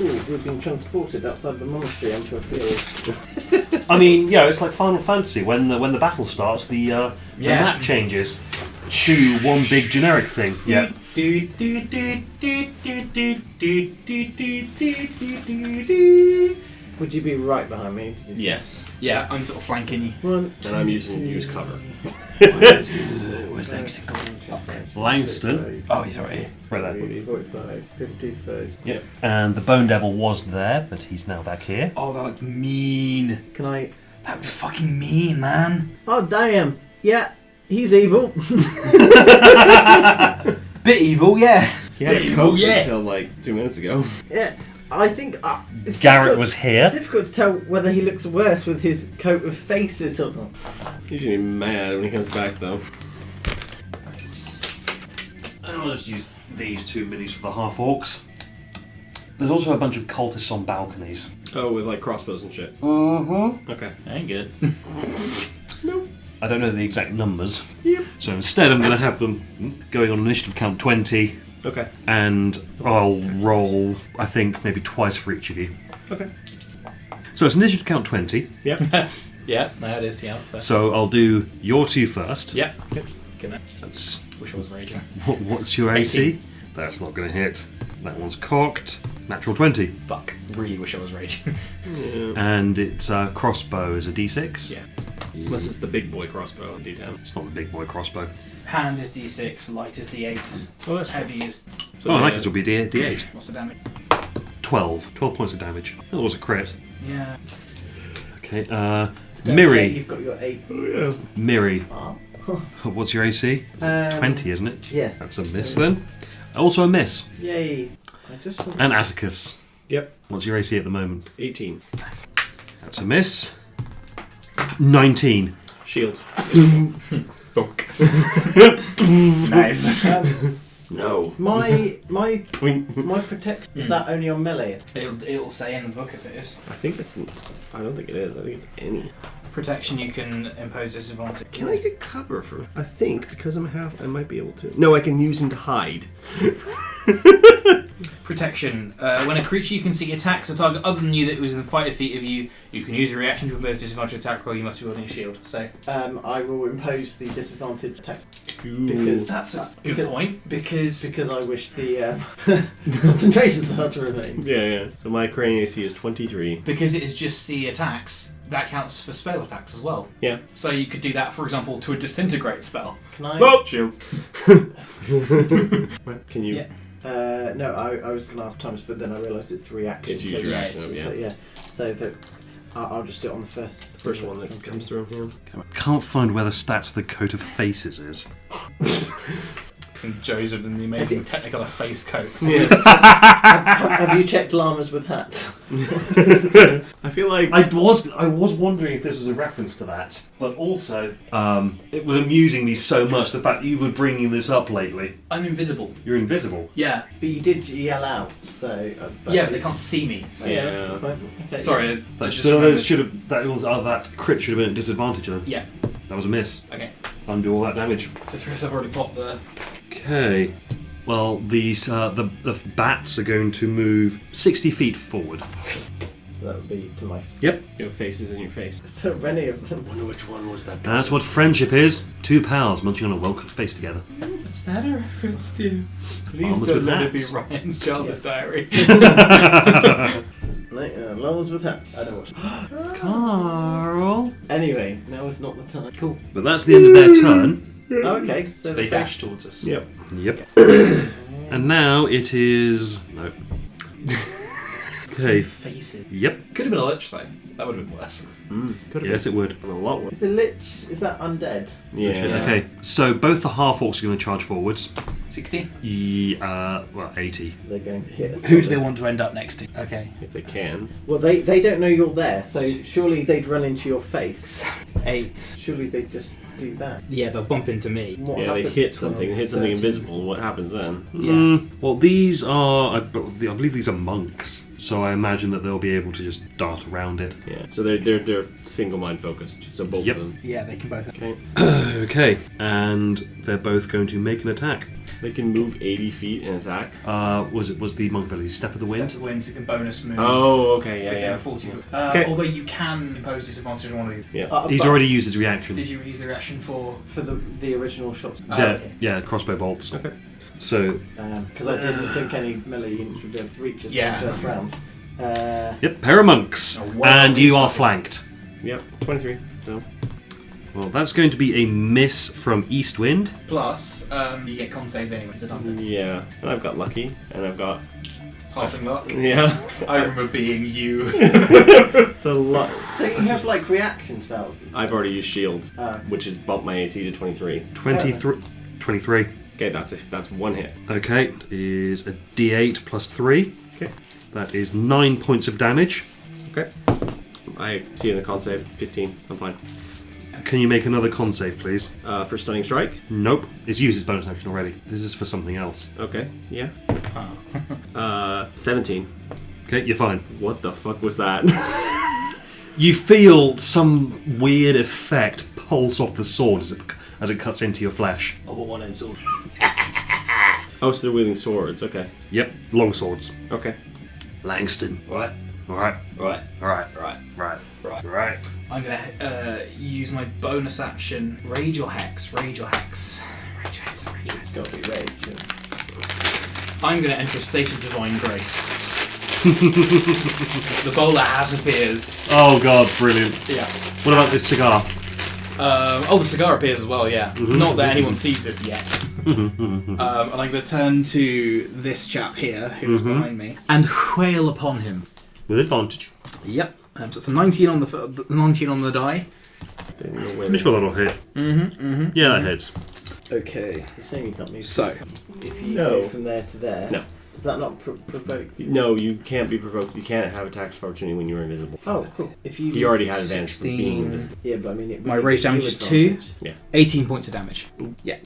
Ooh, we've been transported outside the monastery onto a field. I mean, yeah, it's like Final Fantasy. When the battle starts, the map changes to one big generic thing. Yeah. Would you be right behind me? Did you say? Yes. Yeah, I'm sort of flanking you. One, And I'm using use cover. Where's Langston gone? Langston. Oh, he's already here. Right there. 40, 45, 55. Yep. And the Bone Devil was there, but he's now back here. Oh, that looked mean. Can I... That was fucking mean, man. Oh, damn. Yeah, he's evil. Bit evil, yeah. He had a coat until like 2 minutes ago. Yeah, I think... it's Garrett difficult- was here. difficult to tell whether he looks worse with his coat of faces or not. He's gonna be mad when he comes back though. And I'll just use these two minis for the half-orcs. There's also a bunch of cultists on balconies. Oh, with like crossbows and shit. Mm-hmm. Okay. Ain't good. I don't know the exact numbers. Yep. So instead I'm going to have them going on initiative count 20. Okay. And I'll roll, I think, maybe twice for each of you. Okay. So it's initiative count 20. Yep. Yeah, no, it is. Yeah, that's fair. So I'll do your two first. Yep. Good man. That's Wish I was raging. what's your AC? 18. That's not going to hit. That one's cocked. Natural 20. Fuck. Really wish I was raging. Yeah. And it's crossbow is a D6. Yeah. Unless it's the big boy crossbow, D10. It's not the big boy crossbow. Hand is D6, light is D8, Oh, that's true. heavy is... So Oh, in yeah. that case it'll be D8. What's the damage? 12. 12 points of damage. That was a crit. Yeah. Okay, Don't forget Miri. You've got your 8. Oh, yeah. Miri. Oh. What's your AC? 20, isn't it? Yes. That's a miss then. Also a miss. Yay. I just want And Atticus. Yep. What's your AC at the moment? 18. That's a miss. 19. Shield. Nice. No. my I protection is that only on melee? It'll say in the book if it is. think it's. I don't think it is. I think it's any. Protection, you can impose disadvantage. Can I get cover for? I think because I'm half, I might be able to. No, I can use him to hide. protection. When a creature you can see attacks a target other than you that was within 5 feet of you, you can use a reaction to impose disadvantage attack roll. You must be building a shield. So I will impose the disadvantage attack Ooh. because that's a good point. Because I wish the concentration spell to remain. Yeah. So my crane AC is 23. because it is just the attacks. That counts for spell attacks as well. Yeah. So you could do that, for example, to a disintegrate spell. Can I? Oh, shield. Can you? Yeah. No, I was going to ask Thomas, but then I realised it's 3 actions. It's usually yeah, action. So, so that I'll just do it on the first one that comes through. Yeah. I can't find where the stats of the coat of faces is. And Joseph in the amazing Technicolor face coat. Yeah. Have you checked llamas with hats? I feel like I was wondering if this was a reference to that, but also it was amusing me so much the fact that you were bringing this up lately. I'm invisible. You're invisible. Yeah. But you did yell out, so. But Yeah, but they can't see me. Yeah, that's a good point. Okay, Sorry. yeah. I just So remembered. that crit should have been a disadvantage then. Yeah. That was a miss. Okay. Undo all that damage. Just because I've already popped the. Okay. Well, these the bats are going to move 60 feet forward. So that would be to my. Yep. your face is in your face. So many of them. Wonder which one was that? That's what friendship is. Two pals munching on a well-cooked face together. What's that a reference to? Please Almonds don't with let it be hats. Ryan's childhood diary. No, llamas with hats. I don't watch. Carl. Anyway, now is not the time. Cool. But that's the end of their turn. Oh, okay. So they dash towards us. Yep. Yep. And now it is... No. Okay. Faces. Yep. Could have been a lich though. That would have been worse. Could have Yes, it would. been a lot worse. Is a lich? Is that undead? Yeah. Okay, so both the half-orcs are going to charge forwards. 60. Well, 80. They're going to hit us. Who do they want to end up next to? Okay. If they can. Well, they don't know you're there, so surely they'd run into your face. 8. Surely they'd just do that. Yeah, they'll bump into me. What Yeah, they happens? hit something. 12, Hit something 13. invisible. What happens then? Yeah. Well, these are... I believe these are monks, so I imagine that they'll be able to just dart around it. Yeah. So they're single mind focused. So both Yep. of them. Yeah, they can both. Okay. Okay, and they're both going to make an attack. They can move 80 feet and attack. Was the monk ability Step of the Wind? Step of the wind, so you can bonus move. Oh, okay. Yeah, Within yeah. a 40 foot. Okay. Although you can impose disadvantage on one of these. Yeah. He's but already used his reaction. Did you use the reaction for? for the original shots. Oh, Yeah, okay. yeah, crossbow bolts. Okay. So, Because I didn't think any melee units would be able to reach us Yeah. in the first round. yep, pair of monks. Oh, wow, And you these are fuckers. flanked. Yep. 23. So. Well, that's going to be a miss from Eastwind. Plus, you get con saves anyway. It's a done thing. Yeah. And I've got lucky. And I've got. Halfling luck. Yeah. I remember being you. It's a lot. Don't you have like reaction spells? and stuff? I've already used shield, Oh. which has bumped my AC to 23. 23. Okay, that's one hit. Okay, is a d8 plus 3. Okay. That is 9 points of damage. Okay. I see in the con save 15. I'm fine. Can you make another con save, please? For stunning strike. Nope. It's used as bonus action already. This is for something else. Okay. Yeah. 17. Okay, you're fine. What the fuck was that? You feel some weird effect pulse off the sword as it cuts into your flesh. Oh, what one ends sword? Oh, so they're wielding swords. Okay. Yep, long swords. Okay. Langston. Right, Alright, right, alright, right, right, right. right. I'm gonna use my bonus action. Rage or Hex. Rage or Hex. Rage or Hex. Rage or It's Hex. got to be rage. Yeah. I'm gonna enter a state of divine grace. The bowler hat appears. Oh god, brilliant. Yeah. What about this cigar? The cigar appears as well, yeah. Not that anyone sees this yet. And I'm going to turn to this chap here, who's behind me, and wail upon him. With advantage. Yep. So it's a 19 on the 19 on the die. Didn't know where I'm sure that'll hit. Yeah, that hits. Okay. It's a shame you can't move. So. If you No. go from there to there, No. does that not provoke? No, you can't be provoked. You can't have attacks of opportunity when you're invisible. Oh, cool. If you He already had advantage from being 16. invisible. Yeah, but I mean, it My would rage give you damage is 2. advantage. Yeah. 18 points of damage. Yeah.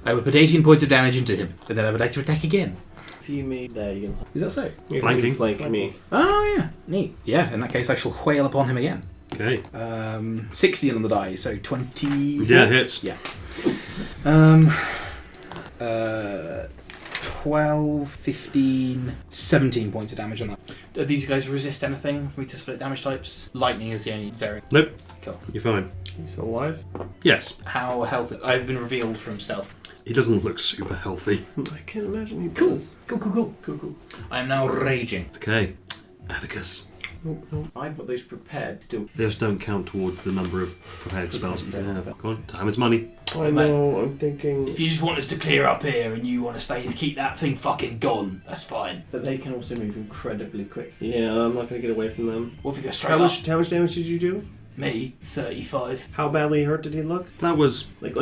I would put 18 points of damage into him, and then I would like to attack again. If you move there, you can. Is that so? You Flanking. can flank me. Oh, yeah. Neat. Yeah, in that case, I shall wail upon him again. Okay. 16 on the die, so 20. Yeah, hits. Yeah. 12, 15, 17 points of damage on that. Do these guys resist anything for me to split damage types? Lightning is the only variant. Nope. Cool. You're fine. He's still alive? Yes. How healthy? I've been revealed from stealth. He doesn't look super healthy. I can't imagine he Cool. does. Cool. I am now raging. Okay. Atticus. I've got those prepared still. Those don't count toward the number of prepared spells that you can have. Come on, time is money. I know, I'm thinking... If you just want us to clear up here and you want to stay to keep that thing fucking gone, that's fine. But they can also move incredibly quick. Yeah, I'm not going to get away from them. What if you go straight How up? much damage did you do? Me, 35. How badly hurt did he look? That was Like...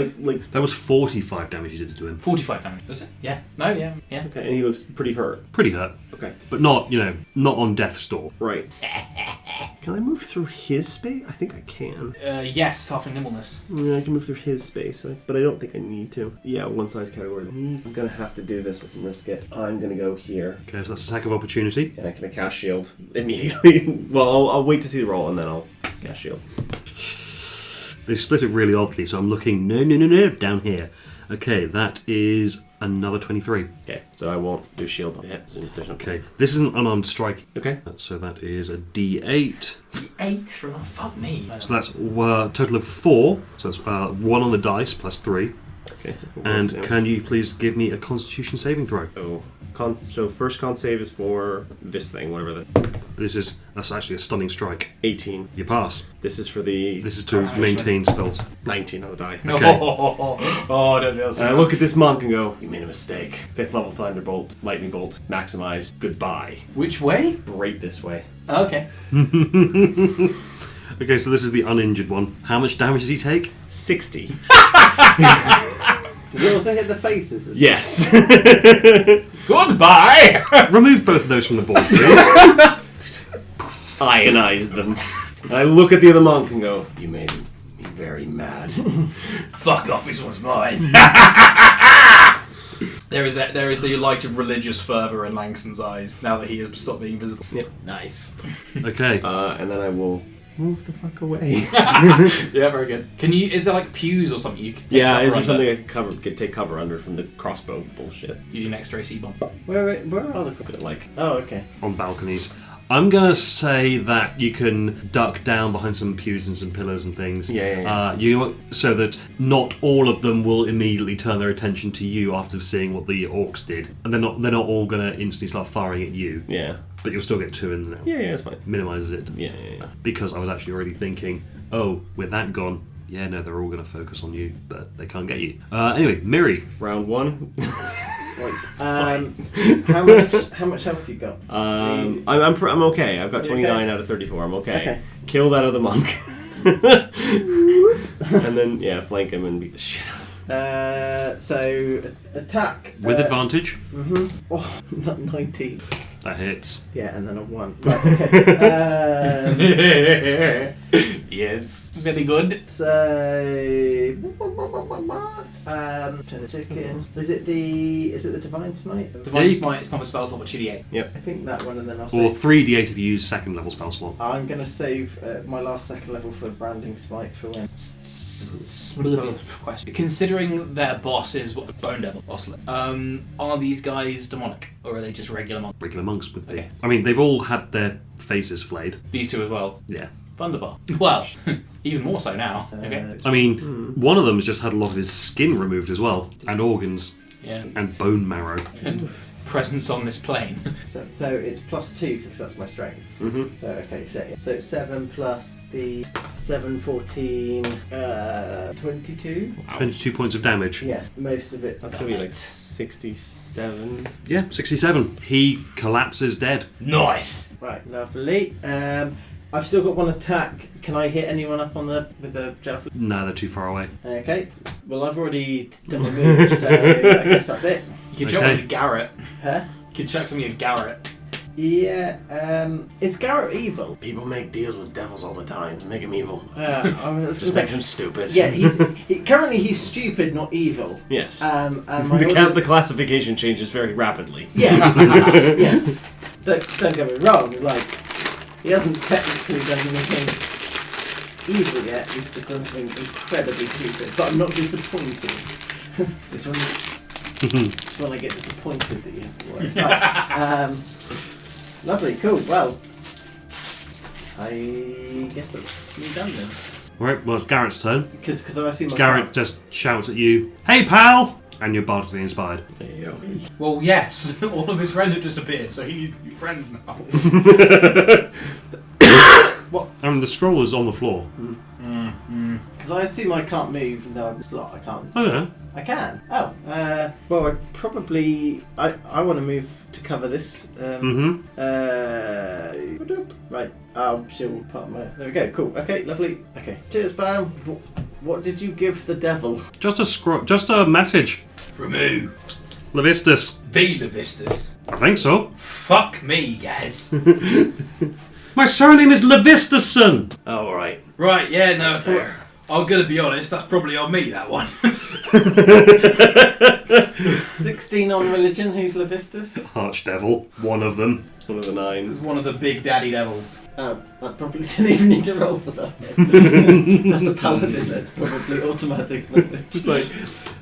that was 45 damage you did to him. 45 damage, was it? Yeah. No, yeah. Okay, and he looks pretty hurt. Pretty hurt, Okay. but not not on death's door. Right. Can I move through his space? I think I can. Yes, halfling nimbleness. Yeah, I can move through his space, but I don't think I need to. Yeah, one size category. I'm gonna have to do this if I risk it. I'm gonna go here. Okay, so that's attack of opportunity. And I can cast shield immediately. Well, I'll wait to see the roll and then I'll cast shield. They split it really oddly, so I'm looking no down here. Okay, that is another 23. Okay, so I won't do shield on hit. So there's no... Okay, this is an unarmed strike. Okay. So that is a D8. 8 for fuck me. So that's total of 4. So that's 1 on the dice plus 3. Okay, so for And one, can you please give me a Constitution saving throw? Oh, so first con save is for this thing, whatever that. That's actually a stunning strike. 18. You pass. This is for the... This is to maintain spells. 19 on the die. Okay. Oh, don't be And I look at this monk and go, you made a mistake. 5th level Thunderbolt, Lightning Bolt, maximized, goodbye. Which way? Right this way. Oh, okay. Okay, so this is the uninjured one. How much damage does he take? 60. Does it also hit the faces as well? Yes. Goodbye! Remove both of those from the board, please. Ionize them. And I look at the other monk and go, you made me very mad. Fuck off, this one's mine. There is the light of religious fervour in Langston's eyes now that he has stopped being visible. Yep. Nice. Okay. And then I will move the fuck away. Yeah, very good. Is there like pews or something you could take Yeah, cover is there under? something I could take cover under from the crossbow bullshit? You do an extra AC bomb. Where are the... Look at it like... Oh, okay. On balconies. I'm gonna say that you can duck down behind some pews and some pillars and things. Yeah. So that not all of them will immediately turn their attention to you after seeing what the orcs did, and they're not all gonna instantly start firing at you. Yeah. But you'll still get 2 in there. Yeah, that's fine. Minimises it. Yeah. Because I was actually already thinking, oh, with that gone, yeah, no, they're all going to focus on you, but they can't get you. Anyway, Miri. Round 1. Wait. How much health you got? I'm okay. I've got 29 out of 34. I'm okay. Okay. Kill that other monk. And then flank him and beat the shit out of him. So attack With advantage. Oh, not 19. That hits. Yeah, and then a 1. Right, okay. Yes. Very good. So chicken. Is it the divine smite? Divine Smite is proper spell slot with Chili. I think that one, and then I'll Or save. 3d8 if you use second level spell slot. I'm gonna save my last second level for branding spike for when. Question. Considering their boss is Bone Devil, Osler, are these guys demonic or are they just regular monks? Regular monks with the... Okay. I mean, they've all had their faces flayed. These two as well. Yeah. Thunderbar. Well, even more so now. Okay. I mean, one of them has just had a lot of his skin removed as well, and organs, Yeah. and bone marrow. And presence on this plane. So it's +2 because that's my strength. Mm-hmm. So okay, so it's 7 plus the 7, 14, 22. 22 points of damage. Yes, most of it. That's gonna be like 67. Yeah, 67. He collapses dead. Nice. Right, lovely. I've still got 1 attack. Can I hit anyone up with the javelin? No, they're too far away. Okay. Well, I've already done my move, so I guess that's it. You can jump Okay. into Garrett. Huh? You can chuck something at Garrett. Yeah. Is Garrett evil? People make deals with devils all the time to make him evil. I was Just gonna makes say- him stupid. Yeah, currently he's stupid, not evil. Yes. And my The classification changes very rapidly. Yes, yes. Don't get me wrong. Like, he hasn't technically done anything evil yet. He's just done something incredibly stupid. But I'm not disappointed. This one. It's when I get disappointed that you have to work. Right. Lovely, cool. Well, I guess that's me done then. Right, well, it's Garrett's turn. Because I assume Garrett just shouts at you, "Hey, pal!" And you're bardically inspired. There you go. Well, yes. All of his friends have disappeared, so he needs new friends now. What? I mean, the scroll is on the floor. Because I assume I can't move. No, I'm slot. I can't. Oh, yeah. I can. Oh. Well, I probably. I want to move to cover this. Right. I'll shield part of my. There we go. Cool. Okay. Lovely. Okay. Cheers, Bam. What did you give the devil? Just a message. From who? Levistus. The Levistus. I think so. Fuck me, guys. My surname is Levistuson. Oh, all right. Right, yeah, no. Fair. I'm gonna be honest, that's probably on me, that one. 16 on religion. Who's Levistus? Archdevil. One of them. One of the 9. It's one of the big daddy devils. I probably didn't even need to roll for that. That's a paladin. That's probably automatic. It's like,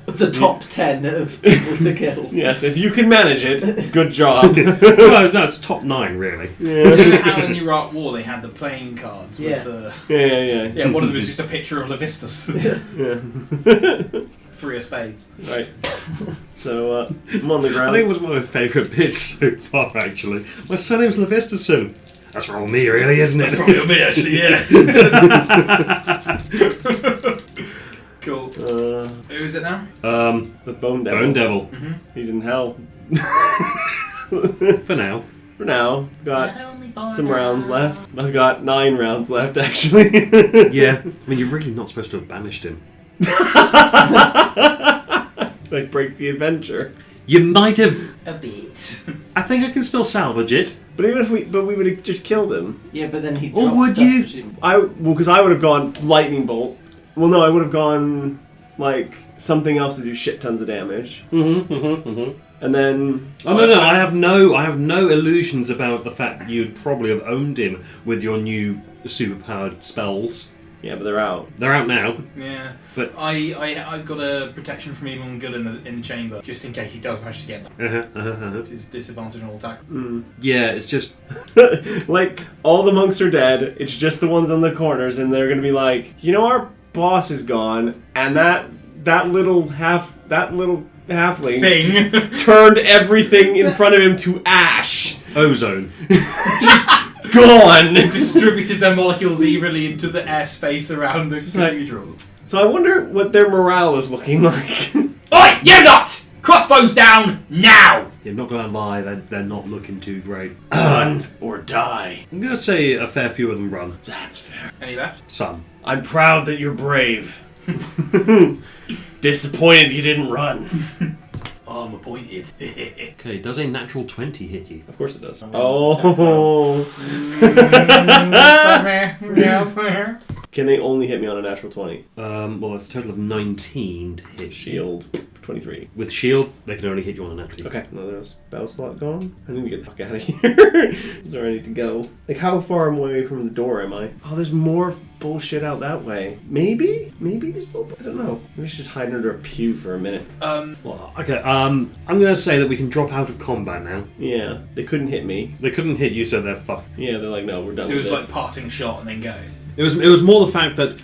the top 10 of people to kill. yes, if you can manage it, good job. No, it's top 9, really. You know how in the Iraq War they had the playing cards Yeah. with the... Yeah. Yeah, one of them is just a picture of Levistus. Yeah. 3 of spades. Right. So, I'm on the I ground. think it was one of my favourite bits so far, actually. My surname's Levistuson. That's for all me, really, isn't it? That's probably on me, actually, yeah. Cool. Who is it now? The Bone Devil. Bone Devil. Mm-hmm. He's in hell. For now. For now. Got some rounds left. I've got 9 rounds left, actually. Yeah. I mean, you're really not supposed to have banished him. Like, break the adventure. You might have... A bit. I think I can still salvage it. But even if we would have just killed him. Yeah, but then he. Or would you? Because I would have gone lightning bolt. Well, no, I would have gone like something else to do shit tons of damage. And then. Oh no! I have no illusions about the fact that you'd probably have owned him with your new superpowered spells. Yeah, but they're out. They're out now. Yeah. But I've got a protection from evil and good in the chamber, just in case he does manage to get back. Which is disadvantage on all attack. Yeah, it's just like all the monks are dead. It's just the ones on the corners, and they're gonna be like, you know, our boss is gone, and that little halfling Thing. turned everything in front of him to ash. ozone. Gone. Distributed their molecules evenly into the airspace around the cathedral. So I wonder what their morale is looking like. Oi, you lot! Crossbows down now! You're not going to lie, they're not looking too great. Run or die. I'm going to say a fair few of them run. That's fair. Any left? Some. I'm proud that you're brave. Disappointed you didn't run. Oh, I'm appointed. Okay, does a natural 20 hit you? Of course it does. Oh. Can they only hit me on a natural 20? Well, it's a total of 19 to hit. Shield, 23. With shield, they can only hit you on a natural. Okay, another spell slot gone. I need to get the fuck out of here. Is where I need to go. Like, how far away from the door am I? Oh, there's more bullshit out that way. Maybe there's more. I don't know. Maybe I should just hide under a pew for a minute. Well, okay, I'm going to say that we can drop out of combat now. Yeah, they couldn't hit me. They couldn't hit you, so they're fucked. Yeah, they're like, no, we're done So it with was this. like parting shot and then go. It was more the fact that,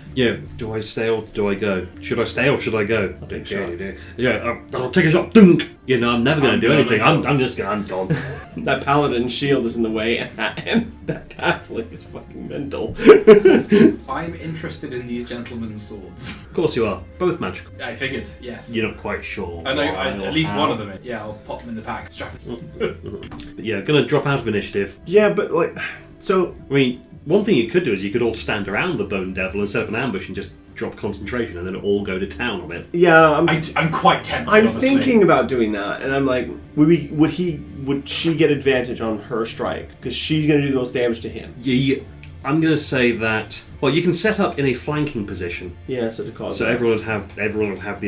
do I stay or do I go? Should I stay or should I go? I'll take a shot. I'll take a shot. Dunk! I'm never going to do anything. gonna I'm gone. That paladin shield is in the way, and that halfling is fucking mental. I'm interested in these gentlemen's swords. Of course you are. Both magical. I figured, yes. You're not quite sure. I know why or at least how. one of them is. Yeah, I'll pop them in the pack. Strap it. But yeah, going to drop out of initiative. Yeah, but like, so I mean, one thing you could do is you could all stand around the Bone Devil and set up an ambush and just drop concentration and then all go to town on it. yeah, I'm quite tempted, I'm honestly. thinking about doing that, and I'm like, would she get advantage on her strike because she's gonna do the most damage to him? Yeah, I'm going to say that. Well, you can set up in a flanking position, Yeah, so to cause. so everyone would have the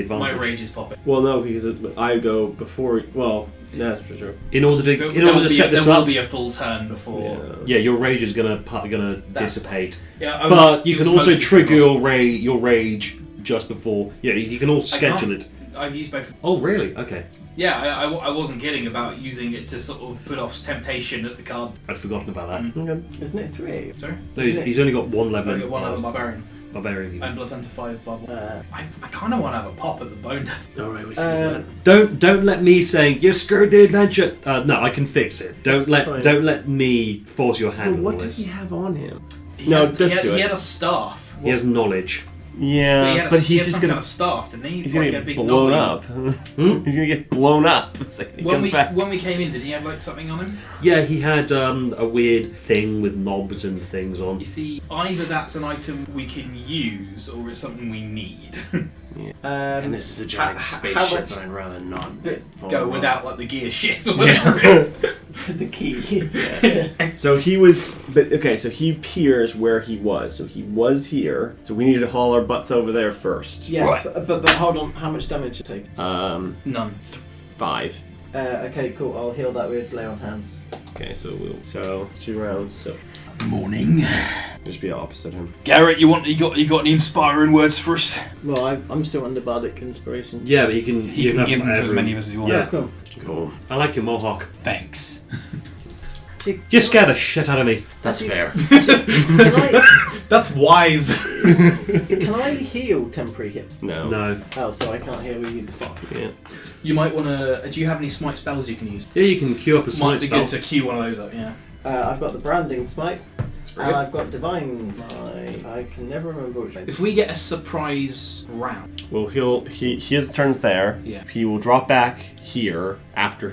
advantage. My rage is popping. Well, no, because I go before. Well, yeah, that's for sure. In order to set this there will up, be a full turn before. Yeah. your rage is gonna That's dissipate. Yeah, But you it can was also mostly trigger because- your rage just before. Yeah, you can all schedule it. I've used both. Oh, really? Okay. Yeah, I wasn't kidding about using it to sort of put off temptation at the card. I'd forgotten about that. Okay. Isn't it 3? Sorry? No, he's only got one level. I got one other barbarian. Barbarian. And blood to 5 bubble. I kind of want to have a pop at the bone. Alright, we can do that. Don't let me say you screwed the adventure. No, I can fix it. Don't fine. let me force your hand But on what this. does he have on him? He No, had, let's he had, do He it. had a staff. He has knowledge. Yeah, But he he's had just some gonna. kind of staff, didn't he? He's Like gonna a get big blown knobby- up. He's gonna get blown up. It's like he When comes back. we came in, did he have like something on him? Yeah, he had a weird thing with knobs and things on. You see, either that's an item we can use, or it's something we need. And this is a giant how spaceship, much- but I'd rather not Bit- fall Go wrong. without like the gear shift or whatever. the key. So he was, but okay. So he appears where he was. So he was here. So we needed to haul our butts over there first. Yeah, Right. but hold on. How much damage you take? None. 5. Okay, cool. I'll heal that with lay on hands. Okay, so 2 rounds. So Morning. just be opposite him. Garrett, you got any inspiring words for us? Well, I'm still under bardic inspiration. Yeah, but he can. He you can have give them to as every- many of us as he wants. Yeah. Cool. Cool. I like your mohawk. Thanks. You scare the shit out of me. That's fair. Can I, That's wise. can I heal temporary hits? No. No. Oh, so I can't heal you. Fuck. Yeah. You might want to. Do you have any smite spells you can use? Yeah, you can queue up a Might smite be spell. good to queue one of those up. Yeah. I've got the branding smite. That's pretty And good. I've got divine smite. I can never remember which one. If we get a surprise round, Well, he his turn's there. Yeah. He will drop back here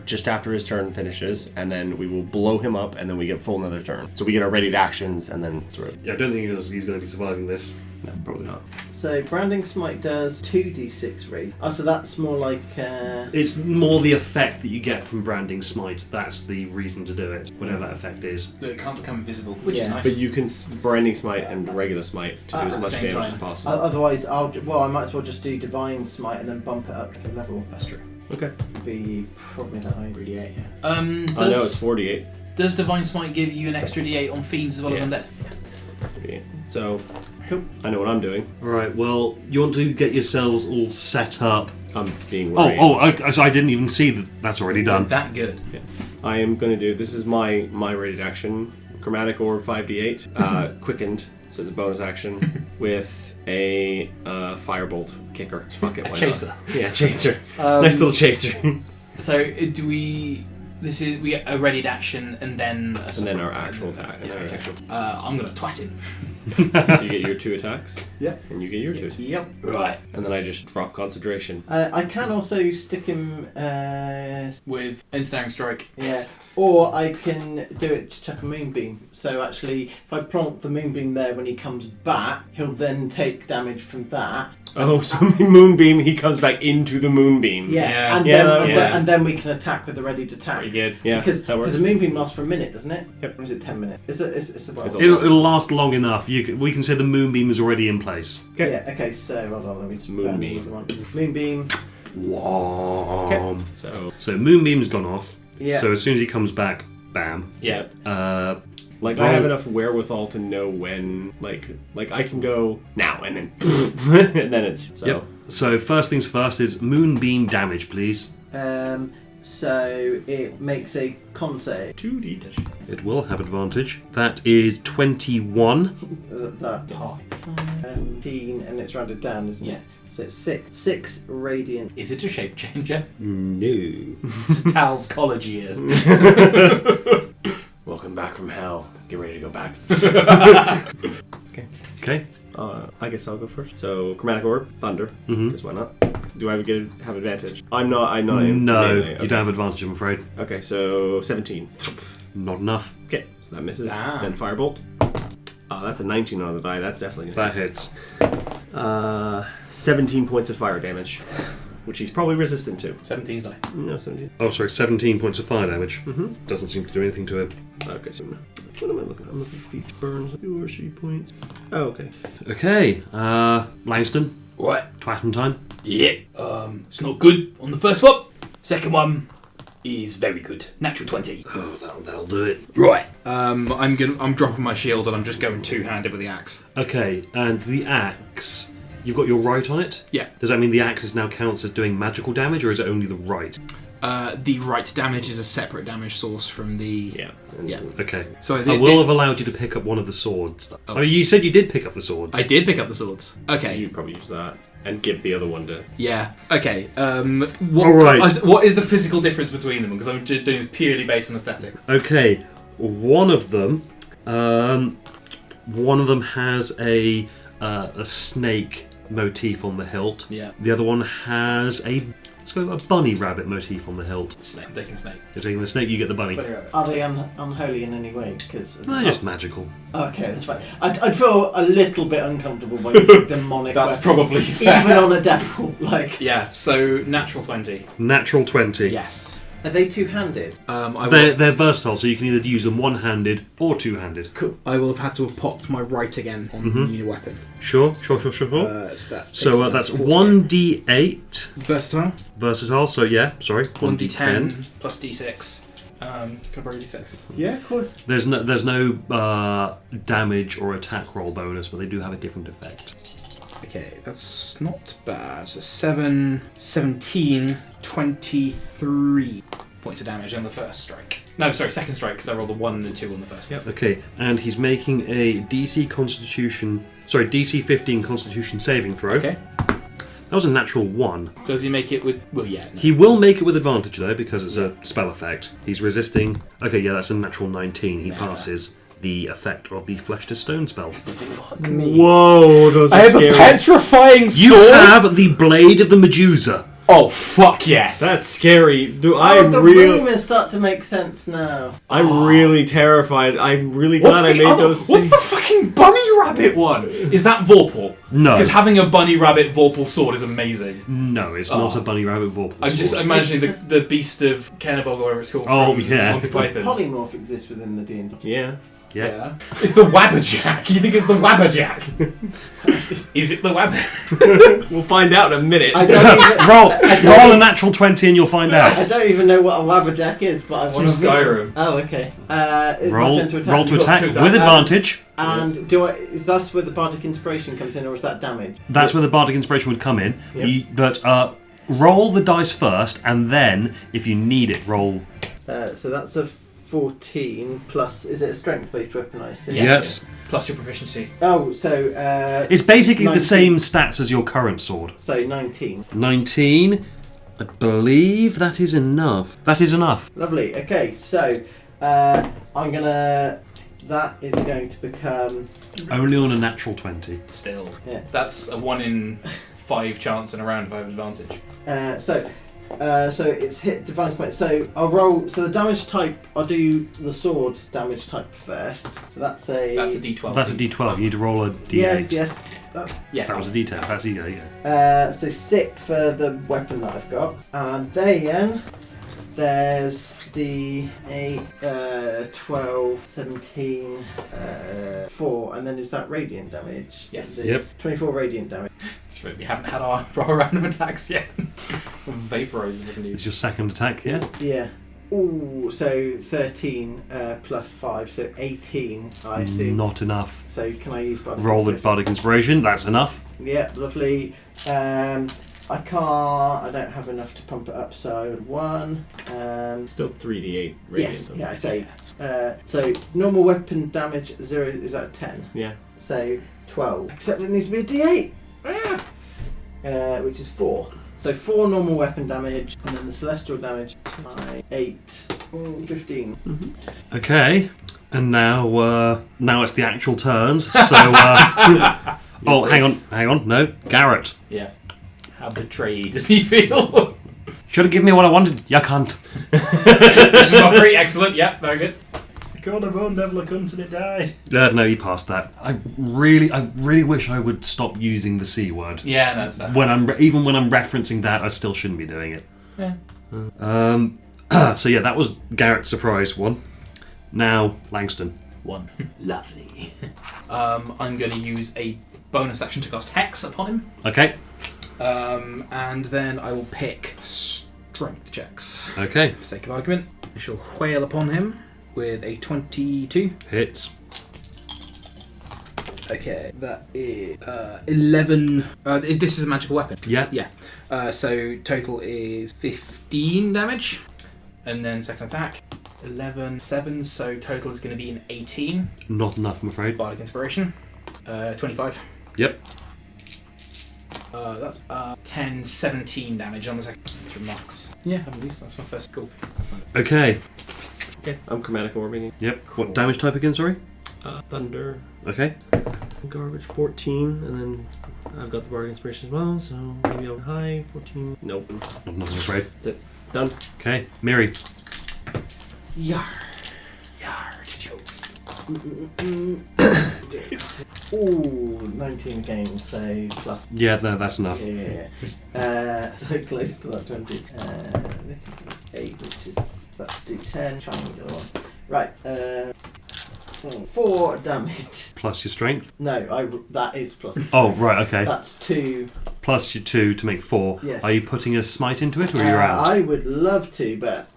just after his turn finishes, and then we will blow him up, and then we get full another turn. So we get our ready to actions, and then through. Yeah, I don't think he's going to be surviving this. No, probably not. So branding smite does 2d6 rage. Oh, so that's more like. It's more the effect that you get from branding smite. That's the reason to do it, whatever that effect is. that it can't become invisible, which is Yeah. nice. But you can branding smite and regular smite to do At as the much same damage time. as possible. Otherwise, I might as well just do divine smite and then bump it up to a level. That's true. Okay. Be probably that high. Really, yeah. I know it's 48. Does Divine Smite give you an extra D8 on fiends as well Yeah. as undead? Yeah. So, Cool. I know what I'm doing. Alright, well, you want to get yourselves all set up. I'm being worried. So I didn't even see that that's already done. That good. I am going to do, this is my rated action, Chromatic Orb 5d8, quickened, so it's a bonus action, with a firebolt kicker. Fuck it, why not? Chaser. Yeah, chaser. Nice little chaser. So do we? This is we get a readied action and then a And then our actual attack. And Yeah, then our okay. actual I'm gonna twat him. So you get your 2 attacks, Yeah. and you get your 2 attacks. Yep. Right. And then I just drop concentration. I can also stick him. With Ensnaring Strike. Yeah. Or I can do it to chuck a moonbeam. So actually, if I plonk the moonbeam there when he comes back, he'll then take damage from that. Oh, so moonbeam, he comes back into the moonbeam. Yeah. Yeah. And, Yeah, then, that- and, yeah. then, and then we can attack with the ready to attack. Pretty good. Yeah, Because that works. the moonbeam lasts for a minute, doesn't it? Yep. Or is it 10 minutes? It's a while. It's a- It'll last long enough. We can say the moonbeam is already in place. Okay. Yeah. Okay. So hold on. Let me just Moonbeam. Moonbeam. Wow. So, Moonbeam's gone off. Yeah. So as soon as he comes back, bam. Yeah. like, Roll- I have enough wherewithal to know when, like I can go now, and then, and then it's, so. Yep. So first things first is moonbeam damage, please. So it makes a con save. 2d10. It will have advantage. That is 21. That's high. 17, and it's rounded down, isn't Yeah. it? So it's 6. 6 radiant. Is it a shape changer? No. It's Tal's college years. Welcome back from hell. Get ready to go back. Okay. I guess I'll go first. So, Chromatic Orb, Thunder, Mhm. because why not? Do I have advantage? I'm not No, melee, you okay. don't have advantage, I'm afraid. Okay, so 17. Not enough. Okay, so that misses. Ah. Then Firebolt. That's a 19 on the die. That's definitely That hits. 17 points of fire damage, which he's probably resistant to. 17's die. No, 17. Oh, sorry, 17 points of fire damage. Doesn't seem to do anything to him. Okay, so what am I looking at? I'm looking for feet burns. 2 or 3 points. Oh, okay. Okay, Langston, Right. twatting time. Yeah. It's not good on the first one. Second one is very good. Natural 20. Oh, that'll do it. Right. I'm dropping my shield and I'm just going two-handed with the axe. Okay, and the axe You've got your right on it? Yeah. Does that mean the axis now counts as doing magical damage, or is it only the right? The right damage is a separate damage source from the... Yeah. Okay. So I will have allowed you to pick up one of the swords. Oh. I mean, you said you did pick up the swords. I did pick up the swords. Okay. You'd probably use that and give the other one to. Yeah. Okay. Alright. What is the physical difference between them? Because I'm doing this purely based on aesthetic. Okay. One of them has a snake motif on the hilt. Yeah. The other one has a bunny rabbit motif on the hilt. Snake. Taking snake. You're taking the snake, you get the bunny. Are they unholy in any way? Because They're just magical. okay, that's fine. I'd feel a little bit uncomfortable by using demonic That's weapons, probably fair. even on a devil. Like, Yeah. So natural 20. Natural 20. Yes. are they two-handed? They're versatile, so you can either use them one-handed or two-handed. Cool. I will have had to have popped my right again on the new weapon. Sure. So That's 1d8 versatile. versatile, so yeah, sorry. 1d10 plus d6. Can I borrow d6? Yeah, cool. There's no damage or attack roll bonus, but they do have a different effect. Okay, that's not bad. So 17, 23 points of damage on the first strike. No, sorry, second strike, because I rolled a 1 and a 2 on the first one. Yep. Okay, and he's making a DC 15 Constitution saving throw. Okay. That was a natural 1. Does he make it with... Well, yeah. No. He will make it with advantage, though, because it's a spell effect. He's resisting... Okay, yeah, that's a natural 19. He passes the effect of the Flesh to Stone spell. Whoa, those are I have scary. a petrifying sword! You have the Blade of the Medusa. Oh, fuck yes! That's scary. The rumours start to make sense now. I'm really terrified. I'm really glad I made those. What's the fucking bunny rabbit one? Is that Vorpal? No. Because having a bunny rabbit Vorpal sword is amazing. No, it's not a bunny rabbit vorpal. I'm just sword. imagining the beast of Cannibal or whatever it's called. Oh, from yeah. Monty Does Python. polymorph exist within the D&D? Yeah. Yeah. It's the Wabberjack. You think it's the Wabberjack? Is it the Wabber? We'll find out in a minute. I don't even, Roll a natural 20 and you'll find out. I don't even know what a wabberjack is, but I It's want from Skyrim. Oh, okay. It's my Roll turn to attack. to attack to attack. with advantage. And is that where the bardic inspiration comes in, or is that damage? That's where the Bardic Inspiration would come in. Yep. But roll the dice first, and then, if you need it, roll... So that's a 14 plus. Is it a strength-based weapon? I assume? Yeah. Yes. Plus your proficiency. Oh, so It's basically 19. the same stats as your current sword. So 19. 19. I believe that is enough. That is enough. Lovely. Okay, so I'm gonna. That is going to become. Only on a natural 20. Still. Yeah. That's a 1 in 5 chance in a round if I have advantage. So it's hit divine point. So I'll roll. So the damage type, I'll do the sword damage type first. So that's a. That's a d12. That's a d12. You need to roll a d8. Yes. Yeah. That was a d10. That's there you go. So 6 for the weapon that I've got, and then there's the 8, 12, 17, 4, and then is that radiant damage? Yes. The Yep. 24 radiant damage. That's right, we haven't had our proper round of attacks yet. Vaporize we can do. It's your second attack, yeah? Yeah. Ooh, so 13 plus 5, so 18, I assume. Not enough. So can I use Bardic Roll the Inspiration? Bardic Inspiration. That's enough. Yeah, lovely. I don't have enough to pump it up, so 1. Still 3d8 radiant. Yes, though. yeah, I say. So normal weapon damage 0 is that a 10? Yeah. So 12. Except it needs to be a D8. Which is 4. So 4 normal weapon damage, and then the celestial damage 8, 15. Okay. And now it's the actual turns. So, oh, hang on. No, Garrett. Yeah. How betrayed does he feel? Should have given me what I wanted. You can't. This is not very excellent. Yeah, very good. God, I've owned devil a cunt and it died. No, you passed that. I really wish I would stop using the C word. Yeah, that's fair. Even when I'm referencing that, I still shouldn't be doing it. Yeah. So yeah, that was Garrett's surprise one. Now Langston. 1. Lovely. I'm going to use a bonus action to cast Hex upon him. Okay. And then I will pick strength checks. Okay. For sake of argument, I shall whale upon him with a 22. Hits. Okay, that is 11. This is a magical weapon. Yeah. Yeah. So total is 15 damage. And then second attack, 11, 7. So total is going to be an 18. Not enough, I'm afraid. Bardic Inspiration. 25. Yep. That's 10, 17 damage on the second. Remarks. Yeah, I haven't used that's my first. Cool. Okay. Okay, I'm chromatic orbiting. Yep. What damage type again, sorry? Thunder. Okay. Garbage 14, and then I've got the bardic inspiration as well, so maybe I'll high 14. Nope. Not enough, I'm afraid. That's it. Done. Okay. Miri. Yar. Jokes. Ooh, 19 again, so plus. Yeah, no, that's enough. Yeah. So close to that 20. 8, which is. That's D10. Triangular one. Right. 4 damage. Plus your strength. No, that is plus. Oh, right, okay. That's 2. Plus your 2 to make 4. Yes. Are you putting a smite into it, or are you out? I would love to, but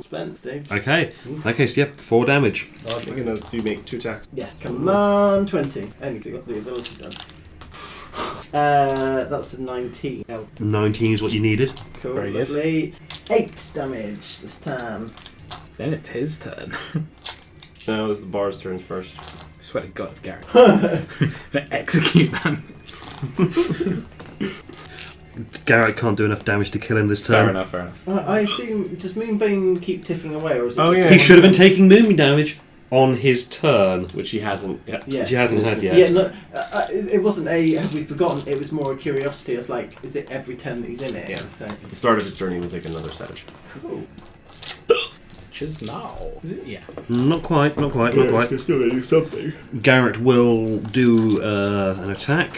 spent, dude. Okay. In that case, yep, 4 damage. I'm gonna do make 2 attacks. Yes, come on, 20. Only 'cause I got the ability done. That's a 19. Oh, 19 is what you needed. cool, Very good. lovely. 8 damage this time. Then it's his turn. No, it's the bar's turns first. I swear to God, if Garrett. Execute that. Garrett can't do enough damage to kill him this turn. Fair enough. I assume, does Moonbeam keep tipping away, or is it Oh, just yeah. He should have been taking moonbeam damage on his turn, Which he hasn't yet. Yeah. which he hasn't had yet. Yeah, no, it wasn't a have we forgotten, it was more a curiosity. I was like, is it every turn that he's in it? Yeah. So, At the start of his turn, he will take another damage. cool. Which is now. Is it? Yeah. Not quite. still do something. Garrett will do an attack.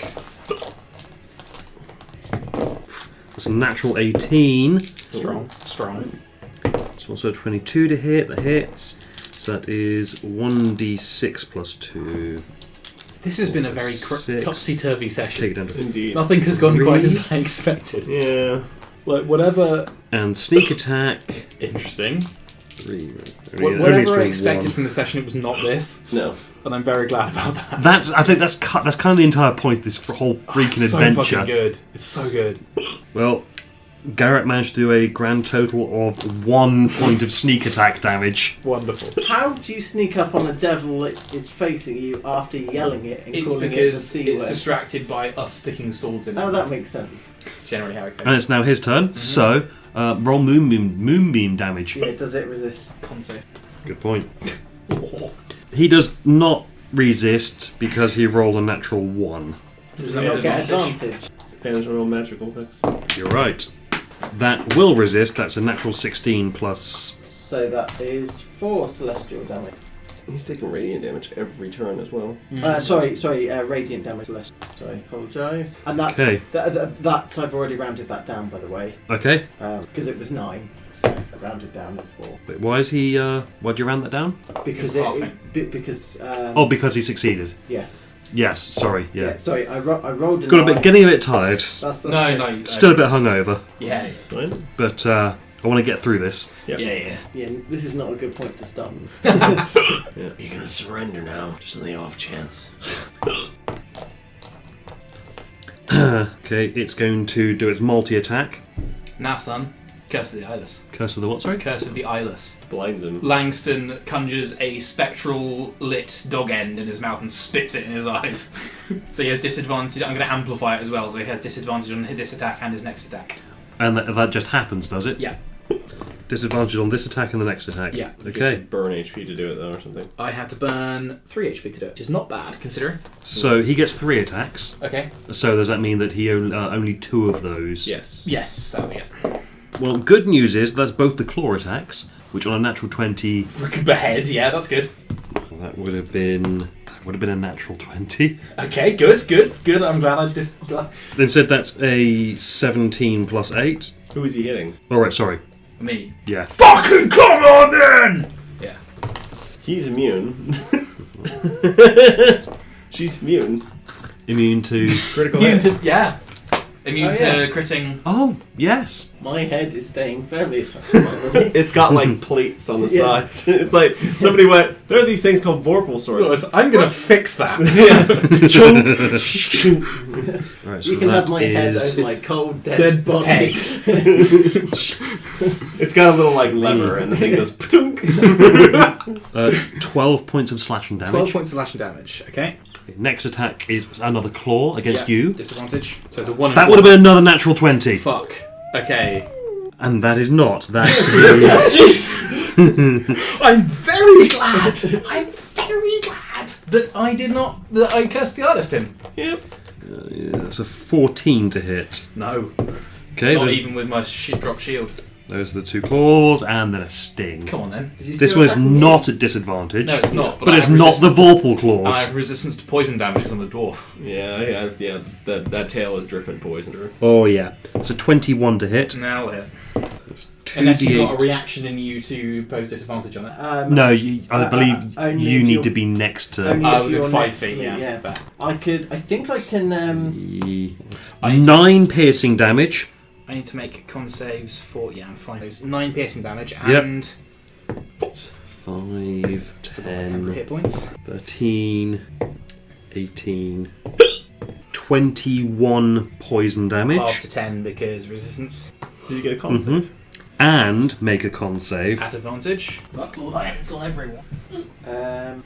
That's a natural 18. Strong. It's also 22 to hit. That hits. So that is 1d6 plus 2. This has been a very 6. topsy-turvy Take session. it down to Indeed. Nothing has gone quite 3. as I expected. Yeah. Like, whatever... and sneak attack. Interesting. 3. Whatever I expected from the session, it was not this. No. And I'm very glad about that. I think that's kind of the entire point of this whole freaking It's so adventure. fucking good. It's so good. Well, Garrett managed to do a grand total of 1 point of sneak attack damage. Wonderful. How do you sneak up on a devil that is facing you after yelling it and It's calling it the because C it's word? distracted by us sticking swords in it. Oh, that makes sense. Generally how it goes. And it's now his turn, so roll moonbeam damage. Yeah, does it resist? Concept. Good point. He does not resist because he rolled a natural 1. Does it it not have get advantage? advantage? Depends on all magical effects. You're right. That will resist. That's a natural 16 plus. So that is 4 celestial damage. He's taking radiant damage every turn as well. Sorry, radiant damage. Celestial. Sorry, apologise. And that's Okay. that's I've already rounded that down, by the way, Okay. because it was 9. So I rounded down as 4 But why is he? Why'd you round that down? because It's halving. because Oh, because he succeeded. yes. Yes. Sorry. Yeah. Sorry, I rolled a Got a 9. bit, getting a bit tired. That's No. Still a bit hungover, Yeah. Fine. but I want to get through this. Yep. Yeah. Yeah, this is not a good point to stop. You're gonna surrender now, just on the off chance. Okay, it's going to do its multi-attack. Now, son. Curse of the Eyeless. Curse of the what? Sorry. Curse of the Eyeless. Blinds him. Langston conjures a spectral lit dog end in his mouth and spits it in his eyes. So he has disadvantage. I'm going to amplify it as well. So he has disadvantage on this attack and his next attack. And that just happens, does it? Yeah. Disadvantage on this attack and the next attack. Yeah. Okay. Burn HP to do it though, or something. I have to burn 3 HP to do it, which is not bad considering. So he gets 3 attacks. Okay. So does that mean that he only 2 of those? Yes. Yes, that'll be it. Well, good news is that's both the claw attacks, which on a natural 20, Behead, yeah, that's good. that would have been a natural 20. Okay, good. I'm glad I just. Instead, that's a 17 plus 8. Who is he hitting? All right, sorry. Me. Yeah. Fucking come on then! Yeah. He's immune. She's immune. Immune to. Critical Immune hits. to, yeah. Immune Oh, to yeah. critting. Oh, yes. My head is staying firmly attached to my body. It's got like plates on the Yeah. side. It's like somebody went, there are these things called Vorpal swords. I'm gonna fix that. Right, You so can have that my head is- over my cold, dead, dead body. head. It's got a little like lever and the thing goes ptunk. 12 points of slashing 12 damage. points of slashing damage. Okay. Next attack is another claw against Yeah, you. Disadvantage. So it's a 1 and That 4. would have been another natural 20. Fuck. Okay. And that is not. That is. I'm very glad. I'm very glad that I did not. That I cursed the artist in. Yep. That's a 14 to hit. No. Okay, Not those, even with my drop shield. those are the 2 claws, and then a sting. Come on then. This one is not at disadvantage. No, it's not. But I it's have not the resistance- Vorpal I claws. have resistance to poison damage because I'm a dwarf. Yeah. That tail is dripping poison. Oh, yeah. It's a 21 to hit. Now it. It's Unless you've 2d8. got a reaction in you to pose disadvantage on it. No, I believe only you if need you're- to be next to. only Oh, if within you're 5 next to feet, me, yeah. Fair. I think I can. 9 piercing damage. I need to make con saves for. Yeah, I'm fine. Those 9 piercing damage Yep. and 5, 10 10, hit points. 13, 18, 21 poison damage. Half to 10 because resistance Did you get a con save? And make a con save. at advantage. Fuck, Lord Iron's gone everywhere. Are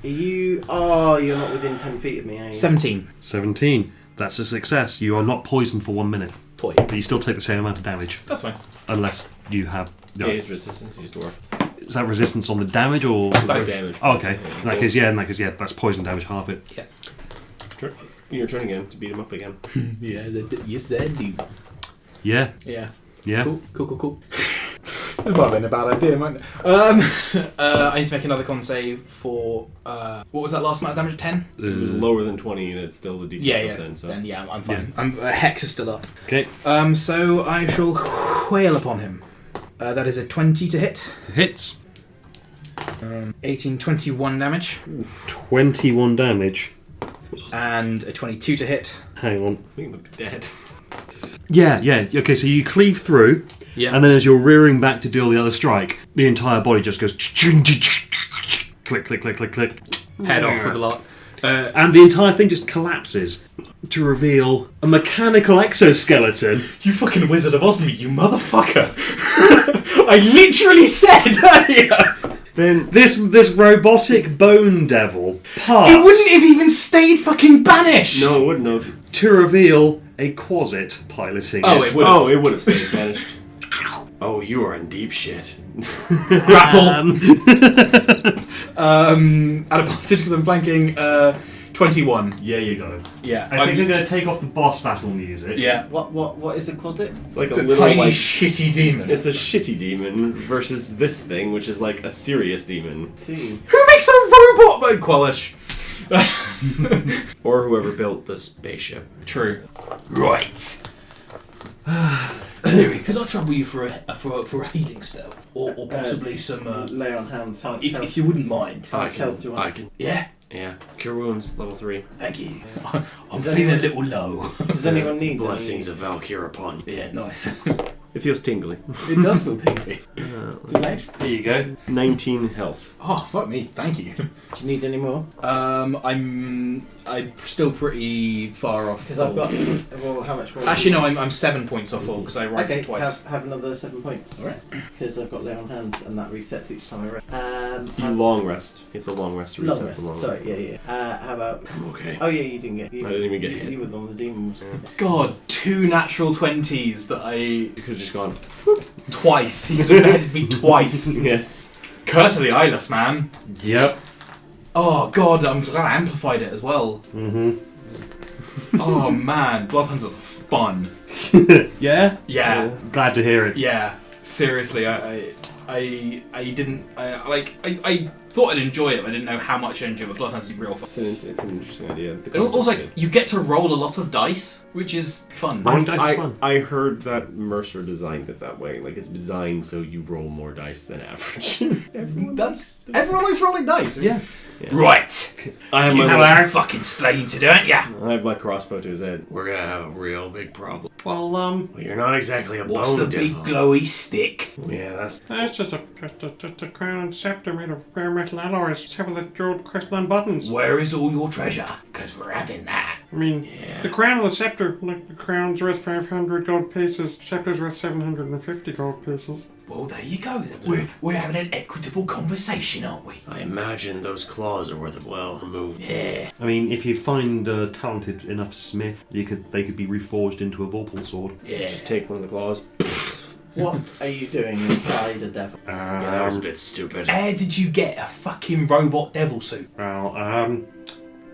you? Oh, you're not within 10 feet of me, are you? 17. 17. That's a success. You are not poisoned for 1 minute. Toy. But you still take the same amount of damage. That's fine. Unless you have. Yeah, he's resistance. He's dwarf. Is that resistance on the damage or. Both. Damage. Oh, okay. In that case, yeah, that's poison damage, half it. Sure. Your turn again to beat him up again. Yeah, yes, they do. Yeah, Yeah. yeah. Cool. This might have been a bad idea, mightn't it? I need to make another con save for. What was that last amount of damage? 10? If it was lower than 20, that's still a decent Yeah. 10. So. Then, yeah, I'm fine. I'm Hex is still up. Okay. So I shall whale upon him. That is a 20 to hit. Hits. 18, 21 damage. 21 damage. And a 22 to hit. Hang on. I think he might be dead. Yeah. Okay, so you cleave through, Yeah. and then as you're rearing back to deal the other strike, the entire body just goes click, click, click, click, click. Head off with a lot. And the entire thing just collapses to reveal a mechanical exoskeleton. You fucking Wizard of Oz me, you motherfucker! I literally said earlier! Then this robotic bone devil parts It wouldn't have even stayed fucking banished! No, it wouldn't have. to reveal a quasit piloting Oh, it. it would have. Oh, it would have stayed vanished. Oh, you are in deep shit. Grapple! At advantage because I'm flanking 21. Yeah, you got it. Yeah. I think I'm going to take off the boss battle music. Yeah. What is a closet? It's like It's a a little tiny like. shitty demon. It's a shitty demon versus this thing, which is like a serious demon. Who makes a robot mode Quellish? Or whoever built the spaceship. True. Right. Larry, could I trouble you for a healing spell? Or possibly some... Lay on hands. How much if health? you wouldn't mind. How much health do you want? I can. Yeah? Yeah. Cure wounds, level 3. Thank you. I'm Does feeling anyone- a little low. Does anyone need Blessings of Valkyr upon you. Yeah, nice. It feels tingly. It does feel tingly. Too late? There you go. 19 health. Oh, fuck me. Thank you. Do you need any more? I'm still pretty far off. Because I've full. got. Well, how much more? Actually, no, I'm 7 points off full because I wiped Okay, it twice. have another 7 points. Alright. Because I've got lay on hands and that resets each time I rest. You long rest. You have to long rest to reset Long the rest. long Sorry, yeah. How about? I'm okay. Oh yeah, you didn't get. You, I didn't even get you, hit. You were on the demons. God, 2 natural 20s that I You could have just gone. twice. He could have beheaded me twice. Yes. Curse of the Eyeless, man. Yep. Oh god, I'm glad I amplified it as well. Mm-hmm. Oh man, Bloodhounds are fun. Yeah? Yeah, Glad to hear it. yeah. Seriously, I didn't I thought I'd enjoy it, but I didn't know how much I'd enjoy it. But Bloodhounds is real fun. It's an interesting idea. The And also, concept's like, good. you get to roll a lot of dice, which is fun. Rolling dice is fun. I heard that Mercer designed it that way. Like, it's designed so you roll more dice than average. That's everyone likes rolling dice. Yeah. Right. I have You my have little- some fucking explaining to do, don't ya? I have my crossbow to his head. We're gonna have a real big problem. Well, Well, you're not exactly a What's bone the big devil. glowy stick? Yeah, that's it's just a crown and scepter made of rare metal alloys, except with the jeweled crystalline buttons. Where is all your treasure? Because we're having that. I mean, the crown and the scepter, like the crown's worth 500 gold pieces, the scepter's worth 750 gold pieces. Well, there you go then. We're having an equitable conversation, aren't we? I imagine those claws are worth it well removed. Yeah. I mean, if you find a talented enough smith, they could be reforged into a Vorpal sword. Yeah. Take one of the claws. What are you doing inside a devil? Yeah, that was a bit stupid. How did you get a fucking robot devil suit? Well,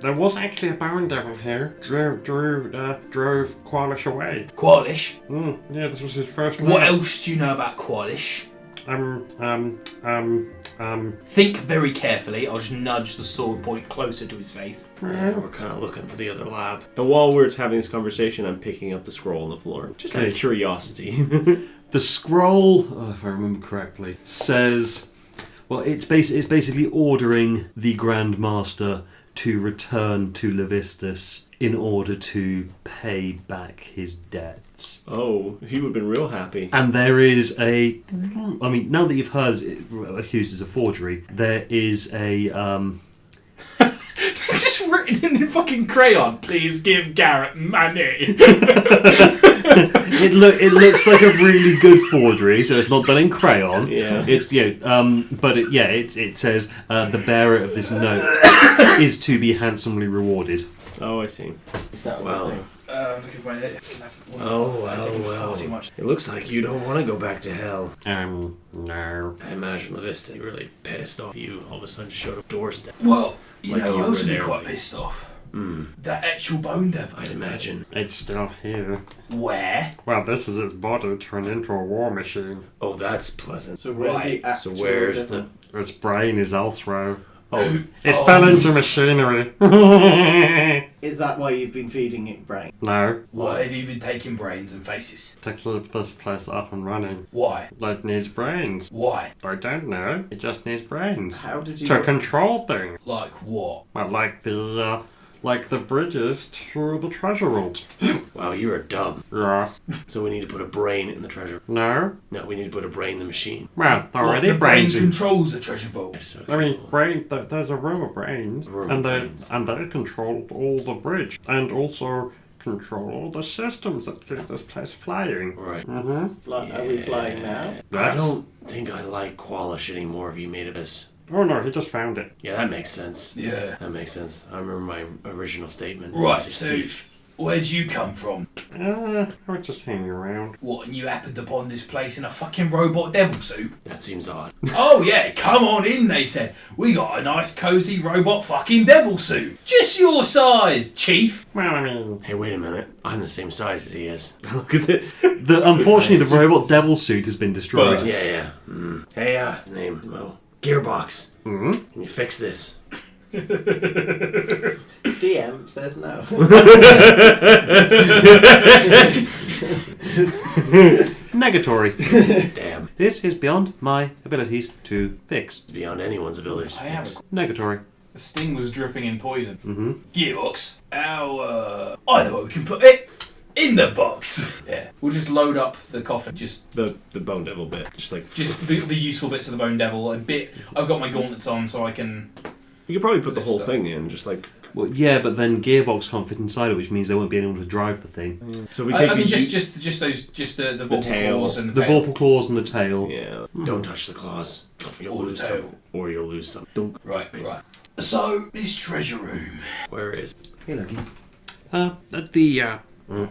there was actually a bone devil here. Drove Qualish away. Qualish? Yeah, this was his first name. What else do you know about Qualish? Think very carefully. I'll just nudge the sword point closer to his face. Yeah, we're kind of looking for the other lab. And while we're having this conversation, I'm picking up the scroll on the floor. Just out of curiosity. The scroll, if I remember correctly, says, well, it's basically ordering the Grand Master to return to Levistus in order to pay back his debts. Oh, he would have been real happy. And there is I mean, now that you've heard it accused as a forgery, there is a, It's just written in fucking crayon. Please give Garrett money. it looks like a really good forgery, so it's not done in crayon. Yeah. It's but it says the bearer of this note is to be handsomely rewarded. Oh, I see. Is that Well. the thing? Looking for my Oh, I think well. far too much. It looks like you don't want to go back to hell. No. I imagine Lavista really pissed off you all of a sudden showed up doorstep. Well, you Like know you who else were would be there, quite like- pissed off? That actual bone devil. I'd imagine. It's still here. Where? Well, this is its body turned into a war machine. Oh, that's pleasant. So where's Right. the actual So where's devil? Its brain is elsewhere. Oh, It fell into machinery. Is that why you've been feeding it brain? No. Why have you been taking brains and faces? To keep this place up and running. Why? It needs brains. Why? I don't know. It just needs brains. How did you... To control things. Like what? Well, like the bridges to the treasure vault. wow, you're dumb. Yes. So we need to put a brain in the treasure. No? No, we need to put a brain in the machine. Well, there are What, already the brain brains in. controls the treasure vault. Yes, okay. I mean, there's a room of brains, A room and of they brains. control all the bridge, and also control all the systems that keep this place flying. Right. Mm-hmm. Are we flying now? I don't think I like Qualish anymore if you made of this. Oh no, he just found it. Yeah, that makes sense. Yeah. That makes sense. I remember my original statement. Right, He's a so thief. where'd you come from? I was just hanging around. What, and you happened upon this place in a fucking robot devil suit? That seems odd. Oh yeah, come on in, they said. We got a nice cozy robot fucking devil suit. Just your size, chief. Well, I mean, Hey, wait a minute. I'm the same size as he is. Look at it. unfortunately, the robot devil suit has been destroyed. Yeah. Hey, his name Mo. Gearbox. Mhm. Can you fix this? DM says no. Negatory. Damn. This is beyond my abilities to fix. It's beyond anyone's abilities to I have fix. Negatory. The sting was dripping in poison. Gearbox. I know what we can put it in the box. Yeah. We'll just load up the coffin. Just The bone devil bit. Just like... the useful bits of the bone devil. A bit. I've got my gauntlets on, so I can. You could probably put the whole Stuff. thing in, just like... Well, yeah, but then Gearbox can't fit inside it, which means there won't be anyone to drive the thing. So if we take I mean, the... just the Vorpal tail. claws and The tail. Vorpal claws and the tail. Yeah. Don't touch the claws. You'll Or the lose tail. some. Or you'll lose some. Don't. Right. So, this treasure room. Where is? Hey, Lucky. At the,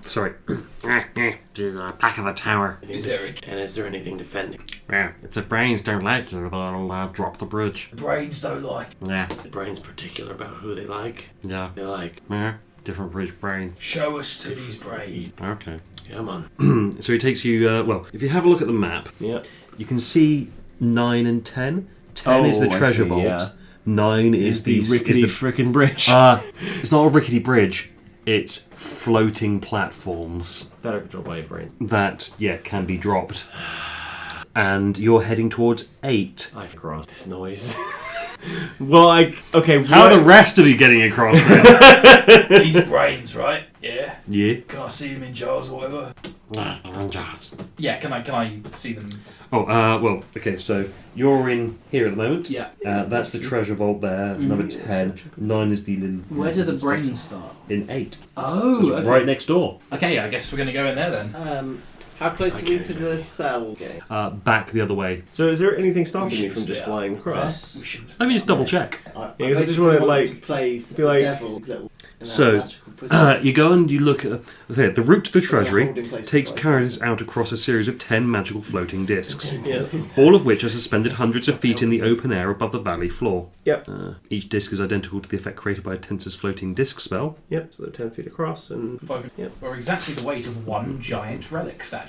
sorry. The back of the tower. Is there a And is there anything defending? Yeah, if the brains don't like you, they'll drop the bridge. brains don't like? Yeah, The brain's particular about who they like. yeah, They like. yeah. Different bridge brain. Show us to these brains. Okay. Come on. So he takes you, well, if you have a look at the map, Yeah. you can see 9 and 10. 10 is the Oh, I treasure see, vault. yeah. 9 is the rickety frickin' bridge. it's not a rickety bridge. It's floating platforms that are controlled by your brain. that, can be dropped. And you're heading towards 8. I've crossed this noise. Well, okay. How are the rest of you getting across then? These brains, right? Yeah. Yeah. Can I see them in jars or whatever? Yeah, can I see them? Oh, well, okay, so you're in here at the moment. Yeah. That's the treasure vault there, number 10. 9 is the little... Where do the brains start? In 8. Oh, It's okay. right next door. Okay, I guess we're going to go in there then. How close are we to the cell gate? Back the other way. So, is there anything stopping We me from should just split flying across? We should. Let me just double check. I Yeah, 'cause I just basically wanna, want like, to place be like- the devil little in So, our magical prison. You go and you look at... The route to the treasury holding place takes before. carriers out across a series of 10 magical floating discs, Yeah. all of which are suspended hundreds of feet in the open air above the valley floor. Yep. Each disc is identical to the effect created by a Tensor's floating disc spell. Yep. So they're 10 feet across and. Yep. Or exactly the weight of one giant relic statue.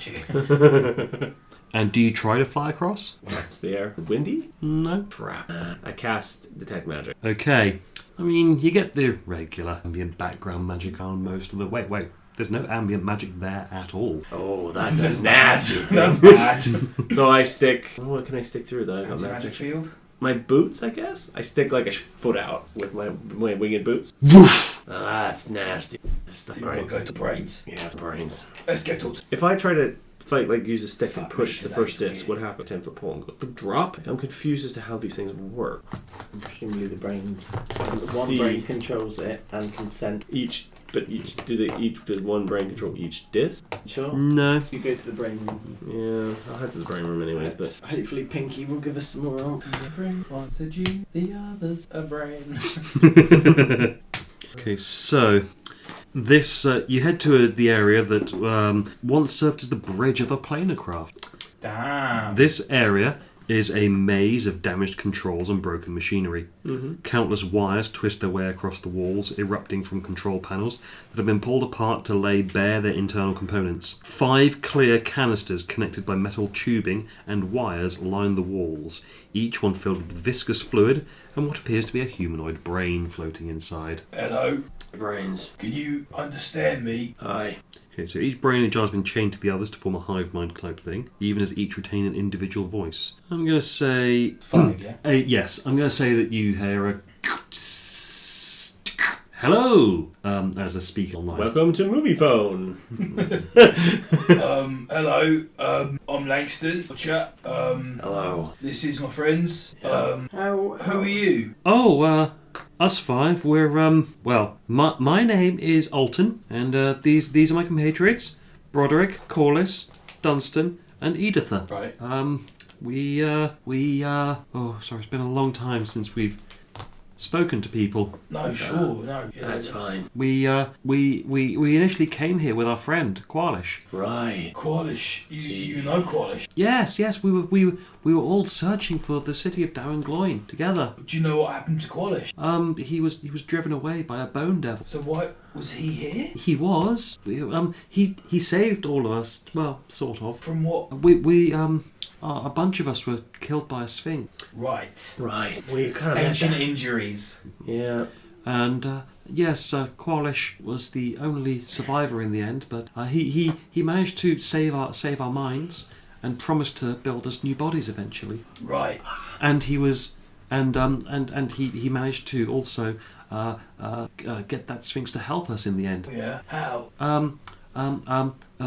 And do you try to fly across? It's the air. Windy? No. Crap. I cast Detect Magic. Okay. I mean, you get the regular ambient background magic on most of the... Wait. There's no ambient magic there at all. Oh, that's a nasty. That's bad. So I stick. What can I stick through that I got Magic magic? field. My boots, I guess. I stick like a foot out with my winged boots. Woof! That's nasty. Stuff You want to go to brains? Yeah, the brains. Let's go talk to. If I try to like use a stick and Fuck push me, the first that's disc, weird. what happens? 10-foot pole and go the drop. I'm confused as to how these things work. Presumably the brains. Let's One see. brain controls it and can send. Does one brain control each disc? Sure. No. You go to the brain room. Yeah, I'll head to the brain room anyways. But Hopefully Pinky will give us some more help. The brain wants a G, the other's a brain. Okay, so... This, you head to the area that once served as the bridge of a planar craft. Damn. This area is a maze of damaged controls and broken machinery. Countless wires twist their way across the walls, erupting from control panels that have been pulled apart to lay bare their internal components. 5 clear canisters connected by metal tubing and wires line the walls, each one filled with viscous fluid and what appears to be a humanoid brain floating inside. Hello. brains. Can you understand me? Aye. Okay, so each brain in jar has been chained to the others to form a hive mind type thing, even as each retain an individual voice. I'm going to say... 5, yeah? yes, I'm going to say that you hear a... Hello! As a speaker online. Welcome to Movie Phone. Hello. I'm Langston. Chat. Hello. This is my friends. How Who are you? Oh, us 5, we're, well, my name is Alton, and these are my compatriots, Broderick, Corliss, Dunstan, and Editha. Right. Oh, sorry, it's been a long time since we've spoken to people. No, sure. No. Yeah, That's fine. We initially came here with our friend, Qualish. Right. Qualish. You know Qualish. Yes, we were all searching for the city of Dowengloin together. Do you know what happened to Qualish? He was driven away by a bone devil. So why was he here? He was. He saved all of us. Well, sort of. From what? A bunch of us were killed by a sphinx. Right. Right. We kind of Ancient injuries. Yeah. And yes, Qualish was the only survivor in the end, but he managed to save our minds and promised to build us new bodies eventually. Right. And he was, and he managed to also get that sphinx to help us in the end. Yeah. How?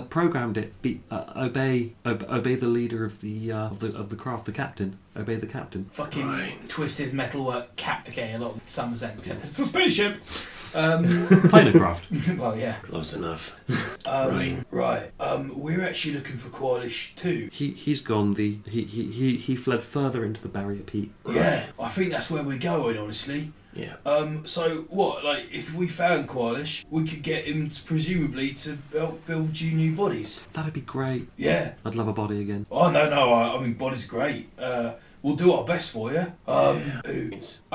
Programmed it. Obey the leader of the craft, the captain. Obey the captain. Fucking twisted metalwork cap. Okay, a lot of Summer's End, except it's a spaceship. Planar craft. Well, yeah. Close enough. Right. We're actually looking for Qualish too. He's gone. He fled further into the barrier peak. Yeah. I think that's where we're going, honestly. Yeah. So what? Like, if we found Qualish, we could get him presumably to help build you new bodies. That'd be great. Yeah. I'd love a body again. Oh no. I mean, body's great. We'll do our best for you. I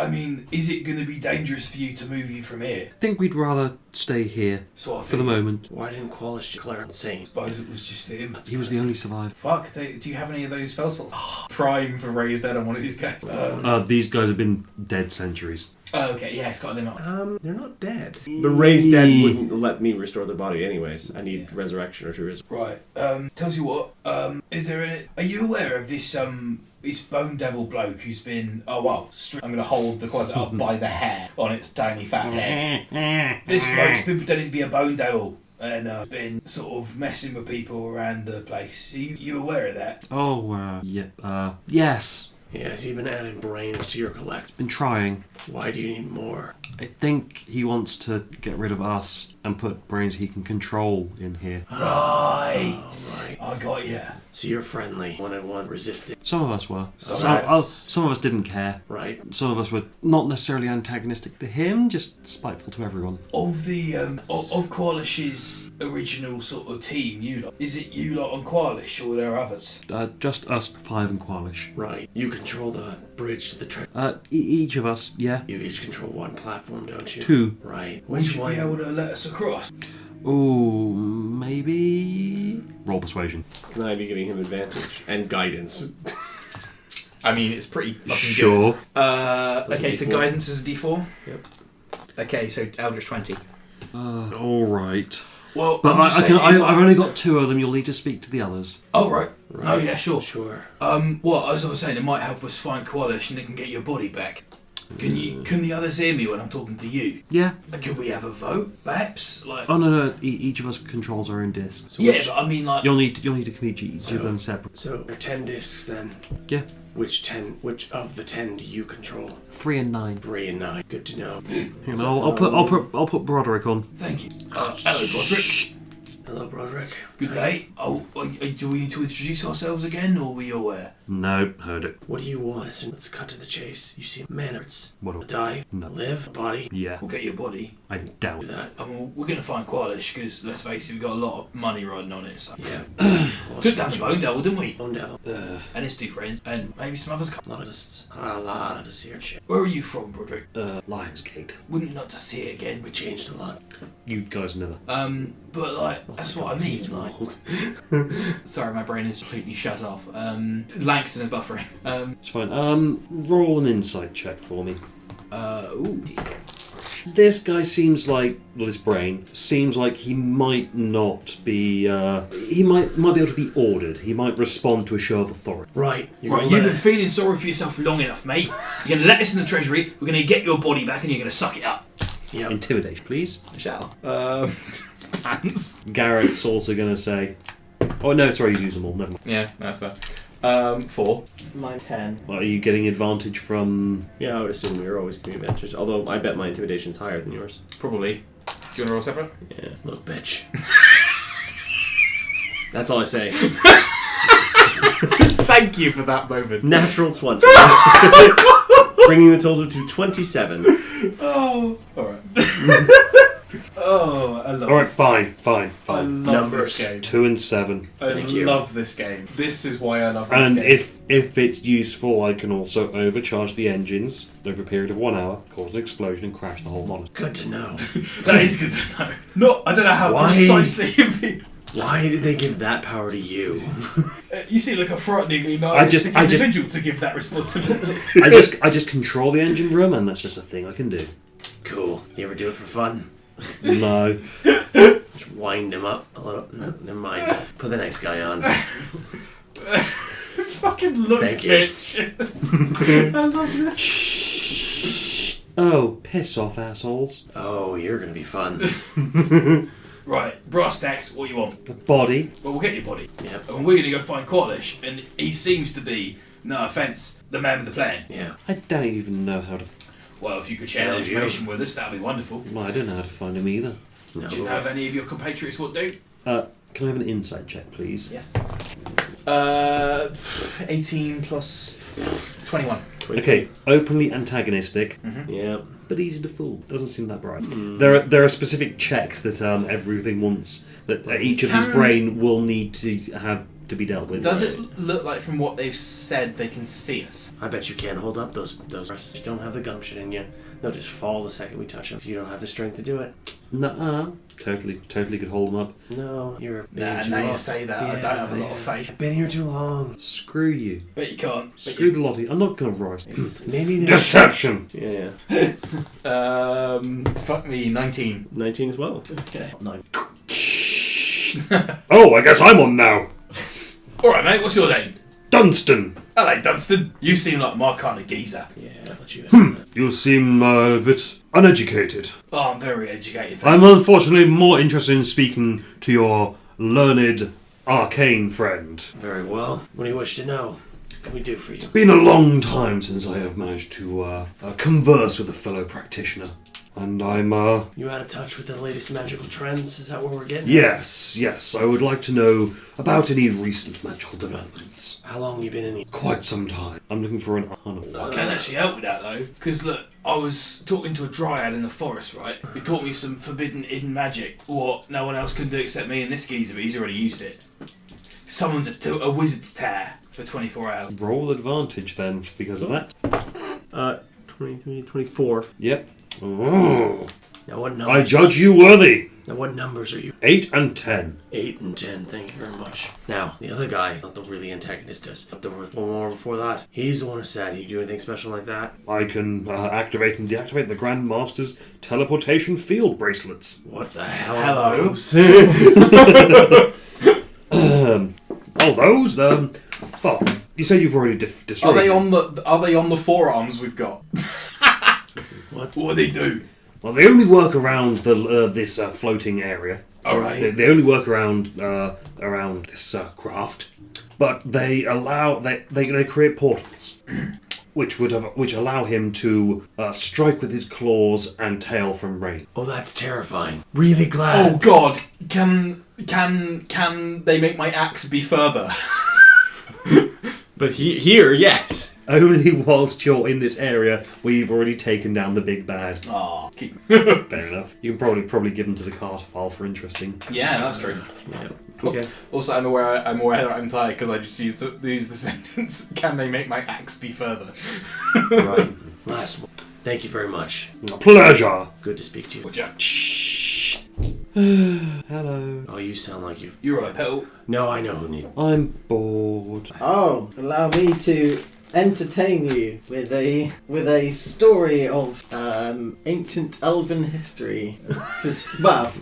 mean, is it going to be dangerous for you to move you from here? I think we'd rather stay here So I for the moment. Why didn't Qualish declare insane? I suppose it was just him. He was the only survivor. Fuck, do you have any of those spell slots? Prime for raised dead on one of these guys. These guys have been dead centuries. Oh, okay, yeah, it's got a limit. They're not dead. The raised dead wouldn't let me restore their body anyways. I need resurrection or two resurrection. Right. Tells you what. Is there any? Are you aware of this this Bone Devil bloke who's been, I'm going to hold the closet up by the hair on its tiny fat head. This bloke's been pretending to be a Bone Devil and been sort of messing with people around the place. Are you aware of that? Oh, yes. Yeah, has he been adding brains to your collection? Been trying. Why do you need more? I think he wants to get rid of us and put brains he can control in here. Right. Right. I got you. So you're friendly. One resisted. Some of us were. So Some that's- of us didn't care. Right. Some of us were not necessarily antagonistic to him, just spiteful to everyone. Of the of Qualish's original sort of team, you lot, is it you lot on Qualish or are there others? Just us 5 and Qualish. Right. You control the bridge to the train. Each of us, yeah. You each control one platform, don't you? 2. Right. Would Which you one? be able to let us across? Ooh, maybe... Roll persuasion. Can I be giving him advantage and guidance? I mean, it's pretty fucking Sure. good. Okay, so D4. guidance is a D4. Yep. Okay, so Eldritch 20. Alright. Well, But I'm just saying, I've only got 2 of them, you'll need to speak to the others. Oh, right. Oh, yeah, sure. Sure. Well, as I was saying, it might help us find Qualish and they can get your body back. Can the others hear me when I'm talking to you? Yeah. Could we have a vote, perhaps? Like, Oh, no. Each of us controls our own disc. So yeah, which, but I mean, like, You'll need to complete each of them separate. so there are 10 discs then. Yeah. Which of the 10 do you control? 3 and 9. 3 and 9. Good to know. You know, I'll put Broderick on. thank you. Hello, Broderick. Hello, Broderick. Good day. Oh, do we need to introduce ourselves again, or were you aware? No, heard it. What do you want? Listen, let's cut to the chase. You see manners. What? A die, No. a live, a body. Yeah, We'll get your body. I doubt Do it. that. I mean, we're going to find Qualish, because, let's face it, we've got a lot of money riding on it. So. Yeah. Took down the Bone Devil, didn't we? Bone Devil. And his 2 friends, and maybe some others. A lot of lists. A lot of this here shit. Where are you from, Broderick? Lionsgate. Wouldn't not to see it again. We changed a lot. You guys never. But like, that's what I mean. Like, sorry, my brain is completely shut off. Langston is buffering. It's fine. Roll an insight check for me. Ooh. This guy seems like, well, this brain seems like he might not be. He might be able to be ordered. He might respond to a show of authority. Right. Right, you've been feeling sorry for yourself long enough, mate. You're gonna let us in the treasury. We're gonna get your body back, and you're gonna suck it up. Yep. Intimidation, please. Shall. Pants. Garrett's also going to say. Oh no, sorry, he's used them all. Never mind. Yeah, that's fair. 4. Mine 10. Well, are you getting advantage from? Yeah, I would assume we were always giving advantage. Although I bet my intimidation's higher than yours. Probably. Do you want to roll separate? Yeah. Look, bitch. That's all I say. Thank you for that moment. Natural 20. Bringing the total to 27. Oh, alright. Oh, I love All right, this. fine. I love Numbers. this game. 2 and 7. I Thank you. love this game. This is why I love this And game. if it's useful, I can also overcharge the engines over a period of 1 hour, cause an explosion, and crash the whole monastery. Good to know. That is good to know. No, I don't know how Why? precisely it'd be. Why did they give that power to you? You seem like a frighteningly I just- narcissistic individual to give that responsibility. I just control the engine room, and that's just a thing I can do. Cool. You ever do it for fun? No. Just wind him up a little. No, never mind. Put the next guy on. Fucking look, Thank you. bitch. I love this. Shh. Oh, piss off, assholes. Oh, you're gonna be fun. Right, brass tacks. What you want? The body. Well, we'll get your body. Yep. And we're gonna go find Qualish, and he seems to be, no offence, the man with the plan. Yeah. I don't even know how to. Well, if you could share that Yeah, information with us, that'd be wonderful. Well, I don't know how to find him either. No. Do you know if any of your compatriots would do? Can I have an insight check, please? Yes. 18 plus 21. Okay, openly antagonistic, Yeah. but easy to fool. Doesn't seem that bright. There are specific checks that everything wants that each of these Can- brain will need to have to be dealt with. Does it look like from what they've said they can see us? I bet you can't hold up those. You don't have the gumption in you. They'll just fall the second we touch them. You don't have the strength to do it. Nuh-uh. Totally could hold them up. No, you're. been Nah, here too now you long. say that, I don't have a lot of faith. I've been here too long. Screw you. Bet you can't. Bet Screw the lottie. I'm not gonna rise. Maybe there's. Deception. Yeah. Fuck me, 19. 19 as well. Okay. 9. Oh, I guess I'm on now. Alright, mate, what's your name? Dunstan. Hello, Dunstan. You seem like my kind of geezer. Yeah, I'll let you You seem a bit uneducated. Oh, I'm very educated. I'm unfortunately more interested in speaking to your learned, arcane friend. Very well. What do you wish to know? What can we do for you? Been a long time since I have managed to converse with a fellow practitioner. And I'm, You out of touch with the latest magical trends? Is that where we're getting? Yes, I would like to know about any recent magical developments. How long you been in here? Quite some time. I'm looking for an animal. I can actually help with that though, because look, I was talking to a dryad in the forest, right? Who taught me some forbidden hidden magic, what no one else can do except me and this geezer, but he's already used it. Someone's a wizard's tear for 24 hours. Roll advantage then because of that. 23, 24. Yep. Oh. Now what I numbers? judge you worthy. Now what numbers are you? 8 and 10. 8 and 10. Thank you very much. Now the other guy, not the really antagonist, us. But there was one more before that. He's the one who said, "You do anything special like that?" I can activate and deactivate the Grand Master's teleportation field bracelets. What the hell? Hello. Oh, those? Oh, you say you've already destroyed Are they them. on the forearms we've got? What do they do? Well, they only work around this floating area. All right. They only work around this craft, but they create portals, which allow him to strike with his claws and tail from range. Oh, that's terrifying. Really glad. Oh God! Can they make my axe be further? But here, yes. Only whilst you're in this area where you've already taken down the big bad. Oh, keep. Fair enough. You can probably give them to the Carter file for interesting. Yeah, that's true. Yeah. Okay. Also, I'm aware that I'm tired because I just used the sentence. Can they make my axe be further? Right. Last one. Thank you very much. A pleasure. Good to speak to you. Watch out. Shh. Hello. Oh, you sound like you've... You're right, Petal. No, I know who needs... I'm bored. Oh, allow me to entertain you with a story of ancient elven history. Well,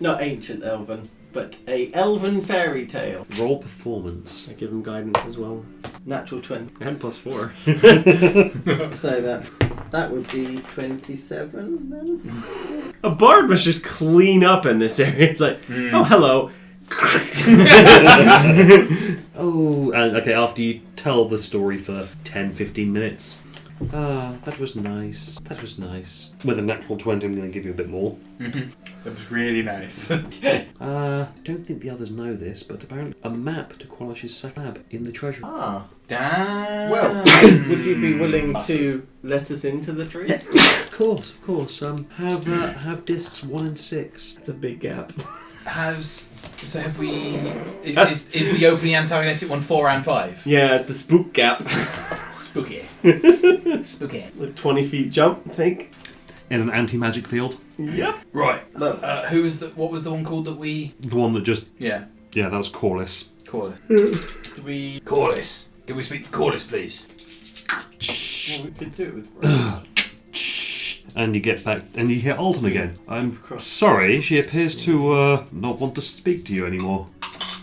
not ancient elven, but a elven fairy tale. Roll performance. I give him guidance as well. Natural 20. And +4. So that would be 27 then. A bard must just clean up in this area. It's like, oh, hello. Oh, and okay, after you tell the story for 10-15 minutes. That was nice. That was nice. With a natural 20, I'm going to give you a bit more. That was really nice. Don't think the others know this, but apparently a map to Qualish's slab in the treasure. Ah. Damn. Well, would you be willing to let us into the tree? Of course. Have discs 1 and 6. That's a big gap. Have we? Is the opening antagonistic one 4 and 5? Yeah, it's the spook gap. Spooky. Spooky. With 20 feet jump, I think. In an anti-magic field. Yep. Right. Look. Who was the? What was the one called that we? The one that just... Yeah. Yeah, that was Corliss. Corliss. Did we? Corliss. Can we speak to Corliss, please? Well, we could do it with And you get back, and you hear Alton again. I'm sorry, she appears to not want to speak to you anymore.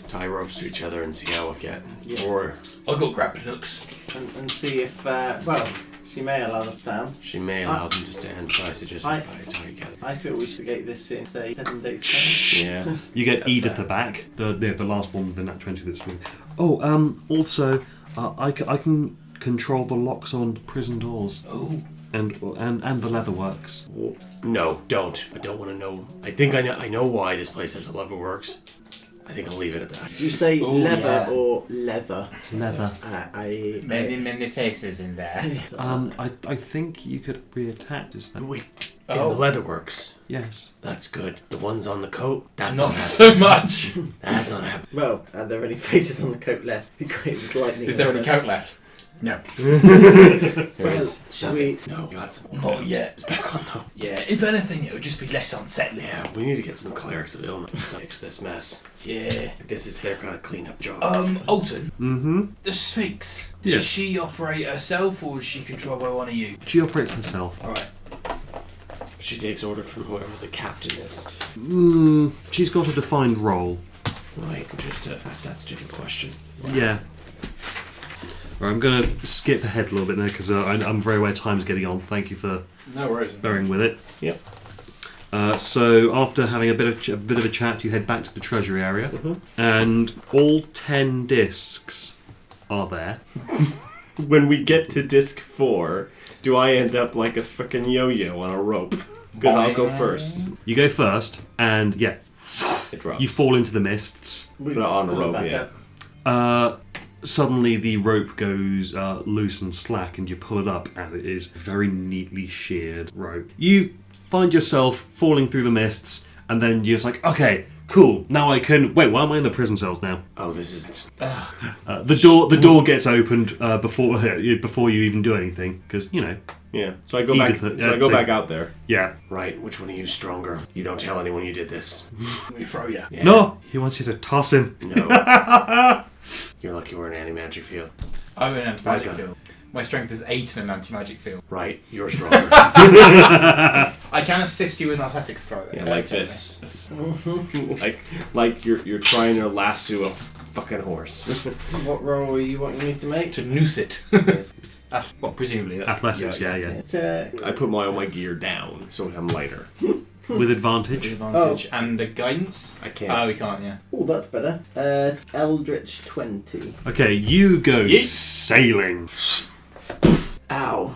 Tie ropes to each other and see how we get. Yeah. Or I got grappling hooks. and see if well, she may allow us down. she may allow them to stand. So I suggest we I- tie together. I feel we should get this in, say, 7 days' time. Yeah. You get That's Edith fair. back, the last one with the nat 20 that's through. Oh, also, I can control the locks on prison doors. Oh. And the leatherworks. Well, no, don't. I don't want to know. I think I know why this place has a lever works. I think I'll leave it at that. Did you say Oh, leather yeah. or leather? Leather. Many faces in there. I think you could reattach this thing. Wait, in the leather works. Yes. That's good. The ones on the coat, that's Not not so much. That's not happening. Well, are there any faces on the coat left? Because it's lightning. Is there any coat left? No. There is Should nothing. we- No, got some. Not yet. It's back on though. Yeah. If anything, it would just be less unsettling. Yeah, we need to get some clerics of illness to fix this mess. Yeah. This is their kind of cleanup job. Alton. Mm-hmm. The Sphinx. Yeah. Does she operate herself, or is she controlled by one of you? She operates herself. All right. She takes order from whoever the captain is. She's got a defined role. Right, just to ask that stupid question. Yeah. Right, I'm going to skip ahead a little bit now because I'm very aware time's getting on. Thank you for No worries. bearing with it. Yep. So after having a bit of a chat, you head back to the treasury area, and all 10 discs are there. When we get to disc 4, do I end up like a frickin' yo-yo on a rope? Because I'll go first. You go first, and yeah, It drops. you fall into the mists. Put it on a Pull it rope, back yeah. up. Suddenly the rope goes loose and slack, and you pull it up, and it is very neatly sheared rope. You find yourself falling through the mists, and then you're just like, okay, cool, now I can... Wait, why am I in the prison cells now? Oh, this is it. The door gets opened before you even do anything, because, you know, Yeah. So I go back. Edith, So I go back out there. yeah. Right, which one of you is stronger? You don't tell anyone you did this. Let me throw you. Yeah. No, he wants you to toss him. No. You're lucky we're in anti-magic field. I'm in an anti-magic Okay. field. My strength is 8 in an anti-magic field. Right, you're stronger. I can assist you with an athletics throw. Yeah, like this. like you're trying to lasso a fucking horse. What roll are you wanting me to make? To noose it. Well, presumably that's... Athletics, yeah. Check. I put all my gear down so I'm lighter. With advantage. Disadvantage. And a guidance? I can't. Oh, we can't, yeah. Oh, that's better. Eldritch 20. Okay, you go Yeet. sailing. Ow.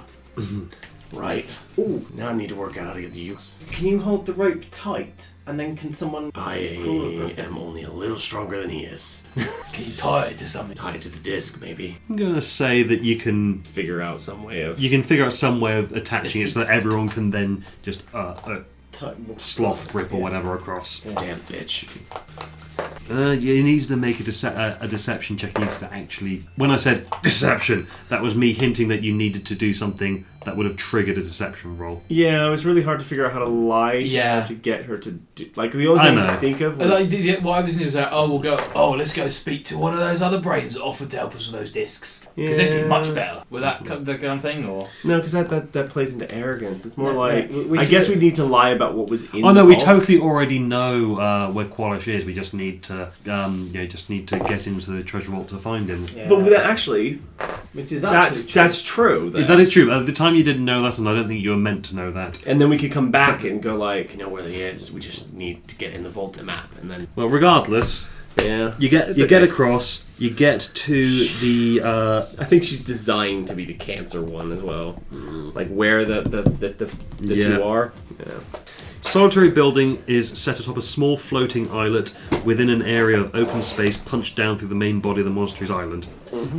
Right. Ooh, Now I need to work out how to get the use. can you hold the rope tight? And then can someone I crawl across it? am only a little stronger than he is. Can you tie it to something? Tie it to the disc, maybe. I'm gonna say that you can Figure out some way of. figure out some way of attaching it so that everyone can then just Tight. sloth grip or whatever across. Damn bitch. You needed to make a deception check. You needed to actually... When I said deception, that was me hinting that you needed to do something that would have triggered a deception roll. Yeah, it was really hard to figure out how to lie to Yeah. her to get her to do. Like the only I thing know. I could think of What was. I was going to say, we'll go... Oh, let's go speak to one of those other brains that offered to help us with those discs. Because this is much better. With that the kind of thing, or... No, because that plays into arrogance. It's more No, like we I should- guess we need to lie about what was in. Oh no, the we vault. totally already know where Qualish is. We just need to, get into the treasure vault to find him. Yeah. But that actually, Which is actually that's true. Then. That is true. At the time, you didn't know that, and I don't think you were meant to know that. And then we could come back and go like, You know where he is. We just need to get in the vault map, and then Well, regardless, yeah. you get across. You get to the. I think she's designed to be the cancer one as well. Like where the Yeah. two are. Yeah. Solitary building is set atop a small floating islet within an area of open space punched down through the main body of the monastery's island.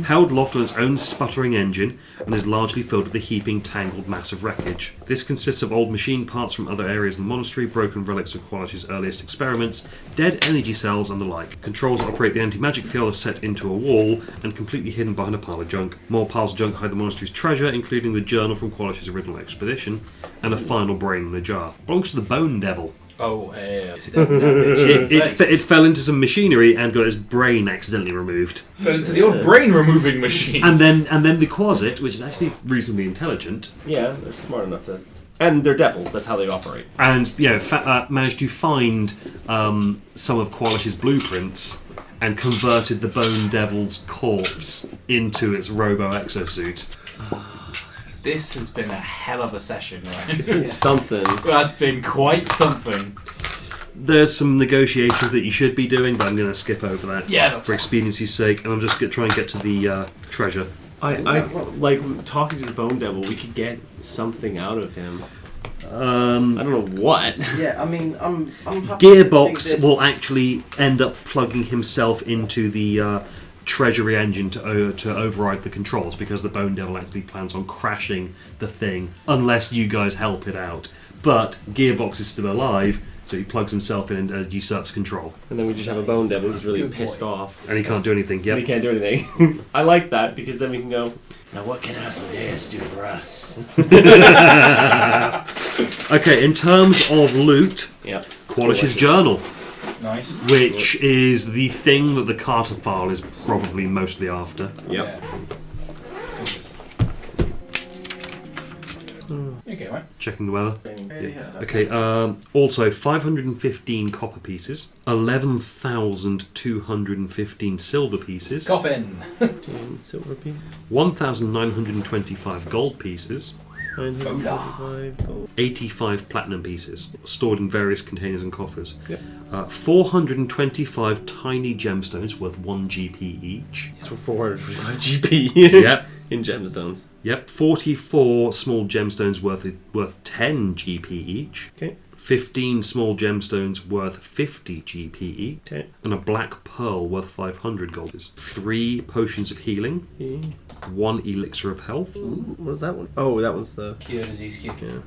Held aloft on its own sputtering engine and is largely filled with a heaping, tangled mass of wreckage. This consists of old machine parts from other areas of the monastery, broken relics of Qualish's earliest experiments, dead energy cells and the like. Controls that operate the anti-magic field are set into a wall and completely hidden behind a pile of junk. More piles of junk hide the monastery's treasure, including the journal from Qualish's original expedition and a final brain in a jar. Belongs to the Bone Devil. Oh, hell. Is it that bitch? It fell into some machinery and got its brain accidentally removed. Fell into the old brain-removing machine. And then the Quasit, which is actually reasonably intelligent, Yeah, they're smart enough to. And they're devils. That's how they operate. and managed to find some of Qualish's blueprints and converted the Bone Devil's corpse into its robo exosuit. This has been a hell of a session, right? It's been something. That's been quite something. There's some negotiations that you should be doing, but I'm going to skip over that Yeah, that's for expediency's sake, and I'm just going to try and get to the treasure. I like talking to the Bone Devil. We could get something out of him. I don't know what. Yeah, I mean, I'm happy to think Gearbox this- will actually end up plugging himself into the treasury engine to override the controls, because the Bone Devil actually plans on crashing the thing unless you guys help it out. But Gearbox is still alive, so he plugs himself in and usurps control. And then we just have a Bone Devil who's really Good pissed boy. off. And he can't do anything And yet. he can't do anything. I like that because then we can go. now what can Asmodeus do for us? Okay, in terms of loot, Yep. Qualish's journal, Nice. which is the thing that the Carter file is probably mostly after. Yep. Okay, right. Checking the weather. Yeah. Okay, also 515 copper pieces, 11,215 silver pieces, Coffin. Silver piece. 1,925 gold pieces, 925 gold. 85 platinum pieces, stored in various containers and coffers. Yep. 425 tiny gemstones worth 1 GP each. So 425 GP. Yep. In gemstones. Yep. 44 small gemstones worth 10 GP each. Okay. 15 small gemstones worth 50 GP each. Okay. And a black pearl worth 500 gold. 3 potions of healing. 1 elixir of health. Ooh, what was that one? Oh, that one's the... Cure disease cure. Yeah.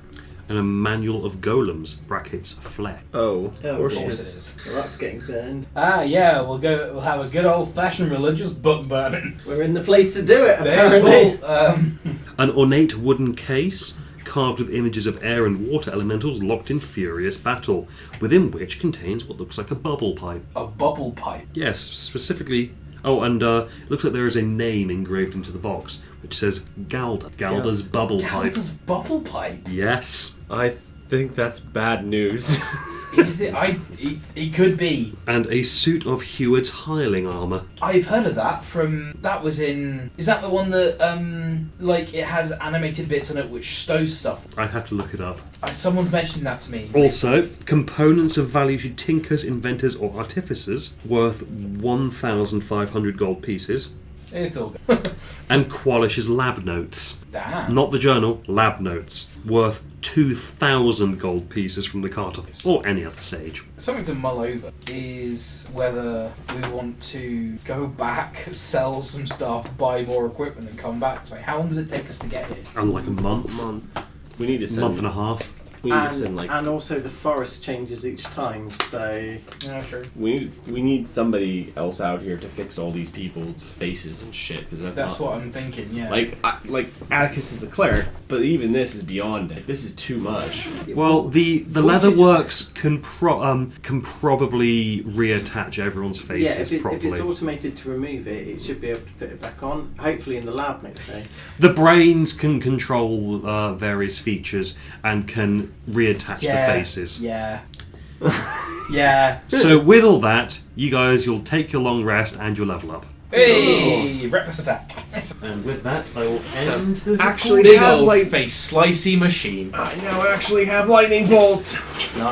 And a manual of golems, brackets, flesh. Oh, of Oh, course of it course is. it is. Well, that's getting burned. Ah, yeah, we'll have a good old fashioned religious book burning. We're in the place to do it, There's apparently. Paul. An ornate wooden case carved with images of air and water elementals locked in furious battle, within which contains what looks like a bubble pipe. A bubble pipe. Yes, specifically... Oh, and it looks like there is a name engraved into the box, which says Galda. Galda's bubble pipe. Galda's bubble pipe. Yes. I think that's bad news. Is it? It could be. And a suit of Heward's hireling armour. I've heard of that from. That was in. Is that the one that like it has animated bits on it which stows stuff? I have to look it up. Someone's mentioned that to me. Also, components of value to tinkers, inventors, or artificers worth 1,500 gold pieces. It's all good. And Qualish's lab notes. Damn. Not the journal, lab notes. Worth 2,000 gold pieces from the cart office. Or any other sage. Something to mull over is whether we want to go back, sell some stuff, buy more equipment, and come back. So, how long did it take us to get here? And like a month. We need to send... Month and a half. We need to send, like... And also the forest changes each time, so... Yeah, true. We need somebody else out here to fix all these people's faces and shit, because That's not, what I'm thinking. Yeah. like Atticus is a cleric, but even this is beyond it. This is too much. Well, the leatherworks can probably reattach everyone's faces if properly. it's automated to remove it, it should be able to put it back on. Hopefully in the lab next day. The brains can control various features and can reattach the faces. Yeah. Yeah. So with all that, you guys, you'll take your long rest and you'll level up. Hey! Reckless attack. And with that, I will end the Actually, Big have old light... face slicey machine. I now actually have lightning bolts. Nice.